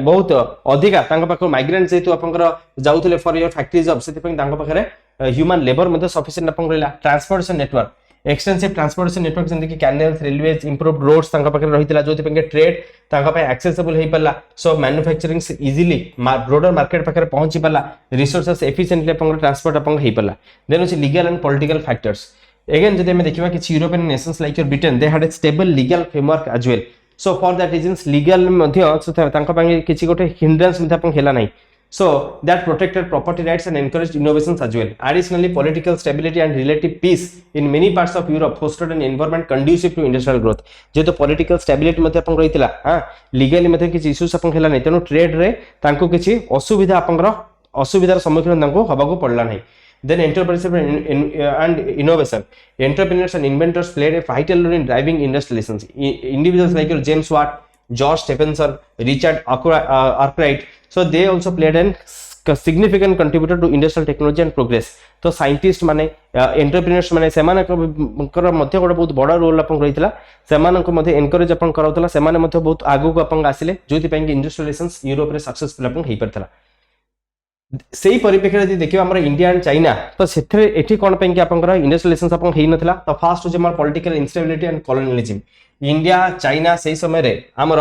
बहुत अधिका तांका पाखरे माइग्रेंट जेतु आपनकर जाउतले फॉर योर फैक्टरी जॉब सेति पई तांका पाखरे ह्यूमन लेबर मध्ये सफिशिएंट आपन रहिला। Transportation network, extensive transportation network जेंति कि कैनल्स, रेलवेज, इंप्रूव्ड रोड्स तांका पाखरे रहितला जोति पे ट्रेड तांका पे एक्सेसिबल हेइ पल्ला। So manufacturing easily broader market पाखरे पहुंची पल्ला, रिसोर्सेस एफिशिएंटली अपन ट्रांसपोर्ट अपन हेइ पल्ला। देन अछि legal and political factors. Again जदि हम देखिबा कि European nations like your Britain they had a stable legal framework as well. So for that reasons legal मध्य तांका पांगे किछि गोटे हिंड्रेंस मध्य अपन हेला नै। So that protected property rights and encouraged innovations as well। Additionally, political stability and relative peace in many parts of Europe fostered an environment conducive to industrial growth। जेतो political stability मध्ये अपन रहितला, हां legally मध्ये किछि issues अपन हेला नै, तेनो trade रे तांको किछि असुविधा आपनकर असुविधार सम्मुखीन तांको हबाको पड़ला नै। Then entrepreneurship and innovation, entrepreneurs and inventors played a vital role in driving industrializations। Individuals like James Watt, George Stephenson, Richard Arkwright, so they also played a significant contributor to industrial technology and progress। तो scientist माने entrepreneurs माने सेमाने कर मध्य गोटे बहुत बड़ा role अपन रहितला, सेमाने को मध्य encourage अपन कराउतला, सेमाने मध्य बहुत आगु को अपन आसिले जोति पई इंडस्ट्रियलाइजेशंस यूरोप रे सक्सेसफुल अपन हेइ परतला। सेही परिप्रेक्षी यदि देखिबा हमर इंडिया एंड चाइना तो सेथरे एठी कोन पे कि आपनकर इंडस्ट्रियल रिलेशंस आपन हेई नथला तो फास्ट होचे हमर political instability and colonialism India China सेही समय रे हमर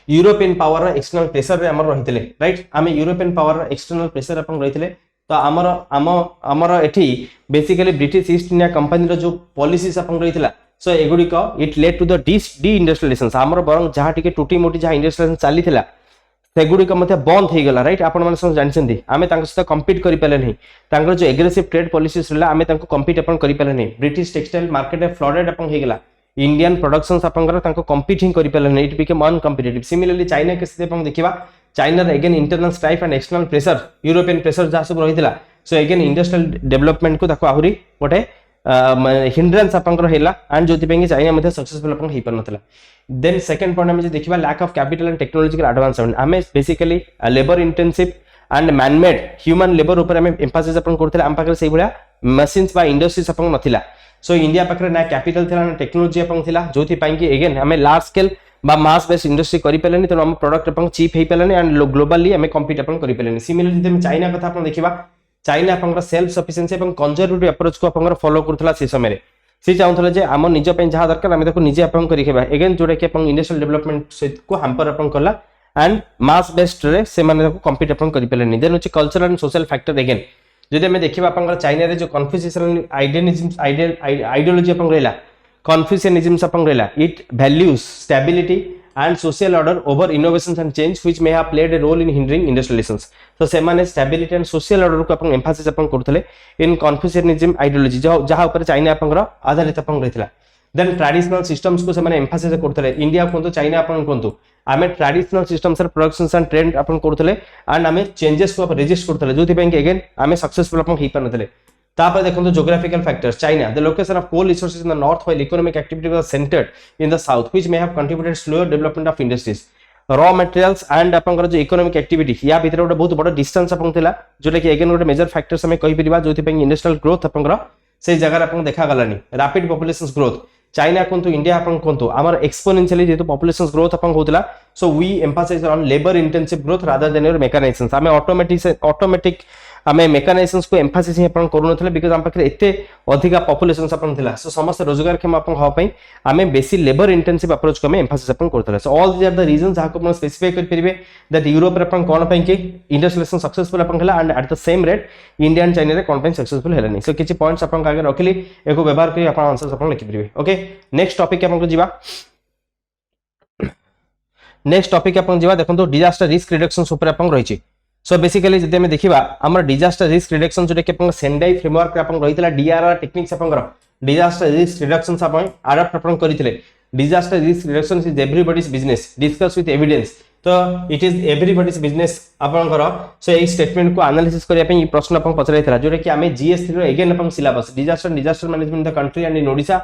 यूरोपियन पावर एक्सटर्नल प्रेशर रे हमर रहितले राइट आमे यूरोपियन पावर एक्सटर्नल प्रेशर अपन रहितले तो हमर एठी basically British East India company रो जो पॉलिसीज अपन रहितला सो एगुडी को it led to the deindustrialisation हमर बरंग जहा टिके टूटी मोटी जहा इंडस्ट्रियलाइजेशन चलीथिला सेगुडी मध्य बंद हो गला राइट आपण माने सब जानछन्ती आमे तांक सहित कम्पीट करि पाले नहीं तांकर जो एग्रेसिव ट्रेड पॉलिसीज रहला आमे तांको कम्पीट अपन करि पाले नहीं ब्रिटिश टेक्सटाइल मार्केट में फ्लडेड अपन हो गला इंडियन प्रोडक्शंस आपनकर तांको कम्पीट ही करि पाले नहीं it become uncompetitive similarly China के स्थिति अपन देखिबा चाइना रे again internal strife and external pressure European pressure जा सब रहितला सो अगेन इंडस्ट्रियल डेवलपमेंट को ताको आहुरी गोटे हिंड्रेंस आपनकर हैला एंड जोति पेंगी चाइना मध्ये सक्सेसफुल अपन हेई परनतला देन सेकंड पॉइंट हम जे देखिबा lack of capital and technological advancement हमें basically labour intensive and manmade human labour ऊपर हमें एम्फासिस अपन करथले हम पाकर सेही भलिया मशीन्स बा इंडस्ट्रीज अपन नथिला सो इंडिया पाकर ना कैपिटल थिला ना टेक्नोलॉजी अपन थिला जोति पांगी अगेन हमें लार्ज स्केल बा मास बेस्ड इंडस्ट्री करि पेलेनी तो हम प्रोडक्ट अपन चीप हेई पेलेनी एंड ग्लोबली हमें कम्पीट अपन करि पेलेनी सिमिलरली हम चाइना कथा अपन देखिबा चाइना अपन सेल्फ सफिशिएंसी एवं कंजर्वेटिव अप्रोच को अपन फॉलो करथला से समय रे सी चाहूला जे आम निज पे जहाँ दरकार आम निजे अपन करेबा एगेन जोटा कि इंडस्ट्रियल डेवलपमेंट सहित को हैम्पर अपन कला एंड मास बेस्ड रे से माने कम्पीट अपन करि पेलेनी देन होची cultural and social factor again जदि हम देखिबा अपन चाइना रे जो कन्फ्यूशियन आइडियोलॉजी अपन रहला कन्फ्यूशियनिज्म अपन रहला it values stability and social order over innovations and change which may have played a role in hindering industrial relations so se mane stability and social order को अपन emphasis upon करथले in confucianism ideology जहाँ ऊपर China अपन आधारित अपन रहितला then traditional systems को से माने emphasis करथले India कोंतो China अपन कोंतो आमे traditional systems productions and trend अपन करथले एंड आमे चेंजेस को रेजिस्ट करथले जोति बैंक अगेन आमे सक्सेसफुल अपन हेई परनथले तापर देखो geographical factors China the location of coal resources in the north while economic activity was centred in the south which may have contributed slower development of industries raw materials and अपन जो economic activity या भीतर गोटे बहुत बड़ distance अपन थिला जोटा कि अगेन गोटे मेजर फैक्टर्स हमें कहि परिबा जोति पे इंडस्ट्रियल ग्रोथ अपन से जगह अपन देखा गलानी रैपिड पॉपुलेशन ग्रोथ चाइना कोंतु इंडिया अपन कोंतु हमर एक्सपोनेंशियली जेतो पॉपुलेशन ग्रोथ अपन होतला so we emphasize on labour intensive growth rather than your mechanization हमें ऑटोमेटिक आमे मेकानाइजेशंस को एम्फासिस ही अपन करू नथले बिकॉज़ हम पाखे एते अधिका पॉपुलेशन अपन थिला सो समस्त रोजगार क्षम अपन हो पई आमे बेसी लेबर इंटेंसिव अप्रोच को में एम्फासिस अपन करथले so all these are the reasons जाको अपन स्पेसिफाई कर परिबे दैट यूरोप रे अपन कोन पई कि इंडस्ट्रियलाइजेशन सक्सेसफुल अपन हला and at the same rate India and China रे कोन पई सक्सेसफुल हेलानी सो किछि पॉइंट्स अपन आगे रखली एको व्यवहार करी अपन आंसर्स अपन लिखि परिबे ओके नेक्स्ट टॉपिक अपन को जीवा नेक्स्ट टॉपिक अपन जीवा देखंतो डिजास्टर रिस्क रिडक्शन ऊपर अपन रहिछि सो बेसिकली जदि हम देखिबा हमर डिजास्टर रिस्क रिडक्शन जोटे कि अपन सेंडाई फ्रेमवर्क रे अपन रहितला डीआरआर टेक्निक्स अपन डिजास्टर रिस्क रिडक्शन अपन अडॉप्ट अपन करितले disaster risk reduction is everybody's business discuss with evidence तो इट इज एवरीबॉडीज बिजनेस अपन सो ए स्टेटमेंट को एनालिसिस करिया पे प्रश्न अपन पचराइतला जोटे कि हमें जीएस रो अगेन अपन syllabus disaster management the country and in Odisha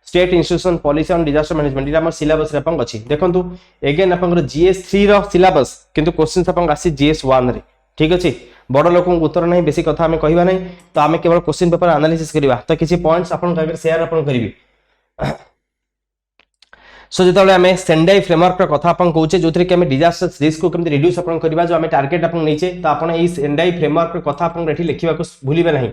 state institution policy on disaster management इटा हमर सिलेबस रे अपन अछि देखंतु अगेन अपन जीएस 3 रो सिलेबस किंतु क्वेश्चंस अपन आसी जीएस 1 रे ठीक अछि बड़ लोकन उत्तर नहीं बेसी कथा हमें कहबा नहीं तो हमें केवल क्वेश्चन पेपर एनालिसिस करबा तो किछि पॉइंट्स अपन आगे शेयर अपन करबी सो जेतले हमें सेंडाई फ्रेमवर्क रो कथा अपन कहूचे जोथरे कि हमें डिजास्टर रिस्क को केमते रिड्यूस अपन करबा जो हमें टारगेट अपन नैचे तो अपन ए सेंडाई फ्रेमवर्क रो कथा अपन रेठी लिखिबा को भूलिबे नहीं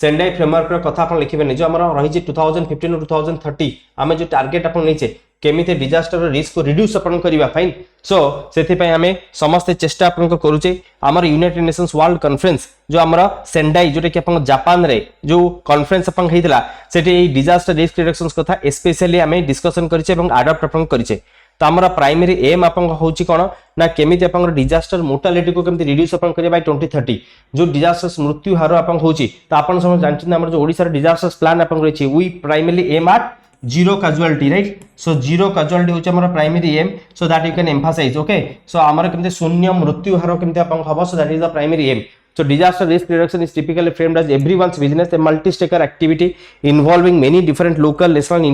सेंडाई फ्रेमवर्क रो कथा अपन लिखिबे नहीं जो हमर रही जे 2015 टू 2030 हमें जो टारगेट अपन नैचे केमिते डिजास्टर रिस्क को रिड्यूस अपन करबा फाइन सो सेथि पय हमें समस्त चेष्टा अपन को करूचे हमर यूनाइटेड नेशंस वर्ल्ड कॉन्फ्रेंस जो हमर सेंडाई जोटे कि अपन जापान रे जो कॉन्फ्रेंस अपन हेतिला सेठी डिजास्टर रिस्क रिडक्शंस कथा स्पेशली हमें डिस्कशन करिचे एवं अडॉप्ट अपन करिचे तो हमर प्राइमरी एम अपन होची कोन ना केमिते अपन डिजास्टर मोर्टालिटी को केमिते रिड्यूस अपन करे बाय 2030 जो डिजास्टर मृत्यु हार अपन होची तो अपन सब जानछन हमर जो ओडिसा रे डिजास्टर प्लान अपन रहिछि we primary aim at zero casualty right so zero casualty होची हमर primary aim so that you can emphasize okay so हमर केमिते शून्य मृत्यु हार केमिते अपन हबो so that is the primary aim so disaster risk reduction is typically framed as everyone's business a multi-stakeholder activity involving many different local national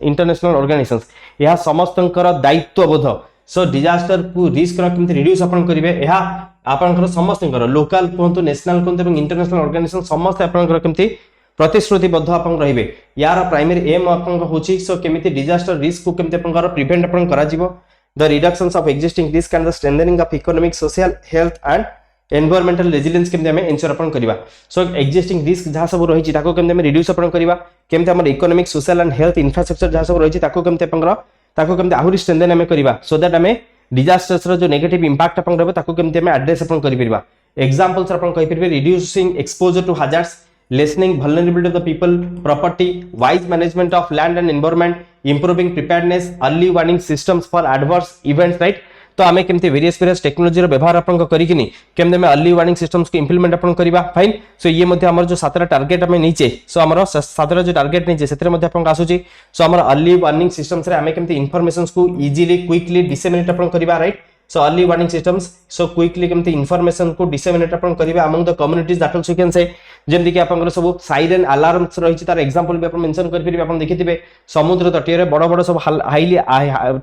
international organizations यह समस्तंकर दायित्वबोध सो disaster को रिस्क रा केमिते रिड्यूस अपन करिवे यह आपनकर समस्तंकर लोकल कोंतो नेशनल कोंतो एवं international organisation समस्त आपनकर केमिते प्रतिश्रुतिबद्ध अपन रहिबे यार प्राइमरी एम अपन होची सो केमिते डिजास्टर रिस्क को केमिते आपनकर प्रिवेंट अपन करा जिवो the reductions of existing risk and the strengthening of economic social health and environmental resilience केमते हमें एंश्योर अपन करबा सो एक्जिस्टिंग रिस्क जहाँ सब रही ताको केमते हमें रिड्यूस अपन करबा केमते हमर economic social and health infrastructure जहाँ सब रही ताको केमते आहुरी स्ट्रेंथन हमें करबा सो दैट हमें डिजास्टर्स रो जो नेगेटिव इंपैक्ट अपन रहबो ताको केमते हमें एड्रेस अपन करि परबा एग्जांपल्स अपन कहि परबे reducing exposure to hazards lessening vulnerability of the people property wise management of land and environment improving preparedness early warning systems for adverse events right तो आमे केमते वेरियस टेक्नोलॉजी रो व्यवहार अपन को करिकिनी केमते में अर्ली वार्निंग सिस्टम्स को implement अपन करबा fine so ये मध्ये हमर जो सातरा टारगेट हमें नीचे सो हमर सातरा जो टारगेट नीचे सेतरे मध्ये अपन आसुची सो हमर अर्ली वार्निंग सिस्टम्स रे आमे केमते इंफॉर्मेशंस को इजीली क्विकली डिसेमिनेट अपन करबा right so early warning systems so quickly केमते information को disseminate अपन करिबा among the communities that also you can say जेमति कि आपनकर सब साइरेन अलार्म्स रहिछि तार एग्जांपल भी अपन मेंशन कर परिबे अपन देखिथिबे समुद्र तटीय रे बड़ बड़ सब हाईली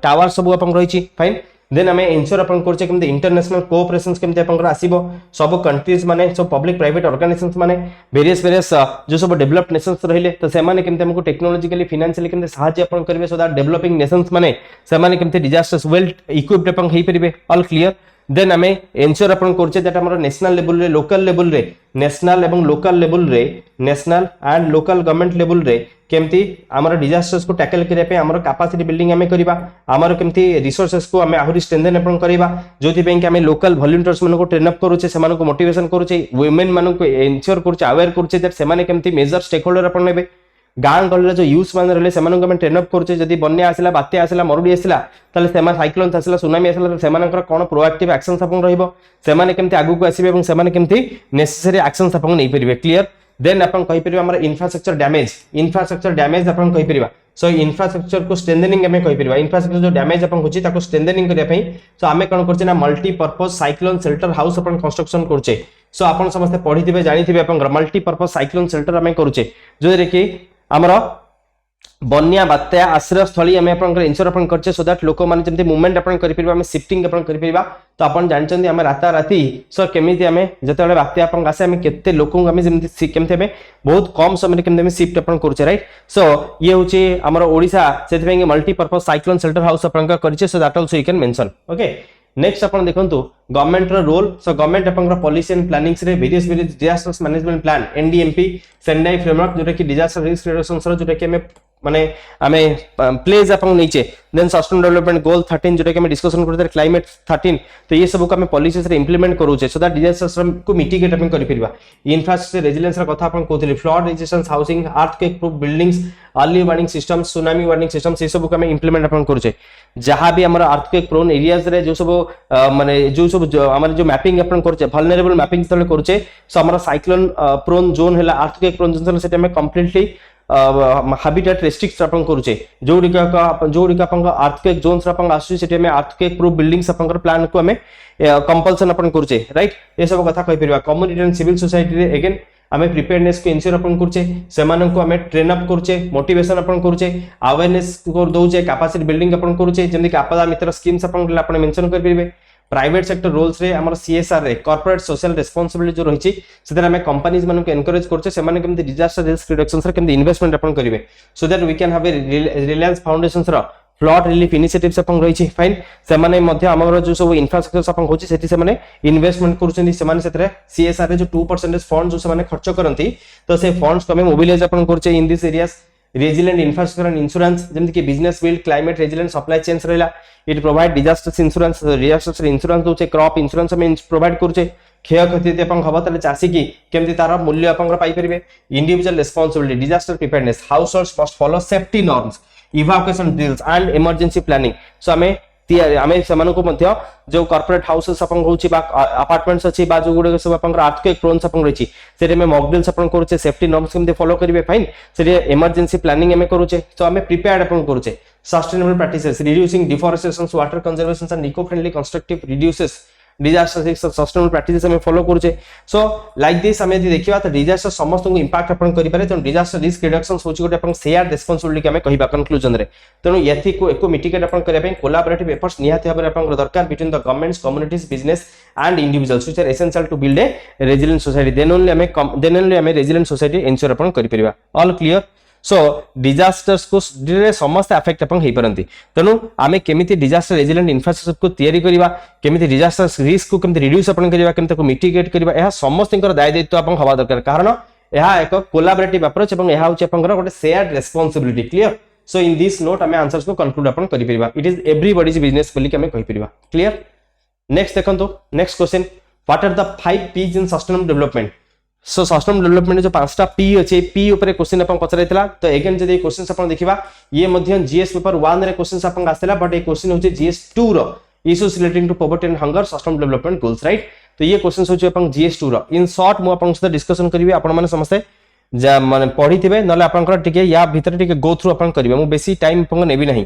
टावर सब अपन रहिछि फाइन देन हमें एंश्योर अपन करछे केमते इंटरनेशनल कोऑपरेशंस केमते अपन आसीबो सब कंट्रीज माने सब पब्लिक प्राइवेट ऑर्गेनाइजेशंस माने वेरियस जो सब डेवलप्ड नेशंस रहिले तो से माने केमते हमको टेक्नोलॉजिकली फाइनेंशियली केमते सहायता अपन करबे सो दैट डेवलपिंग नेशंस माने से माने केमते डिजास्टर्स वेल इक्विप्ड अपन हेई परिबे ऑल क्लियर देन हमें एंश्योर अपन करछे दैट हमर नेशनल लेवल रे लोकल लेवल रे नेशनल एवं लोकल लेवल रे national and local government level रे केमती हमर डिजास्टर्स को टैकल करिया पे हमर कैपेसिटी बिल्डिंग हमें करिबा हमर केमती रिसोर्सेस को हमें आहुरी स्ट्रेंथन अपन करिबा जोथि पे कि हमें लोकल वॉलंटियर्स मन को ट्रेन अप करूचे से मानको मोटिवेशन करूचे वुमेन मन को एंश्योर करूचे अवेयर करूचे दैट से माने केमती मेजर स्टेक होल्डर अपन नेबे गां गले जो यूज मान रहे से ट्रेन अप करूचे जदि बन्या आसला बात्या आसला मरुडी आसला ताले सेमा साइक्लोन आसला सुनामी आसला सेमानकर कोन प्रोएक्टिव एक्शंस अपन रहइबो सेमाने केमती आगु को आसीबे एवं सेमाने केमती नेसेसरी एक्शंस अपन नै परिबे क्लियर देन अपन कहि परिबा हमर इंफ्रास्ट्रक्चर डैमेज अपन कहि परिबा सो इंफ्रास्ट्रक्चर को स्ट्रेंथनिंग हमें कहि परिबा इंफ्रास्ट्रक्चर जो डैमेज अपन होची ताको स्ट्रेंथनिंग करिया पई सो हमें कोन करचे ना multi purpose cyclone shelter house अपन कंस्ट्रक्शन करचे सो अपन समस्त पढिथिबे जानिथिबे अपन मल्टी पर्पस साइक्लोन शेल्टर हमें करूचे जो रे कि हमरा बन्या बात्या आश्रय स्थली हमें अपन इंश्योर अपन करचे सो दैट लोक माने जेमते मूवमेंट अपन करि परिबा हमें शिफ्टिंग अपन करि परिबा तो अपन जानचंदी हमें राता राती सो केमिति हमें जतले बात्या अपन आसे हमें केते लोकन हमें जेमते केमते हमें बहुत कम समय केमते हमें शिफ्ट अपन करचे राइट सो ये होची हमरा ओडिसा सेति पे multi purpose cyclone shelter house अपन का करचे so that also you can mention okay next अपन देखंतु गवर्नमेंट रो रोल सो गवर्नमेंट अपन पॉलिसी एंड प्लानिंग्स रे various disasters management plan NDMP Sendai framework जोटा कि डिजास्टर रिस्क रिडक्शन रो जोटा कि हमें माने हमें प्लेज अपन नीचे देन सस्टेनेबल डेवलपमेंट गोल 13 जोटा कि हमें डिस्कशन करते क्लाइमेट 13 तो ये सब को हमें पॉलिसीज रे इंप्लीमेंट करूचे सो दैट डिजास्टर्स को मिटिगेट अपन करि परबा इंफ्रास्ट्रक्चर रेजिलियंस रा कथा अपन कोथिले flood resistance housing earthquake proof buildings early warning systems tsunami warning systems ये सब को हमें इंप्लीमेंट अपन करूचे जहां भी हमर अर्थक्वेक प्रोन एरियाज रे जो सब माने जो सब हमर जो मैपिंग अपन करूचे वल्नरेबल मैपिंग तले करूचे सो हमर साइक्लोन प्रोन जोन हला अर्थक्वेक प्रोन जोन सेटा में कंप्लीटली habitat restricts अपन करूचे जोडी का अपन अर्थक्वेक जोन्स अपन आसु सेटे में अर्थक्वेक प्रूफ बिल्डिंग्स अपन प्लान को हमें कंपल्सन अपन करूचे राइट ये सब कथा कहि परबा कम्युनिटी एंड सिविल सोसाइटी रे अगेन हमें प्रिपेयरनेस को इंश्योर अपन करूचे सेमानन को हमें ट्रेन अप करूचे मोटिवेशन अपन करूचे अवेयरनेस को दोचे कैपेसिटी बिल्डिंग अपन करूचे जेमि कि आपदा मित्र स्कीम्स अपन मेंशन कर परबे प्राइवेट सेक्टर रोल्स रे हमर सीएसआर रे कॉर्पोरेट सोशल रिस्पांसिबिलिटी जो रहिछि सेदर हमें कंपनीज मानको एनकरेज करछे से माने केमति डिजास्टर रिस्क रिडक्शन रे केमति इन्वेस्टमेंट अपन करिवे so that we can have a reliance foundations रो फ्लड रिलीफ इनिशिएटिव्स अपन रहिछि फाइन से माने मध्य हमर जो सब इंफ्रास्ट्रक्चर अपन होछि सेति से माने इन्वेस्टमेंट करछन्ती से माने सेतरे सीएसआर रे जो 2% फंड जो से माने खर्च करंती तो से फंड्स को हमें मोबिलाइज अपन करछे in this areas resilient infrastructure and insurance जेमति कि business build climate resilient supply chains रहला इट प्रोवाइड डिजास्टर इंश्योरेंस दोचे क्रॉप इंश्योरेंस में प्रोवाइड करछे क्षय क्षति अपन हबा तले चासी की केमति तार मूल्य अपन पाई परिबे individual responsibility disaster preparedness households must follow safety norms evacuation drills and emergency planning so हमें सेमानको मध्य जो कॉर्पोरेट हाउसेस अपन होछि बा अपार्टमेंट्स अछि बा जो गुडे सब अपन अर्थक्वेक प्रोन्स अपन रहिछि सेरे में मॉक ड्रिल्स अपन करूचे सेफ्टी नॉर्म्स केमते फॉलो करिवे फाइन सेरे इमरजेंसी प्लानिंग हमें करूचे तो हमें प्रिपेयर्ड अपन करूचे sustainable practices reducing deforestation water conservation and eco friendly constructive reduces disaster risk sustainable practices हमें फॉलो करूचे सो लाइक दिस हमें यदि देखिबा त डिजास्टर समस्त को इंपैक्ट अपन करि पारे त डिजास्टर रिस्क रिडक्शन होछि गोटे अपन शेयर रिस्पांसिबिलिटी के हमें कहिबा कंक्लूजन रे तनो यथि को एको मिटिगेट अपन करिया पे कोलैबोरेटिव एफर्ट्स निहाती भाबरे अपन दरकार between the governments communities business and individuals which are essential to build a resilient society then only हमें रेजिलिएंट सोसाइटी एंश्योर अपन करि परिबा ऑल क्लियर सो डिजास्टर्स को रे समस्त अफेक्ट अपन हे परंती तेनु आमे केमिति डिजास्टर रेजिलेंट इंफ्रास्ट्रक्चर को तयारी करिवा केमिति डिजास्टर रिस्क को केमिति रिड्यूस अपन करिवा केमिति को मिटिगेट करिवा एहा समस्तकर दाय दायित्व अपन हवा दरकार कारण एहा एक कोलैबोरेटिव अप्रोच एवं एहा होचे अपन गोटे shared responsibility clear so in this note आमे आंसर्स को कंक्लूड अपन करि परिबा इट इज एवरीबॉडीज बिजनेस बोली के आमे कहि परिबा क्लियर नेक्स्ट देखंतो next question what are the 5 P's in sustainable development so sustainable development जो 5टा P अछि P ऊपर क्वेश्चन अपन पचराइतला तो अगेन जदि क्वेश्चंस अपन देखिबा ये मध्य जीएस पेपर 1 रे क्वेश्चंस अपन आस्तेला बट ए क्वेश्चन होचे जीएस 2 रो issues relating to poverty and hunger sustainable development goals right तो ये क्वेश्चंस होचे अपन जीएस 2 रो इन शॉर्ट मु अपन से डिस्कशन करिवे अपन माने समस्त माने पढी थिबे नले अपन टिके या भीतर टिके गो थ्रू अपन करिवे मु बेसी टाइम अपन नेबी नहीं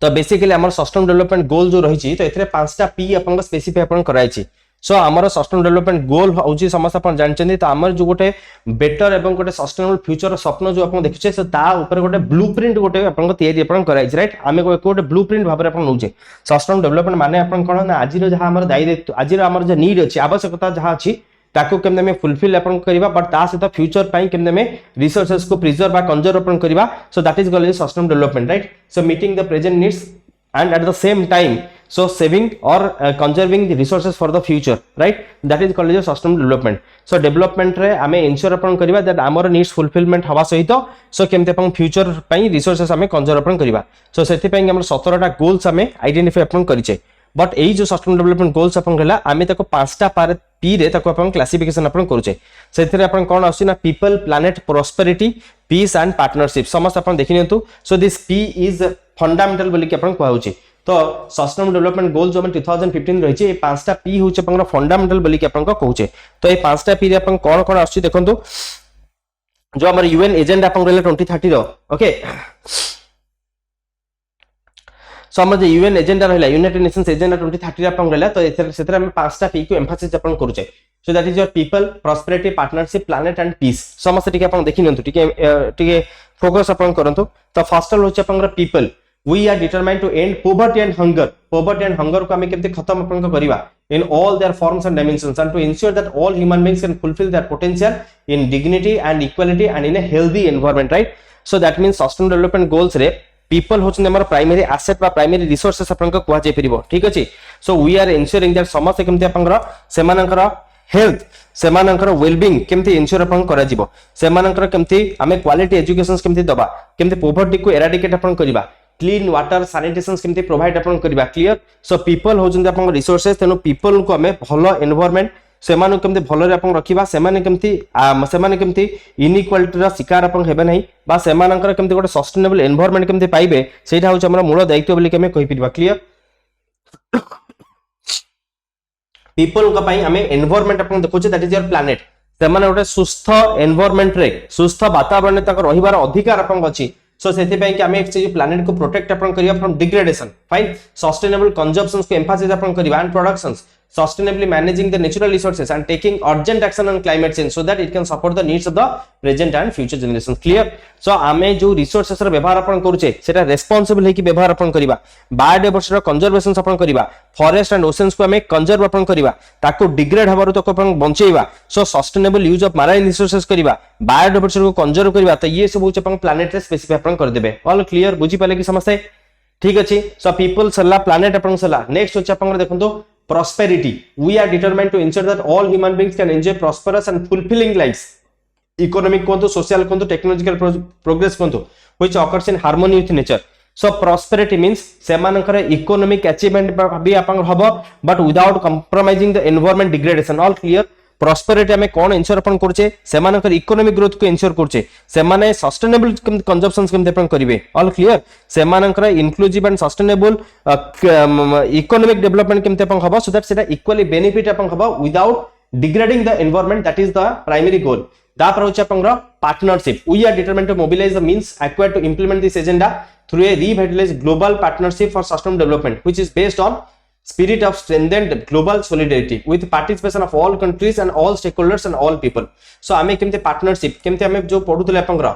तो बेसिकली हमर सस्टेनेबल डेवलपमेंट गोल जो रही तो एथरे 5टा P अपन स्पेसिफाई अपन कराई छी सो आमर सस्टेनेबल डेवलपमेंट गोल होची समस्त अपन जानचंदी तो आमर जो गोटे बेटर एवं गोटे सस्टेनेबल फ्यूचर स्वप्न जो अपन देखुचे सो ता ऊपर गोटे ब्लूप्रिंट गोटे अपन को तयारी अपन कराई छी राइट आमे गोटे ब्लूप्रिंट भाबरे अपन नउचे सस्टेनेबल डेवलपमेंट माने अपन कोन ना आजिरो जहा हमर दायित्व आजिरो हमर जे नीड अछि आवश्यकता जहा अछि ताको केमने में फुलफिल अपन करिवा बट ता से तो फ्यूचर पई केमने में रिसोर्सेस को प्रिजर्व बा कंजर्व अपन करिवा so that is called sustainable development right so meeting the present needs and at the same time so saving or conserving the resources for the future right that is called as sustainable development so development रे आमे ensure upon करिवा that amor needs fulfillment हवा सहित so केमते अपन future पई resources आमे conserve अपन करिवा so सेति पई हमर 17 टा गोल्स आमे आइडेंटिफाई अपन करिचे बट एई जो सस्टेनेबल डेवलपमेंट गोल्स अपन गला आमे ताको 5टा पार P रे ताको अपन क्लासिफिकेशन अपन करूचे सेथिरे अपन कोन आसी ना people planet prosperity peace and partnership समस्त अपन देखिनियंतु so this P is fundamental बोली के अपन कहउची तो सस्टेनेबल डेवलपमेंट गोल जो हम 2015 रही छे 5टा P होचे अपन फंडामेंटल बोली के अपन कहउचे तो ए 5टा P रे अपन कोन कोन आसी देखंतु जो हमर यूएन एजेंडा अपन रहले 2030 रो ओके सो हमर जे यूएन एजेंडा रहला यूनाइटेड नेशंस एजेंडा 2030 अपन रहला तो सेतरे हम 5टा P को एम्फासिस अपन करूचे so that is your people prosperity partnership planet and peace समस्त टिके अपन देखिनंतु टिके फोकस अपन करंतु तो फर्स्ट होचे अपन people we are determined to end poverty and hunger को हमें केमते खत्म अपन करिवा in all their forms and dimensions and to ensure that all human beings can fulfill their potential in dignity and equality and in a healthy environment right so that means sustainable development goals रे people होचन हमर primary asset बा primary resources अपन को कुआ जे परिबो ठीक अछि so we are ensuring that समस्त केमते अपन सेमानकर health सेमानकर wellbeing केमते ensure अपन करा जिवो सेमानकर केमते हमें क्वालिटी एजुकेशन केमते दबा केमते पॉवर्टी को एराडिकेट अपन करिवा क्लीन वाटर सैनिटेशन केमते प्रोवाइड अपन करिवा क्लियर सो पीपल होजन अपन रिसोर्सेस तेनो पीपल को हमें भलो एनवायरनमेंट सेमानो केमते भलो रे अपन रखिबा सेमाने केमते इनइक्वालिटी रा शिकार अपन हेबे नहीं बा सेमानकर केमते गोटे सस्टेनेबल एनवायरनमेंट केमते पाइबे सेटा होछ हमर मूल दायित्व बोली के हमें कहि पिबा क्लियर पीपल का पई हमें एनवायरनमेंट अपन देखोचे दैट इज योर प्लैनेट सेमाने गोटे सुस्थ एनवायरनमेंट रे सुस्थ वातावरण तक रहिबार अधिकार अपन अछि सो सेति पई कि हमें से प्लैनेट को प्रोटेक्ट अपन करिया from degradation fine sustainable consumptions को एम्फासिस अपन करिया and productions sustainably managing the natural resources and taking urgent action on climate change so that it can support the needs of the present and future generations clear so आमे जो resources रे व्यवहार अपन करूचे सेटा responsible है कि व्यवहार अपन करिबा बायोडायवर्सिटी कंजर्वेशन अपन करिबा फॉरेस्ट एंड ओशंस को हमें कंजर्व अपन करिबा ताको डिग्रेड हबारु तो अपन बंचेइबा so sustainable use of marine resources करिबा बायोडायवर्सिटी को कंजर्व करिबा तो ये सब होचे अपन प्लैनेट रे स्पेसिफाई अपन कर देबे ऑल क्लियर बुझी पाले कि समझते ठीक अछि सो पीपल सला प्लैनेट अपन सला नेक्स्ट होचे अपन देखंतो prosperity we are determined to ensure that all human beings can enjoy prosperous and fulfilling lives economic kontu social kontu technological progress kontu which occurs in harmony with nature so prosperity means semanankara economic achievement bhi apang hobo but without compromising the environment degradation all clear prosperity हमें कौन ensure अपन करछे सेमानकर economic growth को ensure करछे सेमाने sustainable consumptions केमते अपन करिवे ऑल क्लियर सेमानकर inclusive and sustainable economic development केमते अपन हबो सो दैट सेटा इक्वली बेनिफिट अपन हबो without degrading the environment that is the primary goal that होचे अपन partnership we are determined to mobilize the means acquired to implement this agenda through a revitalized global partnership for sustainable development which is based on spirit of strengthened global solidarity with participation of all countries and all stakeholders and all people so ame केमते partnership केमते हमें जो पढुतले आपनकर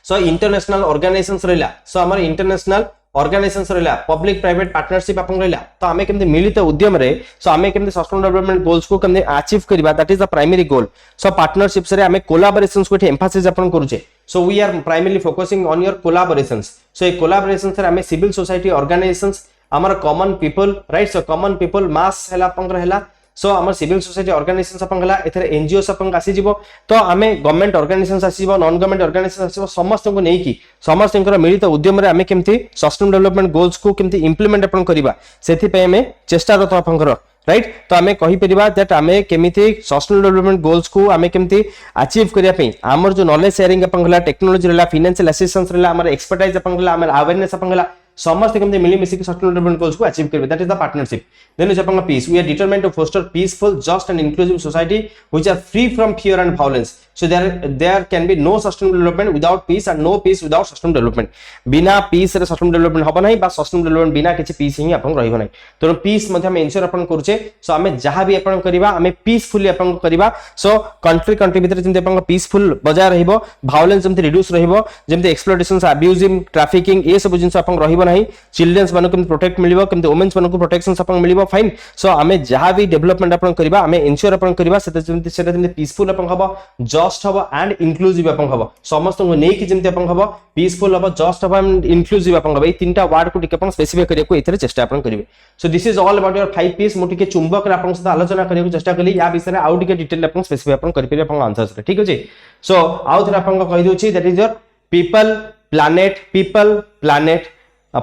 so international organizations रहला so हमर international organisations रहला public private partnership आपन रहला तो आमे केमते मिलित उद्यम रे सो आमे केमते सस्टेनेबल डेवलपमेंट गोल्स को केमते अचीव करबा that is the primary goal so partnerships रे आमे कोलैबोरेशंस को एम्फासिस आपन करूचे so we are primarily focusing on your collaborations so a collaborations रे आमे सिविल सोसाइटी ऑर्गेनाइजेशंस आमर common people right so common people mass हैला आपन रहला सो आम सिविल सोसाइटी ऑर्गेनाइजेशंस अपन गला एथरे एनजीओस अपन आसी जिवो तो आमे गवर्नमेंट ऑर्गेनाइजेशंस आसी जिवो नॉन गवर्नमेंट ऑर्गेनाइजेशंस आसी जिवो समस्त को नै की समस्त को मिलित उद्यम रे आमे केमथि सस्टेनेबल डेवलपमेंट गोल्स को केमथि इंप्लीमेंट अपन करिबा सेथि पे आमे चेष्टा रत अपन कर राइट तो आमे कहि परिबा दैट आमे केमिथि सस्टेनेबल डेवलपमेंट गोल्स को आमे केमथि अचीव करिया पे हमर जो नॉलेज शेयरिंग अपन गला टेक्नोलॉजी रहला फाइनेंशियल असिस्टेंस रहला हमर एक्सपर्टाइज अपन गला हमर अवेयरनेस अपन गला समस्त केमते मिली मिसी के सस्टेनेबल डेवलपमेंट गोल्स को अचीव करबे that is the partnership then is अपन peace we are determined to foster peaceful just and inclusive society which are free from fear and violence so there can be no sustainable development without peace and no peace without sustainable development बिना peace रे sustainable development होबा नै बा sustainable development बिना किछि piece ही अपन रहइबो नै तो piece मध्ये हम इंश्योर अपन करूचे सो हमें जहां भी अपन करबा हमें पीसफुली अपन करबा सो कंट्री भीतर जेंते अपन पीसफुल बजाय रहइबो वायलेंस जेंते रिड्यूस रहइबो जेंते एक्सप्लॉयटेशंस अब्यूजिंग ट्रैफिकिंग ए सब जिंस अपन रहइबो नै चिल्ड्रंस मानको केम प्रोटेक्ट मिलिबो केमते वुमेन्स मानको प्रोटेक्शंस अपन मिलिबो फाइन सो हमें जहां भी डेवलपमेंट अपन करबा हमें इंश्योर अपन करबा सेते जेंते पीसफुल अपन हबो जस्ट हबो एंड इंक्लूसिव अपन हबो समस्त को नै कि जेंते अपन हबो पीसफुल हबो जस्ट हबो एंड इंक्लूसिव अपन हबो ए तीनटा वर्ड को टिके अपन स्पेसिफाई करिया को एथरे चेष्टा अपन करिवे so this is all about your 5 Ps मोटिके चुंबक रे अपन साथ आलोचना करिया को चेष्टा कली या विषय रे आउ टिके डिटेल अपन स्पेसिफाई अपन करि परिया अपन आंसर्स रे ठीक अछि सो आउ थरे अपन को कहि दोछि that is your people planet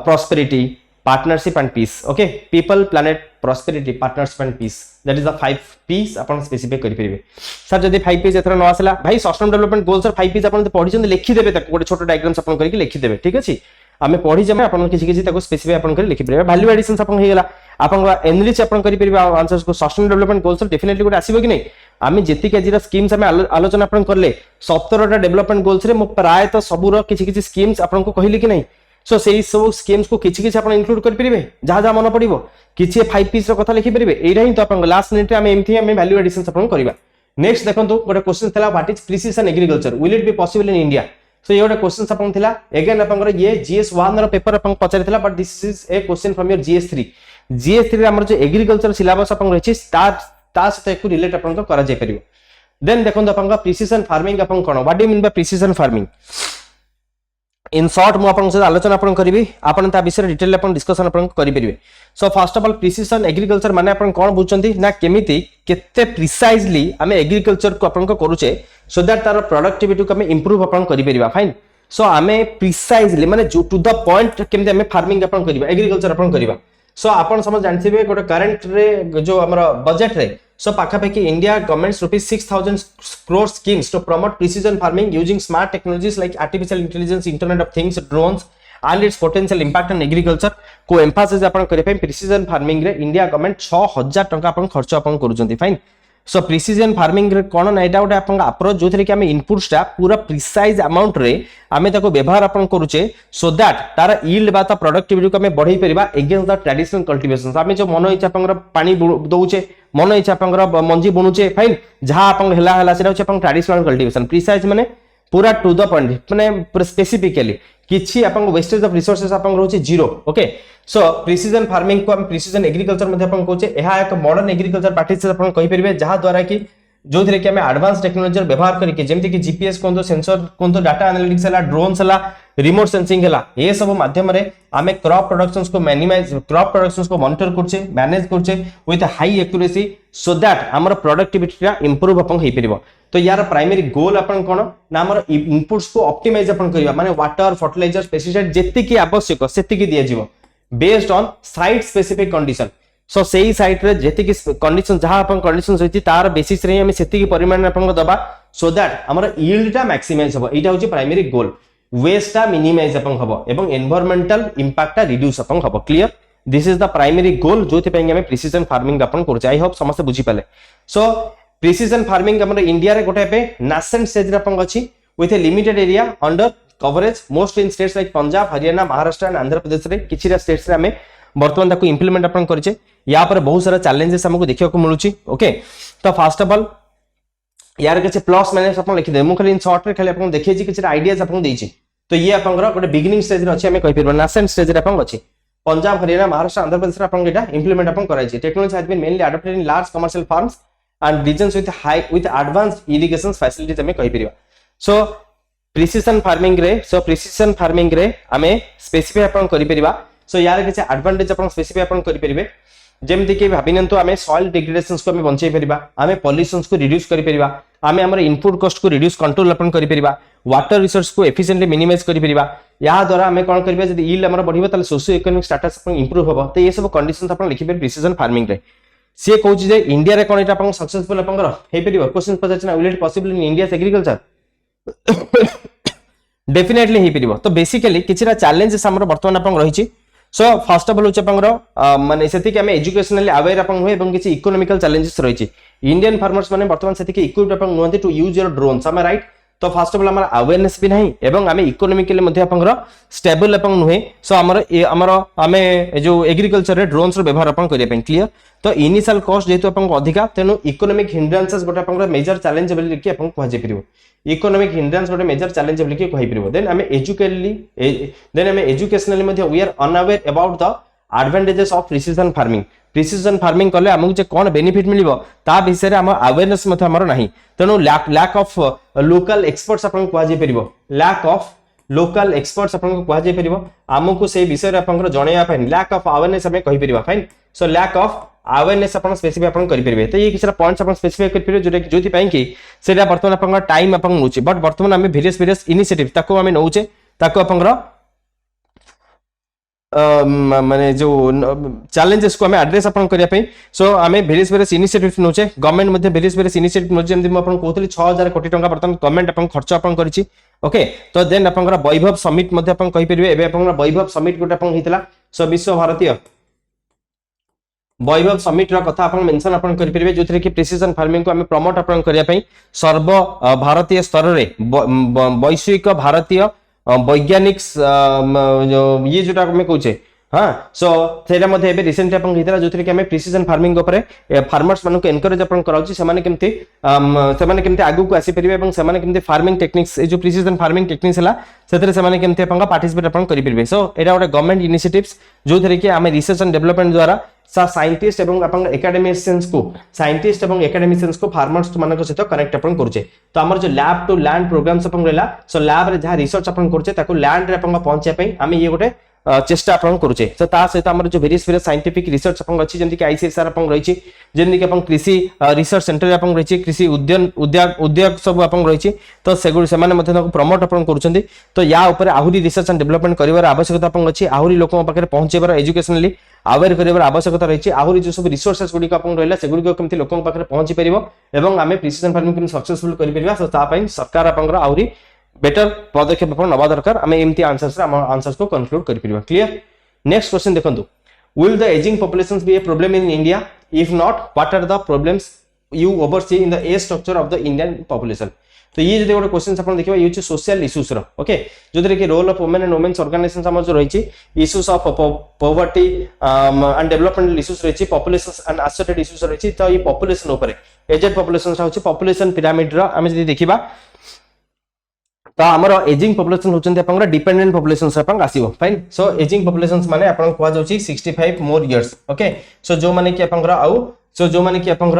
prosperity partnership and peace okay people planet prosperity partnership and peace that is the 5 p's upon specify करि परिबे सर जदी 5 p's एथरा न आसला भाई सस्टेनेबल डेवलपमेंट गोल्स और 5 p's अपन पढि छन लिखि देबे त गोटे छोटो डायग्राम्स अपन करिके लिखि देबे ठीक अछि आमे पढि जमे अपन किछि किछि ताको स्पेसिफाई अपन करि लिखि परिबे वैल्यू एडिशंस अपन हे गेला अपन एनरिच अपन करि परिबे आंसर्स को सस्टेनेबल डेवलपमेंट गोल्स डेफिनेटली गोटे आसीबो कि नै आमे जेति के जिरा स्कीम्स आमे आलोचना अपन करले 17 टा डेवलपमेंट गोल्स रे मो प्राय तो सबुर किछि किछि स्कीम्स अपन को कहिली कि नै सो सेही सब स्कीम्स को किछि किछि अपन इंक्लूड कर परिबे जहा जहा मन पड़िबो किछि 5 पीस रो कथा लिखि परिबे एइरा ही तो अपन लास्ट मिनिट रे आमे एमथि आमे वैल्यू एडिशंस अपन करबा नेक्स्ट देखंतु गोटे क्वेश्चन थला what is precision agriculture will it be possible in India so ये गोटे क्वेश्चन अपन थला अगेन अपन ये जीएस 1 रो पेपर अपन पचारि थला but this is a question from your GS 3 रे हमर जो एग्रीकल्चर सिलेबस अपन रहिछि ता सते को रिलेट अपन को करा जाय परिबो देन देखंतु अपन का precision farming upon cone what do you mean by precision farming in short मु आपन से आलोचना आपन करिवि आपन ता विषय डिटेल आपन डिस्कशन आपन करि परिबे so first of all precision agriculture माने आपन कोन बुझचंती ना केमिति केते प्रिसाइजली हमें एग्रीकल्चर को आपन को करूचे सो दैट तार प्रोडक्टिविटी को हमें इंप्रूव आपन करि परिबा फाइन सो हमें प्रिसाइजली माने टू द पॉइंट केमिति हमें फार्मिंग आपन करिबा एग्रीकल्चर आपन करिबा सो आपन समझ जानथिबे गोटे करंट रे जो हमर बजट रे सो पाखापाखि India government rupees 6000 crore schemes to promote precision farming using smart technologies like artificial intelligence, internet of things, drones and its potential impact on agriculture को एम्फासिस अपन करे पे प्रिसिजन फार्मिंग रे इंडिया गवर्नमेंट 6000 टंका अपन खर्च अपन करूचंती fine so precision farming रे कोन ना एटा गोटे अपन approach जो थरे कि हमें इनपुट्स ता पूरा प्रिसाइज अमाउंट रे हमें ताको व्यवहार अपन करूचे सो दैट तार यील्ड बा ता प्रोडक्टिविटी को हमें बढ़ाई परिबा अगेंस्ट द ट्रेडिशनल कल्टीवेशंस हमें जो मन इच्छा अपन पानी दउचे मन इच्छा अपन मंजी बुनुचे फाइन जहां अपन हला सेटा अपन ट्रेडिशनल कल्टीवेशन प्रिसाइज माने पूरा टू द पॉइंट माने स्पेसिफिकली किछि अपन वेस्टेज ऑफ रिसोर्सेस अपन रहउचे zero okay so precision farming को हम प्रिसिजन एग्रीकल्चर मध्ये अपन कहउचे एहा एक मॉडर्न एग्रीकल्चर प्रैक्टिस अपन कहि परिबे जहां द्वारा कि जो थरे कि हमें एडवांस टेक्नोलॉजी व्यवहार करके जेमति कि जीपीएस कोन सेंसर कोन डाटा एनालिटिक्स हला ड्रोन्स हला रिमोट सेंसिंग हला ये सब माध्यम रे हमें क्रॉप प्रोडक्शंस को मिनिमाइज क्रॉप प्रोडक्शंस को मॉनिटर करछे मैनेज करछे with high accuracy so that हमर प्रोडक्टिविटी इंप्रूव अपन हेइ परिबो तो यार प्राइमरी गोल अपन कोन ना हमर इनपुट्स को ऑप्टिमाइज अपन करिबा माने वाटर फर्टिलाइजर पेस्टिसाइड जेति की आवश्यक सेति की दिया जीवो based on site specific condition so सेही साइट रे जेति की कंडीशन जहां अपन कंडीशन होती तार बेसिस रे हम सेति की परिमाण अपन को दबा सो दैट हमर यील्ड टा मैक्सिमाइज हो एटा होची प्राइमरी गोल वेस्ट टा मिनिमाइज अपन हबो एवं एनवायरमेंटल इंपैक्ट टा रिड्यूस अपन हबो clear this is the primary goal जोथि पे हम प्रिसिजन फार्मिंग अपन करछ आई होप समस्त बुझी पाले सो प्रिसिजन फार्मिंग हमर इंडिया रे गोटे पे नासेंट स्टेज रे अपन अछि with a limited area under coverage most in states like Punjab Haryana Maharashtra and Andhra Pradesh रे किछि स्टेट्स रे हमें वर्तमान ताको इंप्लीमेंट अपन करछे या पर बहुत सारा चैलेंजेस हमको देखियो को मिलुची ओके तो फर्स्ट ऑफ ऑल यार के प्लस माइनस अपन लिखि दे मु खाली इन शॉर्ट रे खाली अपन देखिए छी किछि आइडियाज अपन देछि तो ये आपंकर गोटे बिगिनिंग स्टेज रे अछि हमें कहि परबा नासेंट स्टेज रे आपन अछि पंजाब हरियाणा महाराष्ट्र आंध्र प्रदेश रे आपन एटा इंप्लीमेंट आपन कराई छी technology has been mainly adopted in large commercial farms and regions with advanced irrigation facilities हमें कहि परबा सो प्रिसिजन फार्मिंग रे हमें स्पेसिफाई आपन करि परबा सो यार किछ एडवांटेज आपन स्पेसिफाई आपन करि परबे जेमति कि भाबिनंतु आमे सॉइल डिग्रेडेशंस को हमें बंचाई परिबा आमे पॉल्यूशंस को रिड्यूस करि परिबा आमे हमर इनपुट कॉस्ट को रिड्यूस कंट्रोल अपन करि परिबा वाटर रिसोर्स को एफिशिएंटली मिनिमाइज करि परिबा या द्वारा आमे कोन करबा जदि यील्ड हमर बढ़िबा तले सोशियो इकोनॉमिक स्टेटस अपन इंप्रूव होबो त ये सब कंडीशंस अपन लिखि पर प्रिसिजन फार्मिंग रे से कहू जे इंडिया रे कोन एटा अपन सक्सेसफुल अपन हे परिबा क्वेश्चन पचाचना will it possible in India agriculture definitely हे परिबा तो बेसिकली किछरा चैलेंजेस हमर वर्तमान अपन रहिछि सो फर्स्ट ऑफ ऑल होचे पंगरो माने सेति के हमें एजुकेशनली अवेयर अपन होय एवं किछि इकोनॉमिकल चैलेंजेस रहिछि इंडियन फार्मर्स माने वर्तमान सेति के इक्विप्ड अपन नोंते to use your drones am I right तो फर्स्ट ऑफ ऑल हमर अवेयरनेस भी नहीं एवं हमें इकोनॉमिकली मध्ये अपनरो स्टेबल अपन नुहे सो हमर हमें जो एग्रीकल्चर रे ड्रोन्स रो व्यवहार अपन करिया पेन क्लियर तो इनिशियल कॉस्ट जेतु अपन अधिका तेनु इकोनॉमिक हिंड्रेंसेस गोटे अपन मेजर चैलेंज बोली कि अपन कहजे परिबो इकोनॉमिक हिंड्रेंस गोटे मेजर चैलेंज बोली कि कहि परिबो देन हमें एजुकेशनली मध्ये we are unaware about the advantages of precision farming कले हमहु जे कोन बेनिफिट मिलिबो ता विषय रे हम अवेयरनेस मध्ये हमर नाही तेनु लैक ऑफ लोकल एक्सपर्ट्स अपन कहजे परिबो लैक ऑफ लोकल एक्सपर्ट्स अपन कहजे परिबो हमकु से विषय रे अपन जणैया फाइन लैक ऑफ अवेयरनेस हमें कहि परिबो fine so lack of awareness अपन स्पेसिफाई अपन करि परिबे तो ये किछरा पॉइंट्स अपन स्पेसिफाई करि परिबे जोति पई कि सेटा वर्तमान अपन टाइम अपन नउचे बट वर्तमान हम वेरियस इनिशिएटिव ताको हम नउचे ताको अपन माने जो चैलेंजेस को हमें एड्रेस अपन करिया पे सो हमें वेरियस इनिशिएटिव नउचे गवर्नमेंट मध्ये वेरियस इनिशिएटिव नउचे जेमि अपन कहतली 6000 कोटी टंका वर्तमान गवर्नमेंट अपन खर्च अपन करिछि ओके तो देन अपन वैभव समिट मध्ये अपन कहि परिबे एबे अपन वैभव समिट गोटे अपन हितला सो विश्व भारतीय वैभव समिट रा कथा अपन मेंशन अपन करि परिबे जोथरे कि प्रिसिजन फार्मिंग को हमें प्रमोट अपन करिया पे सर्व भारतीय स्तर रे वैश्विक भारतीय वैज्ञानिक ये जोटा हमें कहूचे हाँ सो सेटा मध्ये एबे रिसेंटली अपन हितरा जोथरे कि हमें प्रिसिजन फार्मिंग ऊपर फार्मर्स मानको एनकरेज अपन कराउची सेमाने केमते आगु को आसी परिबे एवं सेमाने केमते फार्मिंग टेक्निक्स ए जो प्रिसिजन फार्मिंग टेक्निक्स हला सेतरे सेमाने केमते अपन पार्टिसिपेट अपन करि परिबे सो एटा गोटे गवर्नमेंट इनिशिएटिव्स जोथरे कि हमें रिसर्च एंड डेवलपमेंट द्वारा साइंटिस्ट एवं अपन एकेडमिशियंस को फार्मर्स मानक सहित कनेक्ट अपन करूचे तो हमर जो लैब टू लैंड प्रोग्राम्स अपन रहला सो लैब रे जहा रिसर्च अपन करूचे ताको लैंड रे अपन पहुंचे पई हमें ये गोटे चेष्टा अपन करूचे सो ता सहित हमर जो वेरियस साइंटिफिक रिसर्च अपन अछि जेंति कि आईसीएसआर अपन रहिछि जेंति कि अपन कृषि रिसर्च सेंटर अपन रहिछि कृषि उद्योग सब अपन रहिछि तो सेगुड से माने मध्ये प्रमोट अपन करूछन्ती तो या ऊपर आहुरी रिसर्च एंड डेवलपमेंट करिवार आवश्यकता अपन अछि आहुरी लोकन पाखरे पहुंचेबार एजुकेशनली अवेयर करिवार आवश्यकता रहिछि आहुरी जो सब रिसोर्सेस गुडी का अपन रहला सेगुडी को केमति लोकन पाखरे पहुंची परिबो एवं हमें प्रिसिजन फार्मिंग को सक्सेसफुल करि परिबा सो ता पई सरकार अपन आहुरी बेटर पदक्षेप अपन नबा दरकार हमें एमती आंसर्स को कंक्लूड करि परिबा क्लियर नेक्स्ट क्वेश्चन देखंतु will the aging populations be a problem in India if not what are the problems you oversee in the age structure of the Indian population तो ये जदि गोटे क्वेश्चन अपन देखिबा ये सोशल इश्यूज रो okay जोदरे कि role of women and women's organizations हमर जो रहिछि issues of poverty and developmental issues रहिछि पॉपुलेशन एंड एसोसिएटेड इश्यूज रहिछि तो ये पॉपुलेशन ऊपर एजेड पॉपुलेशन होछि पॉपुलेशन पिरामिड रो हम जदि देखिबा तो हमर एजिंग पॉपुलेशन होचंते अपन डिपेंडेंट पॉपुलेशन से अपन आसीबो फाइन सो एजिंग पॉपुलेशंस माने अपन कोआ जाउछि 65 मोर इयर्स ओके सो जो माने कि अपन आउ सो जो माने कि अपन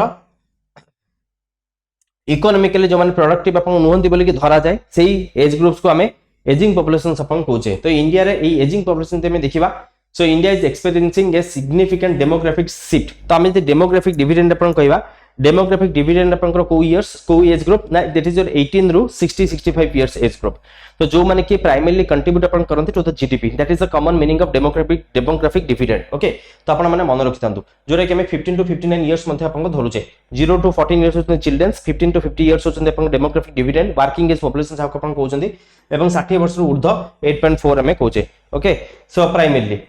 इकोनॉमिकली जो माने प्रोडक्टिव अपन नोहंती बोली कि धरा जाए सेही एज ग्रुप्स को हमें एजिंग पॉपुलेशंस अपन कहूचे तो इंडिया रे ए एजिंग पॉपुलेशन ते में देखिबा सो India is experiencing a significant demographic shift तो हमें डेमोग्राफिक डिविडेंड अपन कहबा डेमोग्राफिक डिविडेंड अपन को इयर्स को एज ग्रुप ना दैट इज योर 18 रु 65 इयर्स एज ग्रुप तो जो माने कि प्राइमरली कंट्रीब्यूट अपन करंती to the GDP that is the common meaning of demographic dividend okay तो अपन माने मन रखितांतु जोरे कि हमें 15 टू 59 इयर्स मध्ये अपन को धरुचे 0 टू 14 इयर्स होते चिल्ड्रन्स 15 टू 50 इयर्स होते अपन demographic dividend working age population जाको अपन कहउचंदी एवं 60 वर्ष रु ऊर्ध्व 8.4 हमें कहउचे ओके सो प्राइमरली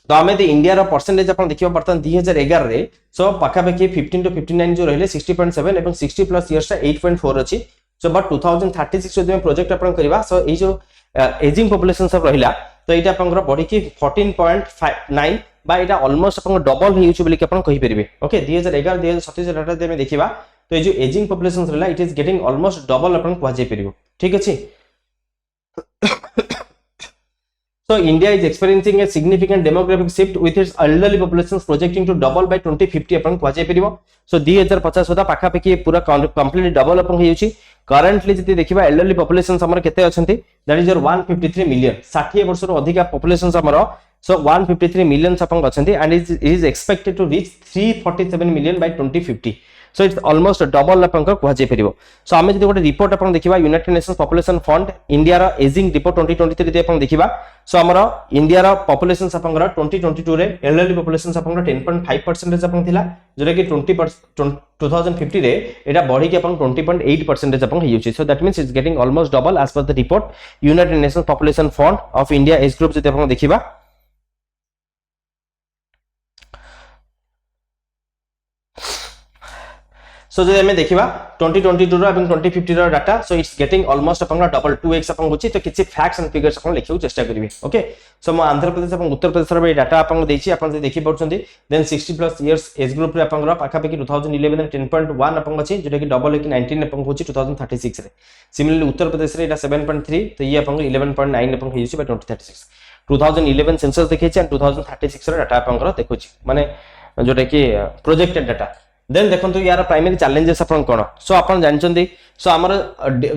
तो हमें इंडिया रो परसेंटेज अपन देखिबा बर्तन 2011 रे सो पाखापाखि 15 टू 59 जो रहले 60.7 एवं 60 प्लस इयर्स 8.4 अछि सो बट 2036 जदि प्रोजेक्ट अपन करबा सो ए जो एजिंग पॉपुलेशन सब रहिला तो एटा अपन बॉडी की 14.59 बा एटा ऑलमोस्ट अपन डबल हिउछ बोली कि अपन कहि परिबे ओके 2011 2027 डाटा दे में देखिबा तो ए जो एजिंग पॉपुलेशन रहला it is getting almost double अपन कहजे परिबो ठीक अछि So India is experiencing a significant demographic shift with its elderly populations projecting to double by 2050 upon क्वाजे परिबो. So 2050 सुधा पाखा पेकी पूरा कंप्लीटली डबल अपन हेउची. Currently जति देखिबा elderly populations हमर केते अछंती, that is your 153 million 60 वर्ष रो अधिका populations हमर. So 153 million upon अछंती and it is expected to reach 347 million by 2050. So it's almost a double upon क्वाजे परिबो. So आमे जति गोटे रिपोर्ट अपन देखिबा United Nations population fund India रा एजिंग रिपोर्ट 2023 रे अपन देखिबा. So हमर इंडिया रा पॉपुलेशन अपन 2022 रे एल्डरली पॉपुलेशन अपन 10.5% अपन थिला, जोरा कि 2050 रे एटा बढ़ी के अपन 20.8% अपन हियुची. So that means it's getting almost double as per the report United Nations population fund of India age group जति अपन देखिबा. So जो हमें देखिबा 2022 रो एवं 2050 रो डाटा, so it's getting almost अपन डबल 2x अपन होची. तो किछि फैक्ट्स एंड फिगर्स अपन लिखियो चेष्टा करिवे. ओके, सो म आंध्र प्रदेश अपन उत्तर प्रदेश रो डाटा अपन देछि, अपन जे देखि पड़छन्ती. Then 60 plus years age group रे अपन रो पाखा पेकी 2011 रे 10.1 अपन अछि, जेटा कि डबल कि 19 अपन होची 2036 रे. सिमिलरली उत्तर प्रदेश रे एटा 7.3, तो ये अपन 11.9 अपन होइछि बाय 2036. 2011 सेंसस देखैछि एंड 2036 रो डाटा अपन देखुछि, माने जोटा कि प्रोजेक्टेड डाटा. देन देखंतु यार प्राइमरी चैलेंजेस अपन कोन. सो अपन जानचंदी, सो हमर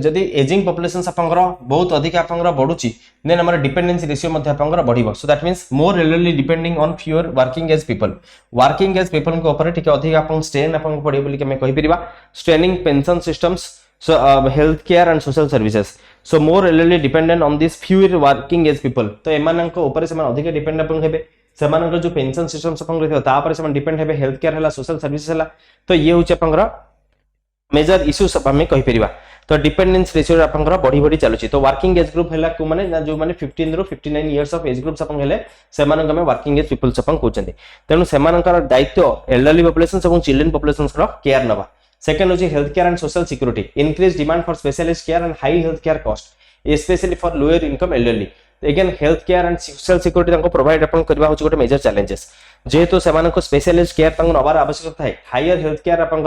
जदी एजिंग पॉपुलेशंस आपनकर बहुत अधिक आपनकर बढ़ुची, देन हमर डिपेंडेंसी रेशियो मध्ये आपनकर बढ़िबो. So that means more elderly depending on fewer working age people. Working age people को ऊपर ठीक अधिक आपन स्ट्रेन आपन पड़े बोली के मैं कहि परिबा. Straining pension systems, so health care and social services. So more elderly dependent on this fewer working age people. तो एमानक ऊपर से मन अधिक डिपेंड अपन हेबे. सेमानक जो पेंशन सिस्टम अपन रहथि ता पर से मन डिपेंड हेबे. हेल्थ केयर हला, सोशल सर्विसेज हला. तो ये होचे अपनकर मेजर इश्यूज सब हमें कहि परिबा. तो डिपेंडेंस रेशियो अपनकर बढ़ी बढ़ी चलुची. तो वर्किंग एज ग्रुप हला को माने जो माने 15 रो 59 इयर्स ऑफ एज ग्रुप्स अपन हेले सेमानक हमें वर्किंग एज पीपल्स अपन कहउचंदी. तेनु सेमानकर दायित्व एल्डरली पॉपुलेशंस एवं चिल्ड्रन पॉपुलेशंस रो केयर नबा. Second is healthcare and social security. Increased demand for specialist care and high healthcare cost, especially for lower income elderly. Again, healthcare and social security तांको provide अपन करबा होची गोटे major challenges. जेहेतु सेमान को specialist care तांको नबार आवश्यकता है. हायर हेल्थकेयर अपन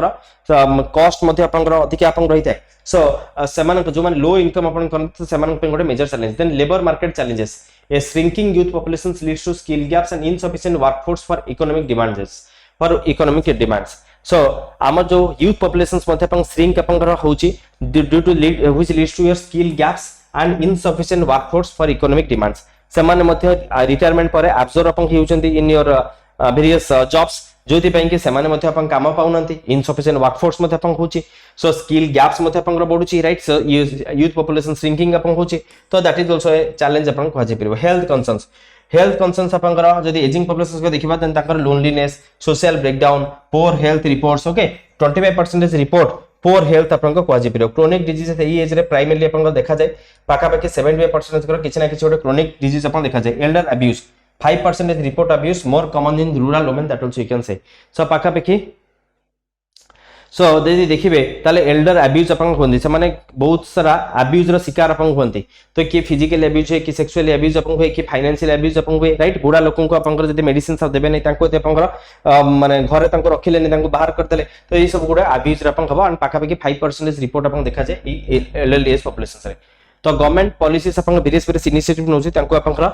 cost मध्ये अपन अधिक अपन रही थाए. सो सेमान को जो माने लो इनकम अपन करन सेमान पे गोटे major challenge. Then labour market challenges. A shrinking youth population leads to skill gaps and insufficient workforce for economic demands. So आम जो यूथ पॉपुलेशंस मध्ये अपन श्रिंक अपन होची due to which leads to your skill gaps and insufficient workforce for economic demands. सेमाने मध्ये retirement परे absorb अपन हिउचंती इन योर वेरियस जॉब्स, जोति पई कि सेमाने मध्ये अपन काम पाउनंती. इनसफिशिएंट वर्कफोर्स मध्ये अपन होची. सो स्किल गैप्स मध्ये अपन बढ़ुची, right. So youth population shrinking अपन होची. तो that is also a challenge अपन कहजे परबो. हेल्थ कंसर्न्स आपनकर जदी एजिंग पॉपुलेशंस को देखिबा देन ताकर लोनलीनेस, सोशल ब्रेकडाउन, पोर हेल्थ रिपोर्ट्स. ओके, 25% रिपोर्ट पोर हेल्थ आपनकर कहजे परबो. क्रोनिक डिजीज एई एज रे प्राइमरीली आपनकर देखा जाय पाका पाके 75% कर किछ ना किछ गोटे क्रोनिक डिजीज आपन देखा जाय. Elder abuse 5% report abuse more common in rural women, that also you can say. So पाका पाके सो यदि देखिबे ताले एल्डर अब्यूज अपन होंदी, से माने बहुत सारा अब्यूज रो शिकार अपन होंती. तो कि फिजिकल अब्यूज है, कि सेक्सुअल अब्यूज अपन होय, कि फाइनेंशियल अब्यूज अपन होय, राइट. बुढ़ा लोकन को अपन जदी मेडिसिन सब देबे नै तांको ते अपन माने घरे तांको रखिले नै तांको बाहर कर देले. तो ये सब गुडा अब्यूज अपन हबो. एंड पाखा पाखी 5% रिपोर्ट अपन देखा जाय ई एल्डरली एज पॉपुलेशन रे. तो गवर्नमेंट पॉलिसीज अपन वेरियस इनिशिएटिव नोची तांको अपन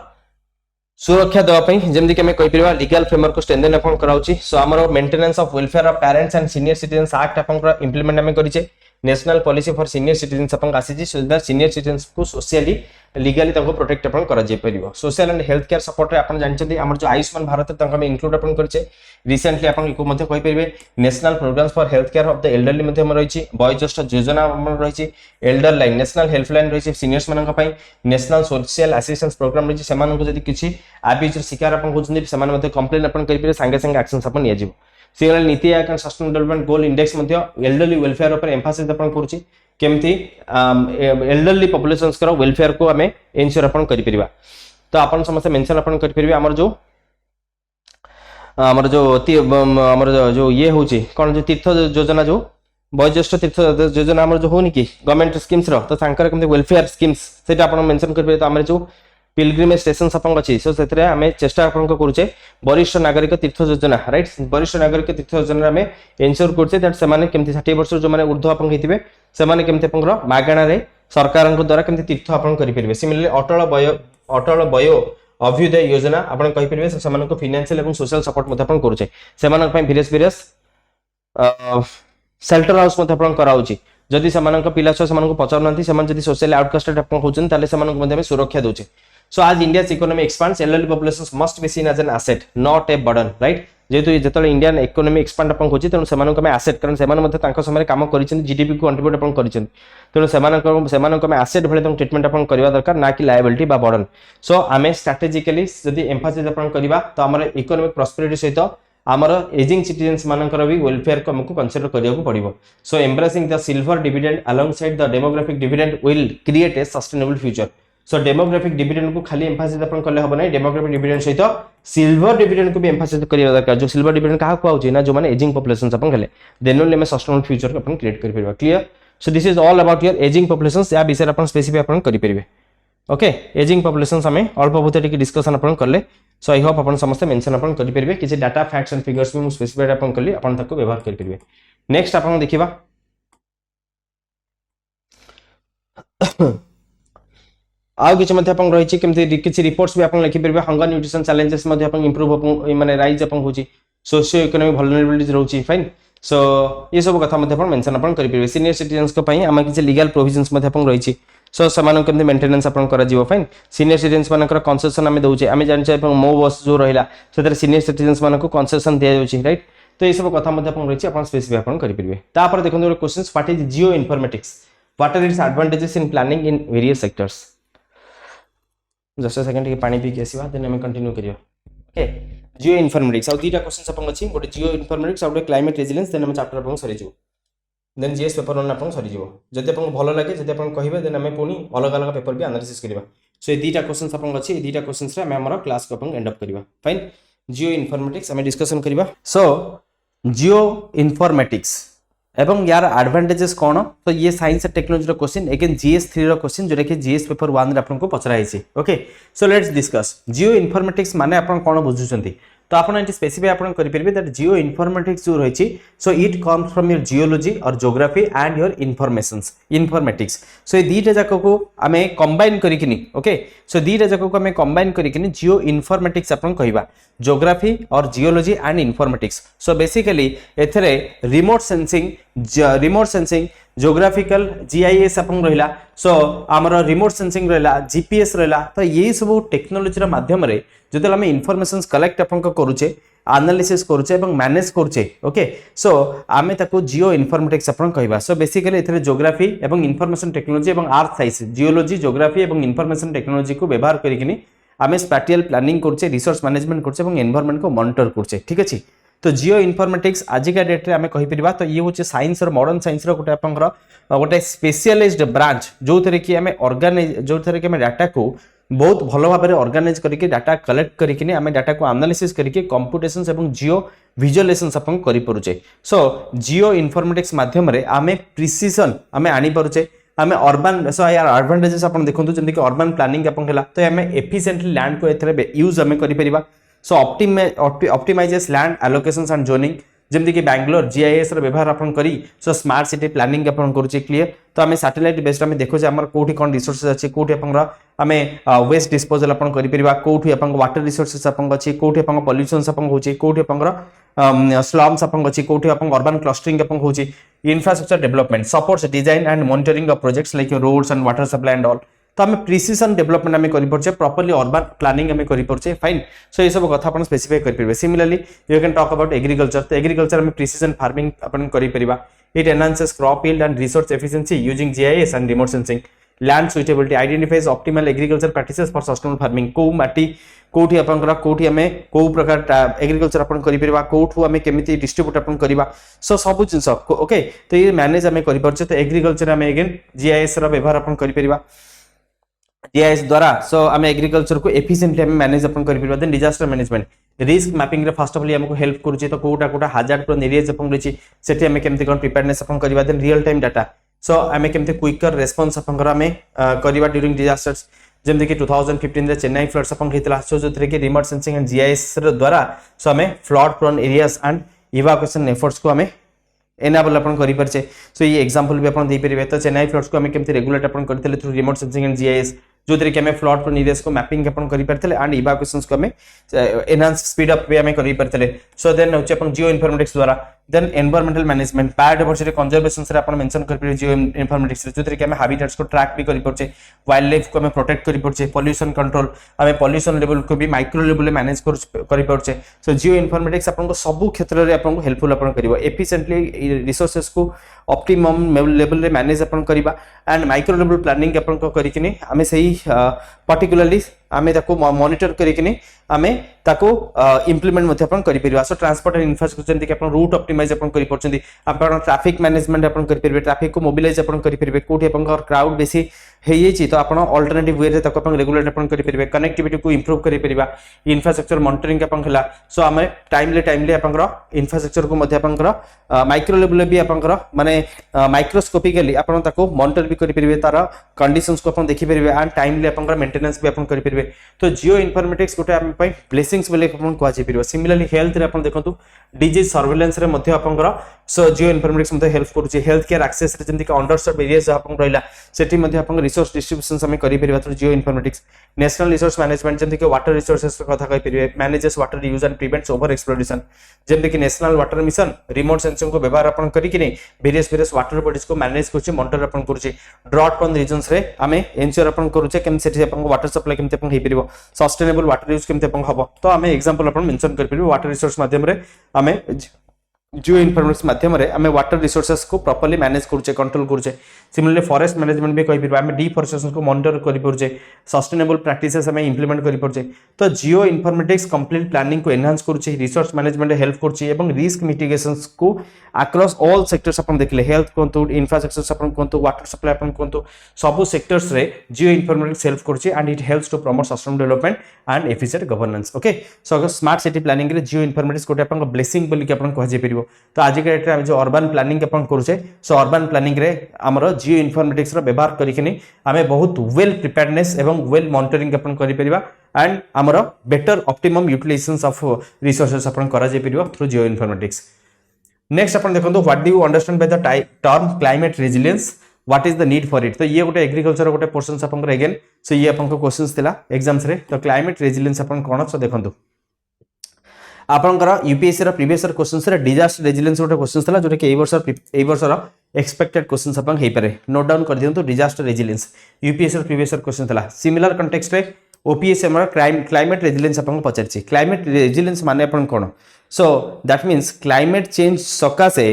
सुरक्षा देवा पई, जेमदि के मैं कहि परिबा लीगल फ्रेमवर्क को स्ट्रेंथन अपन कराउची. सो हमरो maintenance of welfare of parents and senior citizens act अपन इंप्लीमेंट हम करिचे. National policy for senior citizens अपन आसीची, सो दैट सीनियर सिटीजन्स को सोशली लीगली ताको प्रोटेक्ट अपन करा जे परिबो. Social and health care support रे अपन जानचंदी हमर जो आयुष्मान भारत ताको हम इंक्लूड अपन करिचे. रिसेंटली अपन को मध्ये कहि परिबे national programmes for health care of the elderly मध्ये हम रहिची. वयोज्येष्ठ योजना हमर रहिची. एल्डर लाइन नेशनल हेल्पलाइन रहिची सीनियर्स मानन पई. नेशनल सोशल असिस्टेंस प्रोग्राम रहिची. सेमान को जदी किछि अब्यूज शिकार अपन होचंदी सेमान मध्ये कंप्लेन अपन करि परिबे, संगे संगे एक्शन अपन निया जिवो. Single NITI Aayog and sustainable development goal index मध्ये एल्डरली वेलफेयर ऊपर एम्फासिस अपन करूची. केमती एल्डरली पॉपुलेशंस करो वेलफेयर को हमें इंश्योर अपन करि परिबा. तो अपन समस्त मेंशन अपन करि परिबे. हमर जो ये होची कोन जो तीर्थ योजना, जो वयोज्येष्ठ तीर्थ योजना हमर जो होनी कि गवर्नमेंट स्कीम्स रो, तो सांकर केमते वेलफेयर स्कीम्स सेटा अपन मेंशन करि परिबे. तो हमर जो पिलग्रिमेज स्टेशन अपन अछि, सो सेतरे हमें चेष्टा अपन को करूचे वरिष्ठ नागरिक तीर्थ योजना, राइट. वरिष्ठ नागरिक तीर्थ योजना में इंश्योर करछे दैट सेमाने केमती 60 वर्ष जो माने ऊर्ध्व अपन हेतिबे सेमाने केमते अपन मागणा रे सरकार को द्वारा केमती तीर्थ अपन करि परिबे. सिमिलरली अटल अटल वयो अभ्युदय योजना आपण कहि परिबे सेमानक फाइनेंशियल एवं सोशल सपोर्ट मते आपण करूचे सेमानक पय वेरियस शेल्टर हाउस मते आपण कराउची जदि सेमानक पिला छ सेमानक पचार नथि सेमान जदि सोशल आउटकास्टेड आपण होचन ताले सेमानक मते हम सुरक्षा दोचे सो आज India's economy expands elderly populations must be seen as an asset not a burden right जेतु जेतले इंडियन इकोनॉमी एक्सपांड आपण होची तेनु सेमानक में एसेट कारण सेमान मध्ये तांका समय काम करिसेन जीडीपी को कंट्रीब्यूट आपण करिसेन तेनु सेमानक में एसेट भले तंग ट्रीटमेंट आपण करबा दरकार ना कि लायबिलिटी बा बर्डन सो आमे स्ट्रेटेजिकली जदि एम्फासिस आपण करबा तो हमर इकोनॉमिक प्रॉस्पेरिटी सहित हमर एजिंग सिटीजन्स मानकर भी वेलफेयर को हमको कंसीडर करिया को पड़िबो so embracing the silver dividend alongside the demographic dividend will create a sustainable future so demographic dividend को खाली एम्फासिस अपन करले हबो नै डेमोग्राफिक डिविडेंड सहित सिल्वर डिविडेंड को भी एम्फासिस करिया दरकार जो सिल्वर डिविडेंड कहा को आउची ना जो माने एजिंग पॉपुलेशंस अपन खेले देन ओनली में सस्टेनेबल फ्यूचर को अपन क्रिएट करि परबा clear so this is all about your ageing populations या विषय अपन स्पेसिफाई अपन करि परबे ओके एजिंग पॉपुलेशंस हमें अल्प बहुत टिके डिस्कशन अपन करले सो आई होप अपन समस्त मेंशन अपन करि परबे किछि डाटा फैक्ट्स एंड फिगर्स में स्पेसिफाई अपन करली अपन तक व्यवहार करि परबे नेक्स्ट अपन देखिबा आउ किछ मध्ये अपन रहिछि केमति किछ रिपोर्ट्स भी अपन लिखि परबे हंगर न्यूट्रिशन चैलेंजेस मध्ये अपन इंप्रूव अपन माने राइज अपन होछि सोशियो इकोनॉमिक वल्नरेबिलिटीज रहउछि फाइन सो ये सब कथा मध्ये अपन मेंशन अपन करि परबे सीनियर सिटीजन्स को पई हम किछ लीगल प्रोविजंस मध्ये अपन रहिछि सो समान केमति मेंटेनेंस अपन करा जीवो फाइन सीनियर सिटीजन्स मानकर कंसेशन हम दउछि हम जानि छै मो बस जो रहिला सेतर सीनियर सिटीजन्स मानको कंसेशन दिया जाउछि राइट तो ये सब कथा मध्ये अपन रहिछि अपन स्पेसिफाई अपन करि परबे तापर देखन questions what is geo informatics what are its advantages in planning in various sectors just second के पानी पी के आसीबा देन हम कंटिन्यू करियो ओके जियो इन्फॉर्मेटिक्स और दीटा क्वेश्चंस अपन अछि गोटे जियो इन्फॉर्मेटिक्स और क्लाइमेट रेजिलियंस देन हम चैप्टर अपन सरी जो देन जीएस पेपर 1 अपन सरी जो जदि अपन भलो लागे जदि अपन कहिबे देन हम पुनी अलग अलग पेपर भी एनालिसिस करबा सो ये दीटा क्वेश्चंस अपन अछि ए दीटा क्वेश्चंस रे हम हमर क्लास को अपन एंड अप करबा फाइन जियो इन्फॉर्मेटिक्स हम डिस्कशन करबा सो जियो इन्फॉर्मेटिक्स एवं यार एडवांटेजेस कौन तो ये साइंस एंड टेक्नोलॉजी रो क्वेश्चन अगेन जीएस 3 रो क्वेश्चन जोरे कि जीएस पेपर 1 रे आपन को पचरा हिची okay so let's discuss geo informatics माने आपन कोन बुझुचंती तो आपन एटी स्पेसिफाई आपन करि परबे दैट जियो इन्फॉर्मेटिक्स जो रहिची so it comes from your geology और geography and your informations informatics so ये दीटा जाक को हमें कंबाइन करिकिनी ओके सो दीटा जाक को हमें कंबाइन करिकिनी जियो इन्फॉर्मेटिक्स आपन कहिबा ज्योग्राफी और geology and informatics so basically एथरे रिमोट सेंसिंग ज्योग्राफिकल जीआईएस अपन रहिला सो हमर रिमोट सेंसिंग रहिला जीपीएस रहिला तो ये सब टेक्नोलॉजी रा माध्यम रे जदि हम इन्फॉर्मेशंस कलेक्ट अपन को करूचे एनालिसिस करूचे एवं मैनेज करूचे ओके सो आमे ताको जियो इन्फॉर्मेटिक्स अपन कहबा सो बेसिकली एथरे ज्योग्राफी एवं इन्फॉर्मेशन टेक्नोलॉजी एवं अर्थ साइंस जियोलॉजी ज्योग्राफी एवं इन्फॉर्मेशन टेक्नोलॉजी को व्यवहार करिकिनी आमे स्पैटियल प्लानिंग करछे रिसोर्स मैनेजमेंट करछे एवं एनवायरनमेंट को मॉनिटर करछे ठीक अछि तो जियो इन्फॉर्मेटिक्स आज का डेट रे आमे कहि परिबा तो ये होचे साइंस और मॉडर्न साइंस रो गोटे आपनकर गोटे स्पेशलाइज्ड ब्रांच जो थरे कि आमे ऑर्गेनाइज जो थरे कि आमे डाटा को बहुत भलो भाबरे ऑर्गेनाइज करके डाटा कलेक्ट करके आमे डाटा को एनालिसिस करके कंप्यूटेशंस एवं जियो विजुअलाइजेशंस अपन करि परुचे सो जियो इन्फॉर्मेटिक्स माध्यम रे आमे प्रिसिजन आमे आनी परुचे आमे अर्बन सो यार एडवांटेजेस अपन देखंतु जंदी कि अर्बन प्लानिंग अपन हला तो आमे एफिशिएंटली लैंड को एथरे यूज आमे करि परिबा सो ऑप्टिमाइजेस लैंड एलोकेशंस एंड जोनिंग जमती कि बैंगलोर जीआईएस रो व्यवहार अपन करी सो स्मार्ट सिटी प्लानिंग अपन करूचे क्लियर तो आमे सैटेलाइट बेस्ड आमे देखो जे हमर कोठी कोन रिसोर्सेस अछि कोठी अपन आमे वेस्ट डिस्पोजल अपन करि परिबा कोठी अपन वाटर रिसोर्सेस अपन अछि कोठी अपन पोल्यूशंस अपन होछि कोठी अपन स्लम्स अपन अछि कोठी अपन अर्बन क्लस्टरिंग अपन होछि infrastructure development supports design and monitoring of projects like roads and water supply and all तो आम प्रिसिजन डेवलपमेंट आम कर प्रॉपर्ली अर्बन प्लानिंग आम कर फाइन सो ये सब कथा अपन स्पेसिफाई कर similarly you can talk about agriculture तो एग्रीकल्चर आम प्रिसिजन फार्मिंग अपन कर it enhances crop yield and resource efficiency using GIS and remote sensing land suitability identifies optimal agriculture practices for sustainable farming को माटी कोठी आपनकर कोठी हमें को प्रकार एग्रीकल्चर अपन करि परबा कोठु हमें केमिति डिस्ट्रीब्यूट अपन करबा सो सब जिंस ओके तो ये मैनेज हमें करि परछे तो एग्रीकल्चर हमें अगेन जीआईएस रो व्यवहार अपन करि परबा जीआईएस द्वारा सो हमें एग्रीकल्चर को एफिशिएंटली हमें मैनेज अपन करि परबा then disaster management risk mapping रे फर्स्ट ऑफ ऑल हमको हेल्प करूची तो कोटा कोटा hazard प्रोन एरियाज अपन रहिची सेठी हमें केमिति कोन प्रिपेयरनेस अपन करबा then real time data so हमें केमिति क्विकर रेस्पॉन्स अपन करा हमें करबा ड्यूरिंग डिजास्टर्स जेमते कि 2015 रे चेन्नई फ्लड्स अपन हितला सो जो थरे कि रिमोट सेंसिंग एंड जीआईएस रे द्वारा सो हमें flood prone areas and evacuation efforts को हमें एनेबल अपन करि परछे सो ये एग्जांपल भी अपन दे परिबे तो चेन्नई फ्लड्स को हमें केमिति रेगुलेट अपन करथिले through remote sensing and GIS जो कि हमें फ्लड प्रोन एरियाज को मैपिंग अपन करि परथले एंड इवैक्यूएशंस को हमें एनहांस स्पीड अप भी हमें करि परथले सो देन होचे अपन जियो इन्फॉर्मेटिक्स द्वारा then environmental management biodiversity conservation से अपन मेंशन कर पर जियो इन्फॉर्मेटिक्स जो कि हमें हैबिटेट्स को ट्रैक भी करि परछे वाइल्ड लाइफ को हमें प्रोटेक्ट करि परछे पॉल्यूशन कंट्रोल हमें पॉल्यूशन लेवल को भी माइक्रो लेवल में मैनेज करि परछे सो जियो इन्फॉर्मेटिक्स अपन को सब क्षेत्र रे अपन को हेल्पफुल अपन करिवो एफिशिएंटली रिसोर्सेस को ऑप्टिमम लेवल रे मैनेज अपन करिबा एंड माइक्रो लेवल प्लानिंग अपन को करिकिनी हमें सही पर्टिकुलरली आमे ताको मॉनिटर करिकिनी आमे ताको इंप्लीमेंट मध्ये अपन करि परिबा सो ट्रांसपोर्ट एंड इंफ्रास्ट्रक्चर जंती कि अपन रूट ऑप्टिमाइज अपन करि परछंती अपन ट्रैफिक मैनेजमेंट अपन करि परिबे ट्रैफिक को मोबिलाइज अपन करि परिबे कोठी अपन क्राउड बेसी हेई छि तो अपन अल्टरनेटिव वे रे ताको अपन रेगुलेट अपन करि परिबे कनेक्टिविटी को इंप्रूव करि परिबा इंफ्रास्ट्रक्चर मॉनिटरिंग अपन खला सो आमे टाइमली अपन इंफ्रास्ट्रक्चर को मध्ये अपन माइक्रो लेवल भी अपन माने माइक्रोस्कोपिकली अपन ताको मॉनिटर भी करि परिबे तार कंडीशंस को अपन देखि परिबे एंड टाइमली अपन मेंटेनेंस भी अपन करि परिबे तो जियो इन्फॉर्मेटिक्स गोटे आम ब्लेसिंग्स बोले कह जाए सिमिलरली हेल्थ रे अपन देखंतु डिजीज सर्वेलेंस रे मध्ये अपन सो जियो इन्फॉर्मेटिक्स मध्ये हेल्प करूची हेल्थ केयर एक्सेस रे जंती अंडर सर्व एरियाज अपन रहिला सेठी मध्ये अपन रिसोर्स डिस्ट्रीब्यूशन हम करि परिबा तो geo informatics national resource management जंती वाटर रिसोर्सेस कथा कहि परिबे manages water use and prevents over exploration जंती कि national water mission remote sensing को व्यवहार अपन करि कि वेरियस वाटर बॉडीज को मैनेज करछि मॉनिटर अपन करछि ड्रॉट प्रोन रीजन्स रे हमें एंश्योर अपन करूचे केम सेठी अपन वाटर सप्लाई केमते अपन हे परिबो सस्टेनेबल वाटर यूज केमते अपन हबो तो हमें एग्जांपल अपन मेंशन कर परिबो वाटर रिसोर्स माध्यम रे हमें जियो इन्फॉर्मेटिक्स माध्यम रे हमें वाटर रिसोर्सेस को प्रॉपर्ली मैनेज करूचे कंट्रोल करूचे सिमिलरली फॉरेस्ट मैनेजमेंट भी कहि परिबा हमें डिफॉरेस्टेशन को मॉनिटर करि परछे सस्टेनेबल प्रैक्टिसेस हमें इंप्लीमेंट करि परछे तो जियो इन्फॉर्मेटिक्स कंप्लीट प्लानिंग को एनहांस करूचे रिसोर्स मैनेजमेंट हेल्प करूचे एवं रिस्क मिटिगेशंस को अक्रॉस ऑल सेक्टर्स अपन देखले हेल्थ कोंतु इंफ्रास्ट्रक्चर अपन कोंतु वाटर सप्लाई अपन कोंतु सब सेक्टर्स रे जियो इन्फॉर्मेटिक्स हेल्प करूचे and it helps to promote sustainable development and efficient governance okay so smart city planning रे geo informatics कोटे अपन blessing बोली कि अपन कह जे परिबो तो आज के डेट रे हम जो अर्बन प्लानिंग अपन करूचे सो अर्बन प्लानिंग रे हमरो जियो इन्फॉर्मेटिक्स रो व्यवहार करिकिनी हमें बहुत वेल प्रिपेयर्डनेस एवं वेल मॉनिटरिंग अपन करि परिबा एंड हमरो better optimum utilisations of resources अपन करा जे परिबो थ्रू जियो इन्फॉर्मेटिक्स नेक्स्ट अपन देखंतु what do you understand by the term climate resilience what is the need for it तो ये गोटे एग्रीकल्चर गोटे पोर्शंस अपन अगेन सो ये अपन को क्वेश्चंस थिला एग्जाम्स रे तो क्लाइमेट रेजिलियंस अपन कोन सो देखंतु आपनकर यूपीएससी रा प्रीवियस ईयर क्वेश्चंस रे डिजास्टर रेजिलियंस गोटे क्वेश्चंस थिला जोटा कि एई वर्ष रा एक्सपेक्टेड क्वेश्चंस अपन हेई पारे नोट डाउन कर दियंतु डिजास्टर रेजिलियंस यूपीएससी रा प्रीवियस ईयर क्वेश्चन थिला सिमिलर कॉन्टेक्स्ट रे ओपीएससी हमर क्लाइमेट रेजिलियंस अपन पचारछि क्लाइमेट रेजिलियंस माने अपन कोन so that means climate change सकासे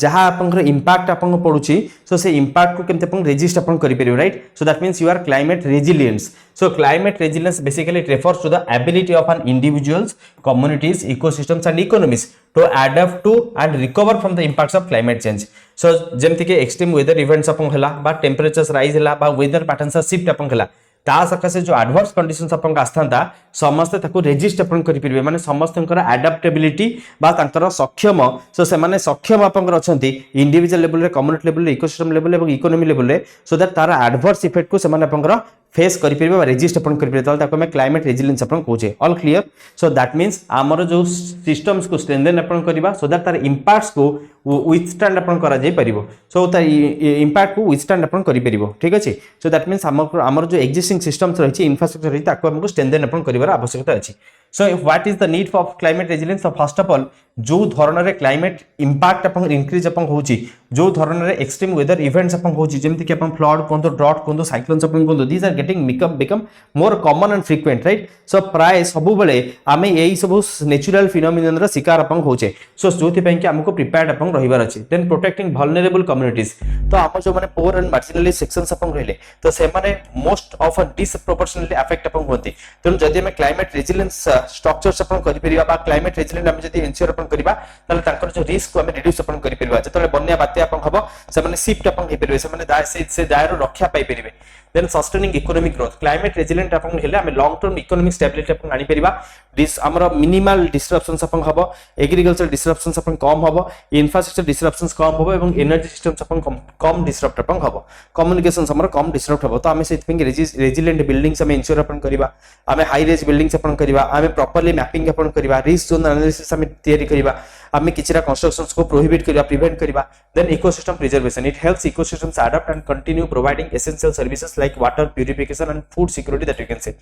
जहां अपन इंपैक्ट अपन पडुछि सो से इंपैक्ट को केमते अपन रेजिस्ट अपन करि परियो right so that means you are climate resilience so climate resilience basically refers to the ability of an individuals communities ecosystems and economies to adopt to and recover from the impacts of climate change so जेमति के extreme weather events अपन हला बा temperatures rise हला बा weather patterns shift अपन हला ता सकासे जो adverse conditions अपन आस्थांता समस्त ताको रेजिस्ट अपन करि परिबे माने समस्तंकर एडाप्टेबिलिटी बा तांकर सक्षम सो से माने सक्षम अपन अछंती इंडिविजुअल लेवल रे कम्युनिटी लेवल रे इकोसिस्टम लेवल एवं इकोनॉमी लेवल रे सो दैट तार एडवर्स इफेक्ट को से माने अपन फेस करि परिबे बा रेजिस्ट अपन करि परिबे ताको मैं क्लाइमेट रेजिलियंस अपन कहूचे all clear so that means हमर जो सिस्टम्स को स्ट्रेंथन अपन करबा सो दैट तार इंपैक्ट्स को विथस्टैंड अपन करा जाय परिबो सो तार इंपैक्ट को विथस्टैंड अपन करि परिबो ठीक अछि सो दैट मींस हमर जो एक्जिस्टिंग सिस्टम्स रहिछि इंफ्रास्ट्रक्चर रहिछि ताको हमको स्ट्रेंथन अपन करिवार आवश्यकता अछि so what is the need for climate resilience so first of all जो धरण रे क्लाइमेट इंपैक्ट अपन इंक्रीज अपन होछि जो धरण रे एक्सट्रीम वेदर इवेंट्स अपन होछि जेमति कि अपन फ्लड कोन तो ड्रॉट कोन तो साइक्लोन्स अपन कोन तो these are getting become more common and frequent right so प्राय सबु बेले आमे एई सब नेचुरल फिनोमिनन रा शिकार अपन होचे सो जोथि पय कि हमको प्रिपेयर्ड अपन रहिबार अछि देन प्रोटेक्टिंग वल्नरेबल कम्युनिटीज तो हम जो माने पोर एंड मार्जिनली सेक्शंस अपन रहले तो से माने मोस्ट ऑफ डिसप्रोपोर्शनली अफेक्ट अपन होती तो जदि हम क्लाइमेट रेजिलियंस स्ट्रक्चर्स अपन करि परिबा बा क्लाइमेट रेजिलियंट हम जदि एंश्योर अपन करिबा ताले तांकर जो रिस्क को हम रिड्यूस अपन करि परिबा जतले बन्या बात्या अपन हबो से माने शिफ्ट अपन हे परिबे से माने दाय से दायरो रक्षा पाई परिबे then sustaining economic growth climate resilient अपन हेले हम लॉन्ग टर्म इकोनॉमिक स्टेबिलिटी अपन आनी परिबा दिस हमर मिनिमल डिसरप्शंस अपन हबो एग्रीकल्चर डिसरप्शंस अपन कम हबो इंफ्रास्ट्रक्चर डिसरप्शंस कम हबो एवं एनर्जी सिस्टम्स अपन कम डिसरप्ट अपन हबो कम्युनिकेशंस हमर कम डिसरप्ट हबो तो हम से थिंक रेजिलियंट बिल्डिंग्स हम एंश्योर अपन करिबा हम हाई रेज बिल्डिंग्स अपन करिबा हम प्रॉपर्ली मैपिंग अपन करिबा रिस्क जोन एनालिसिस हम तयारी करिबा आमे किछरा कंस्ट्रक्शंस को प्रोहिबिट करिवा प्रिवेंट करिवा then ecosystem preservation it helps ecosystems adopt and continue providing essential services like water purification and food security that you can say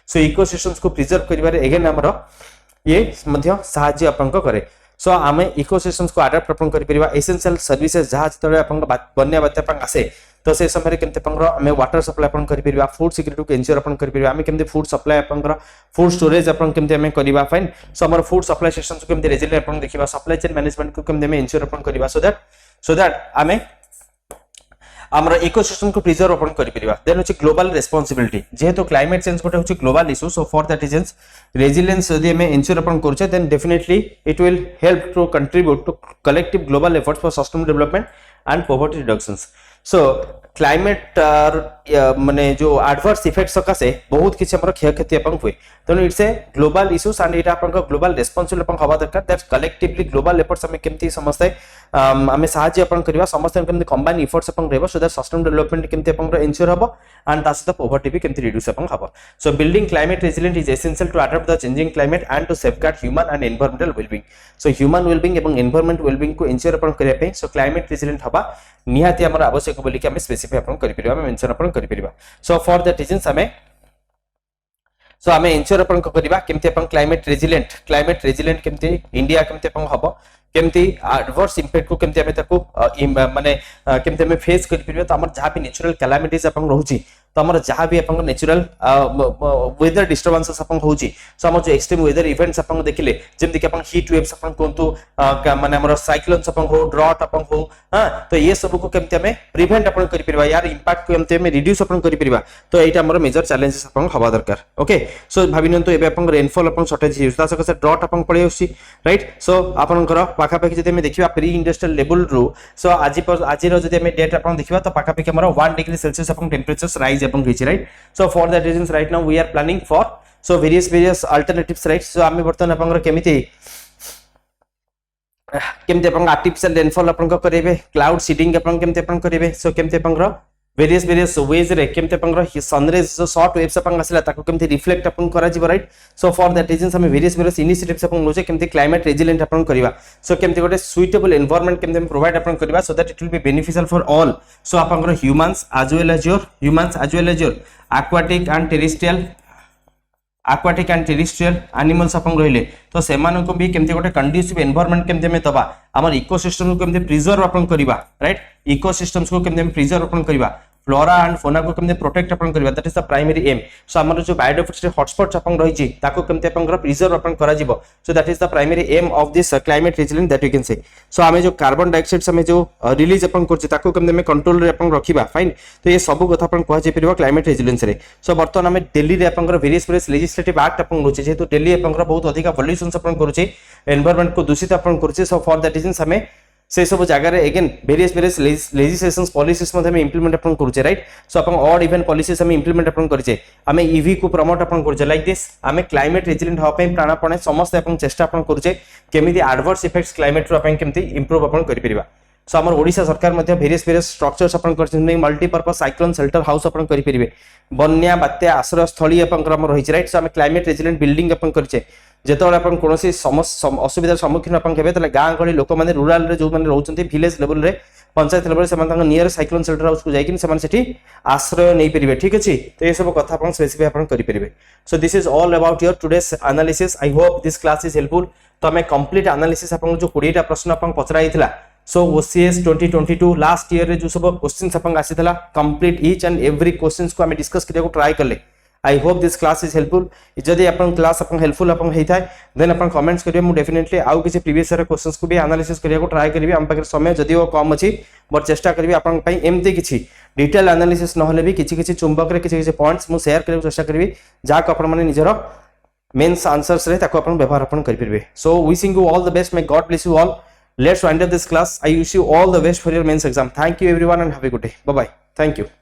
so ecosystems को प्रिजर्व करिवारे अगेन हमरो ये मध्य सहाय्य अपन को करे सो आमे इकोसिस्टम्स को अडॉप्ट अपन करि परिबा एसेंशियल सर्विसेज जहा तळे अपन बन्या बात्या अपन आसे तो से समय केमते पंगरो आमे वाटर सप्लाई अपन करि परिबा फूड सिक्योरिटी को एंश्योर अपन करि परिबा आमे केमते फूड सप्लाई अपन फूड स्टोरेज अपन केमते आमे करिबा फाइन सो हमर फूड सप्लाई सिस्टम्स को केमते रेजिलिएंट अपन देखिबा सप्लाई चेन मैनेजमेंट को केमते आमे एंश्योर अपन करिबा सो दैट आमे हमर इकोसिस्टम को प्रिजर्व अपन करि परिबा देन होची ग्लोबल रिस्पांसिबिलिटी जेहेतु क्लाइमेट चेंज कोटे होची global issue so for that reasons resilience यदि हमें एंश्योर अपन करछे then definitely it will help to contribute to collective global efforts for sustainable development and poverty reductions so climate माने जो adverse effects सकासे बहुत किछ हमर क्षयक्षति अपन हुए तनो it's a global issues and it अपन ग्लोबल रिस्पांसिबल अपन हवा दरकार दैट्स कलेक्टिवली ग्लोबल एफर्ट्स हमें केमती समझते हमें सहाय्य अपन करबा समस्त केमती कंबाइन एफर्ट्स अपन रहबो सो दैट सस्टेनेबल डेवलपमेंट केमती अपन एंश्योर हबो एंड तास द पॉवर्टी भी केमती रिड्यूस अपन हबो so building climate resilient is essential to adopt the changing climate and to safeguard human and environmental wellbeing so human wellbeing एवं एनवायरमेंट वेलबीइंग को एंश्योर अपन करिया पे सो क्लाइमेट रेजिलिएंट हबा निहाती हमर आवश्यक बोली कि हमें स्पेसिफाई अपन करि परिबा हमें मेंशन अपन करि परिबा सो फॉर दैट रीजंस हमें सो हमें एंश्योर अपन को करिबा केमते अपन क्लाइमेट रेजिलिएंट केमते इंडिया केमते अपन हबो केमती एडवर्स इंपैक्ट को केमते हमें ताको माने केमते हमें फेस करि परिबा त हमर जहा भी नेचुरल कैलामिटीज अपन रहउची तो हमर जहा भी अपन नेचुरल वेदर डिस्टर्बेंसेस अपन होउची सो हमर जो एक्सट्रीम वेदर इवेंट्स अपन देखिले जेमति कि अपन हीट वेव्स अपन कोंतु माने हमर साइक्लोन्स अपन हो ड्रॉट अपन हो हां तो ये सब को केमते हमें प्रिवेंट अपन करि परिबा यार इंपैक्ट को केमते हमें रिड्यूस अपन करि परिबा तो एटा हमर मेजर चैलेंजेस अपन हवा दरकार ओके सो भाबिनन तो एबे अपन रेनफॉल अपन शॉर्टेज हिउस ता सके ड्रॉट अपन पळे होसी राइट सो अपन घर पाखा पाखी जदि हमें देखिबा प्री इंडस्ट्रियल लेवल रु सो आज रो जदि हमें डेट अपन देखिबा तो पाखा पाखी हमर 1 डिग्री सेल्सियस अपन टेंपरेचर राइज अपन होइछि right so for that reasons right now we are planning for so various alternatives right so आमे बर्तन अपन केमिति अपन आर्टिफिशियल रेनफॉल अपन को करेबे क्लाउड सीडिंग अपन केमते अपन करेबे सो केमते अपन वेरियस वेज रे केमते अपन सनरेज जो शॉर्ट वेव्स अपन आसिला ताको केमते रिफ्लेक्ट अपन करा जिवो right so for that reasons हमें वेरियस इनिशिएटिव्स अपन लोचे केमते क्लाइमेट रेजिलिएंट अपन करबा सो केमते गोटे सुइटेबल एनवायरनमेंट केमते प्रोवाइड अपन करबा so that it will be beneficial for all so अपन humans as well as your aquatic and terrestrial animals अपन रहिले तो सेमान को भी केमते गोटे कंडीसिव एनवायरनमेंट केमते में तबा हमर इकोसिस्टम को केमते प्रिजर्व अपन करबा राइट इकोसिस्टम्स को केमते प्रिजर्व अपन करबा फ्लोरा एंड फोना को केमते प्रोटेक्ट अपन करबा that is the primary aim सो हमर जो बायोडाइवर्सिटी हॉटस्पॉट्स अपन रही छी ताको केमते अपन प्रिजर्व अपन करा जिवो so that is the primary aim of this climate resilient that you can say so हमें जो कार्बन डाइऑक्साइड हमें जो रिलीज अपन करछि ताको केमते में कंट्रोल रे अपन रखिबा फाइन तो ये सब कथा अपन कहै जे परबा क्लाइमेट रेजिलिएंस रे सो बर्तन हमें दिल्ली रे अपन वेरियस लेजिस्लेटिव एक्ट अपन रोचे जेतु दिल्ली अपन बहुत अधिक पॉल्यूशंस अपन करूछि एनवायरनमेंट को दूषित अपन करूछि सो फॉर दैट रीजंस हमें से सब जगह रे अगेन वेरियस लेजिस्लेशंस पॉलिसीज मध्ये हम इंप्लीमेंट अपन करूचे राइट सो अपन ऑड इवन पॉलिसीज हम इंप्लीमेंट अपन करूचे हमें ईवी को प्रमोट अपन करूचे लाइक दिस हमें क्लाइमेट रेजिलिएंट हो पे प्राणपणे समस्त अपन चेष्टा अपन करूचे केमिति एडवर्स इफेक्ट्स क्लाइमेट रो अपन केमिति इंप्रूव अपन करि परिबा सो हमर ओडिशा सरकार मध्ये वेरियस स्ट्रक्चर्स अपन करछन मल्टीपर्पज साइक्लोन शेल्टर हाउस अपन करि परिबे बन्या बात्या आश्रय स्थली अपन क्रम रही छै राइट सो हमें क्लाइमेट रेजिलिएंट बिल्डिंग अपन करछे जेतोले अपन कोनोसी असुविधा सम्मुखीन अपन केबे तले गां गली लोक माने रूरल रे जो माने रहउचंती विलेज लेवल रे पंचायत लेवल से माने नियर साइक्लोन शेल्टर हाउस को जाइकिन से माने सेठी आश्रय नै परिबे ठीक अछि तो ये सब कथा अपन स्पेसिफाई अपन करि परिबे so this is all about your today's analysis I hope this class is helpful तो हमें कंप्लीट एनालिसिस अपन जो 20 टा प्रश्न अपन पचराइथिला सो OCS 2022 लास्ट ईयर रे जो सब क्वेश्चंस अपन आसीथिला complete each and every questions को हमें डिस्कस करिया को ट्राई करले I hope this class is helpful जदि अपन क्लास अपन हेल्पफुल अपन हेइ थाय देन अपन कमेंट्स करियो मु डेफिनेटली आउ किछि प्रीवियस ईयर क्वेश्चंस को भी एनालिसिस करिया को ट्राई करबी हम पाखे समय जदि वो कम अछि मोर चेष्टा करबी अपन पई एमते किछि डिटेल एनालिसिस न होले भी किछि चुंबक रे किछि पॉइंट्स मु शेयर करियो चेष्टा करबी जा को अपन माने निजरो मेंस आंसर्स रे ताको अपन व्यवहार अपन करि परबे so wishing you all the best may God bless you all let's wind up this class I wish you all the best for your mains exam thank you everyone and have a good day bye bye thank you